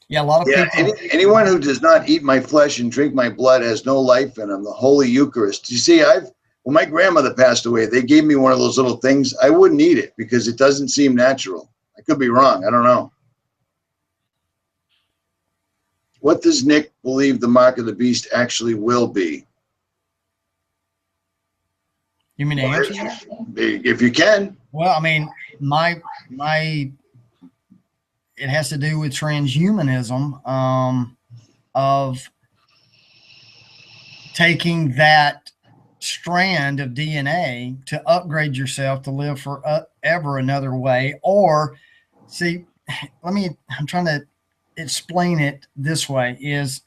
Yeah, a lot of people. Anyone who does not eat my flesh and drink my blood has no life in them. The Holy Eucharist. You see, when my grandmother passed away, they gave me one of those little things. I wouldn't eat it because it doesn't seem natural. I could be wrong. I don't know. What does Nick believe the mark of the beast actually will be? You mean to answer that? If you can. Well, I mean, it has to do with transhumanism, of taking that strand of DNA to upgrade yourself to live forever another way. Or, see, I'm trying to explain it this way, is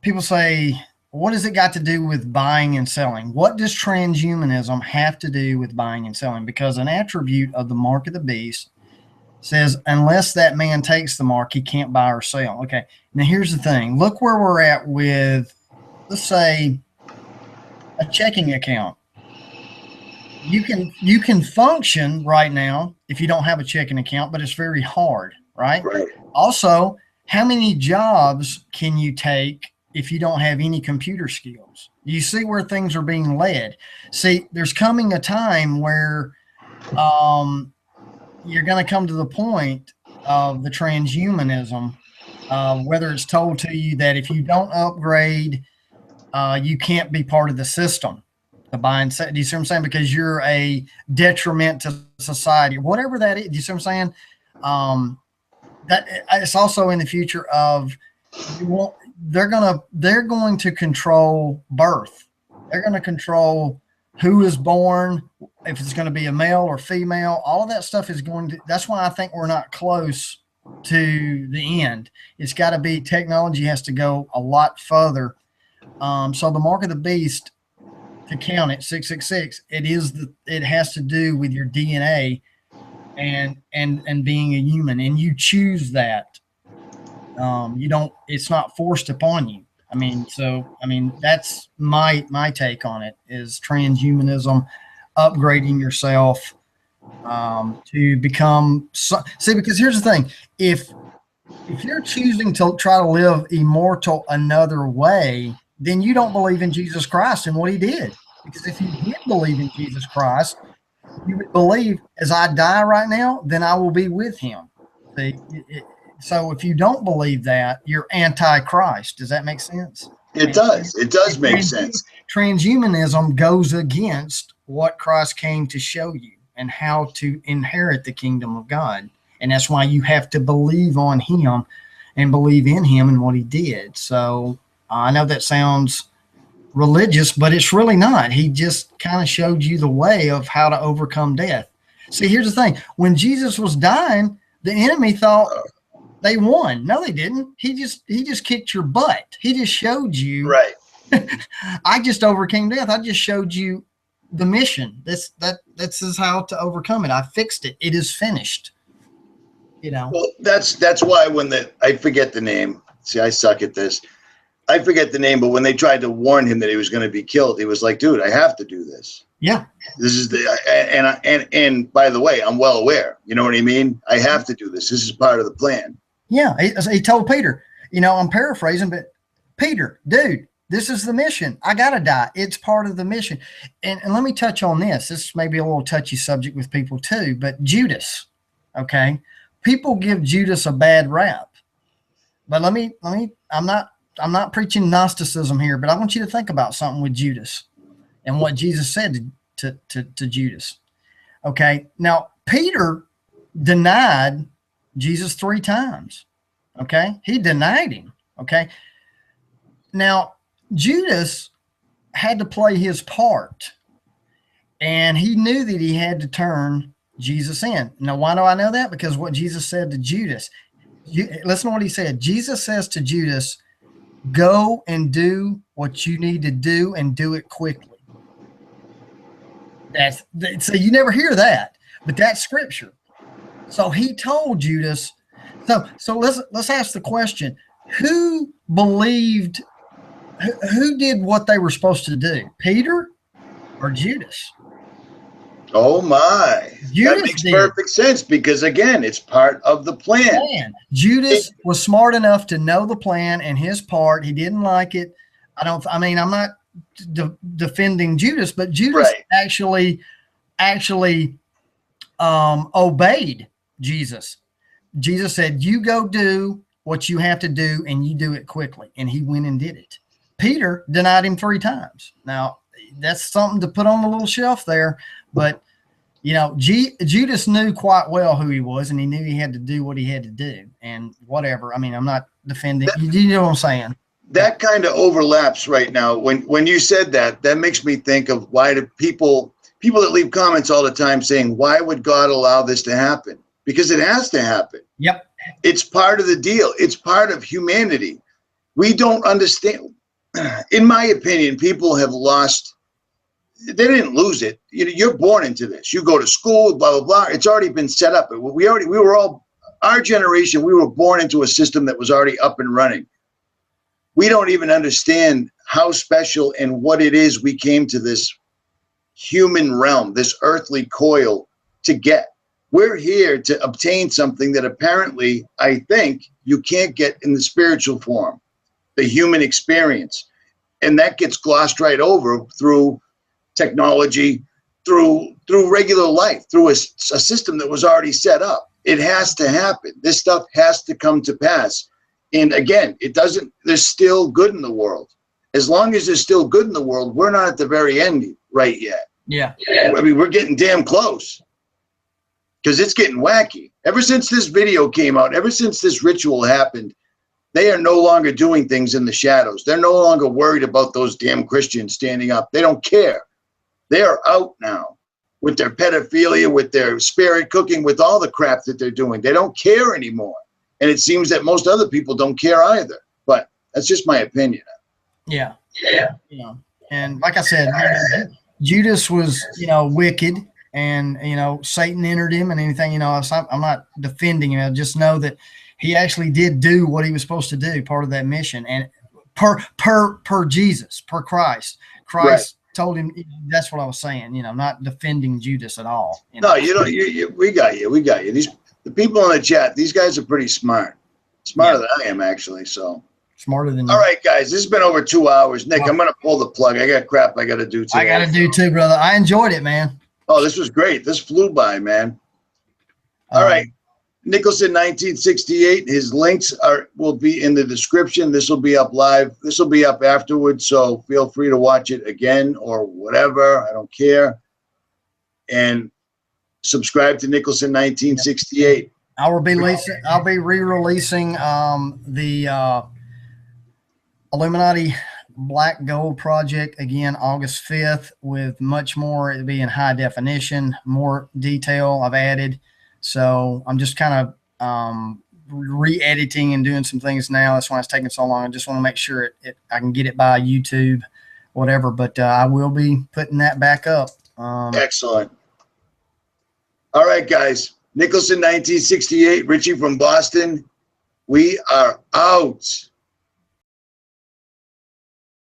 people say, what has it got to do with buying and selling? What does transhumanism have to do with buying and selling? Because an attribute of the mark of the beast says, unless that man takes the mark, he can't buy or sell. Okay. Now here's the thing. Look where we're at with, let's say, a checking account. You can function right now if you don't have a checking account, but it's very hard, right? Right. Also, how many jobs can you take if you don't have any computer skills? You see where things are being led. See, there's coming a time where you're going to come to the point of the transhumanism, whether it's told to you that if you don't upgrade, you can't be part of the system. The buy and sell. Do you see what I'm saying? Because you're a detriment to society, whatever that is. Do you see what I'm saying? That it's also in the future of they're going to control birth. They're going to control who is born, if it's going to be a male or female. All of that stuff is going to. That's why I think we're not close to the end. It's got to be, technology has to go a lot further. So the mark of the beast, to count it, 666. It has to do with your DNA and being a human, and you choose that. It's not forced upon you. That's my take on it, is transhumanism, upgrading yourself to become. See, because here's the thing: if you're choosing to try to live immortal another way, then you don't believe in Jesus Christ and what he did. Because if you did believe in Jesus Christ, you would believe, as I die right now, then I will be with him. See, so if you don't believe that, you're anti-Christ. Does that make sense? It does. It does make sense. Transhumanism goes against what Christ came to show you and how to inherit the kingdom of God. And that's why you have to believe on him and believe in him and what he did. So I know that sounds religious, but it's really not. He just kind of showed you the way of how to overcome death. See, here's the thing. When Jesus was dying, the enemy thought they won. No, they didn't. He just kicked your butt. He just showed you. Right. I just overcame death. I just showed you the mission. This is how to overcome it. I fixed it. It is finished. You know. Well, that's why when I forget the name. See, I suck at this. I forget the name, but when they tried to warn him that he was going to be killed, he was like, dude, I have to do this. Yeah. This is and by the way, I'm well aware, you know what I mean? I have to do this. This is part of the plan. Yeah. He told Peter, you know, I'm paraphrasing, but Peter, dude, this is the mission. I got to die. It's part of the mission. And let me touch on this. This may be a little touchy subject with people too, but Judas, okay? People give Judas a bad rap. But I'm not preaching Gnosticism here, but I want you to think about something with Judas and what Jesus said to Judas. Okay. Now, Peter denied Jesus 3 times. Okay. He denied him. Okay. Now, Judas had to play his part, and he knew that he had to turn Jesus in. Now, why do I know that? Because what Jesus said to Judas, listen to what he said. Jesus says to Judas, go and do what you need to do and do it quickly. So you never hear that, but that's scripture. So he told Judas. So let's ask the question: who believed? Who did what they were supposed to do? Peter or Judas? Oh my! Judas that makes did. Perfect sense, because again, it's part of the plan. Judas was smart enough to know the plan and his part. He didn't like it. I'm not defending Judas, but Judas actually obeyed Jesus. Jesus said, you go do what you have to do, and you do it quickly. And he went and did it. Peter denied him 3 times. Now, that's something to put on the little shelf there. But, you know, Judas knew quite well who he was, and he knew he had to do what he had to do and whatever. I mean, I'm not defending. You know what I'm saying? That kind of overlaps right now. When you said that, that makes me think of why do people that leave comments all the time saying, why would God allow this to happen? Because it has to happen. Yep. It's part of the deal. It's part of humanity. We don't understand. In my opinion, people have lost. They didn't lose it. You're born into this. You go to school, blah, blah, blah. It's already been set up. Our generation, we were born into a system that was already up and running. We don't even understand how special and what it is we came to this human realm, this earthly coil to get. We're here to obtain something that apparently, I think, you can't get in the spiritual form, the human experience. And that gets glossed right over through technology, through regular life, through a system that was already set up. It has to happen. This stuff has to come to pass. And again, there's still good in the world. As long as there's still good in the world, we're not at the very end right yet. Yeah. I mean, we're getting damn close, because it's getting wacky. Ever since this video came out, ever since this ritual happened, they are no longer doing things in the shadows. They're no longer worried about those damn Christians standing up. They don't care. They are out now with their pedophilia, with their spirit cooking, with all the crap that they're doing. They don't care anymore. And it seems that most other people don't care either. But that's just my opinion. Yeah. Yeah. You know, and like I said, Judas was, wicked, and, Satan entered him and anything, I'm not defending him. I just know that he actually did do what he was supposed to do, part of that mission. And per Jesus, per Christ told him. That's what I was saying, not defending Judas at all. No, we got you. The people in the chat, these guys are pretty smart. Smarter than I am, actually. So smarter than you. All right, guys, this has been over 2 hours. Nick, I'm going to pull the plug. I got crap I got to do today. I got to do too, brother. I enjoyed it, man. Oh, this was great. This flew by, man. All right. Nicholson 1968. His links will be in the description. This will be up live. This will be up afterwards, so feel free to watch it again or whatever. I don't care. And subscribe to Nicholson 1968. I'll be re-releasing the Illuminati Black Gold Project again August 5th with much more. It'll be in high definition, more detail I've added. So I'm just kind of re-editing and doing some things now. That's why it's taking so long. I just want to make sure I can get it by YouTube, whatever. But I will be putting that back up. Excellent. All right, guys. Nicholson 1968, Richie from Boston. We are out.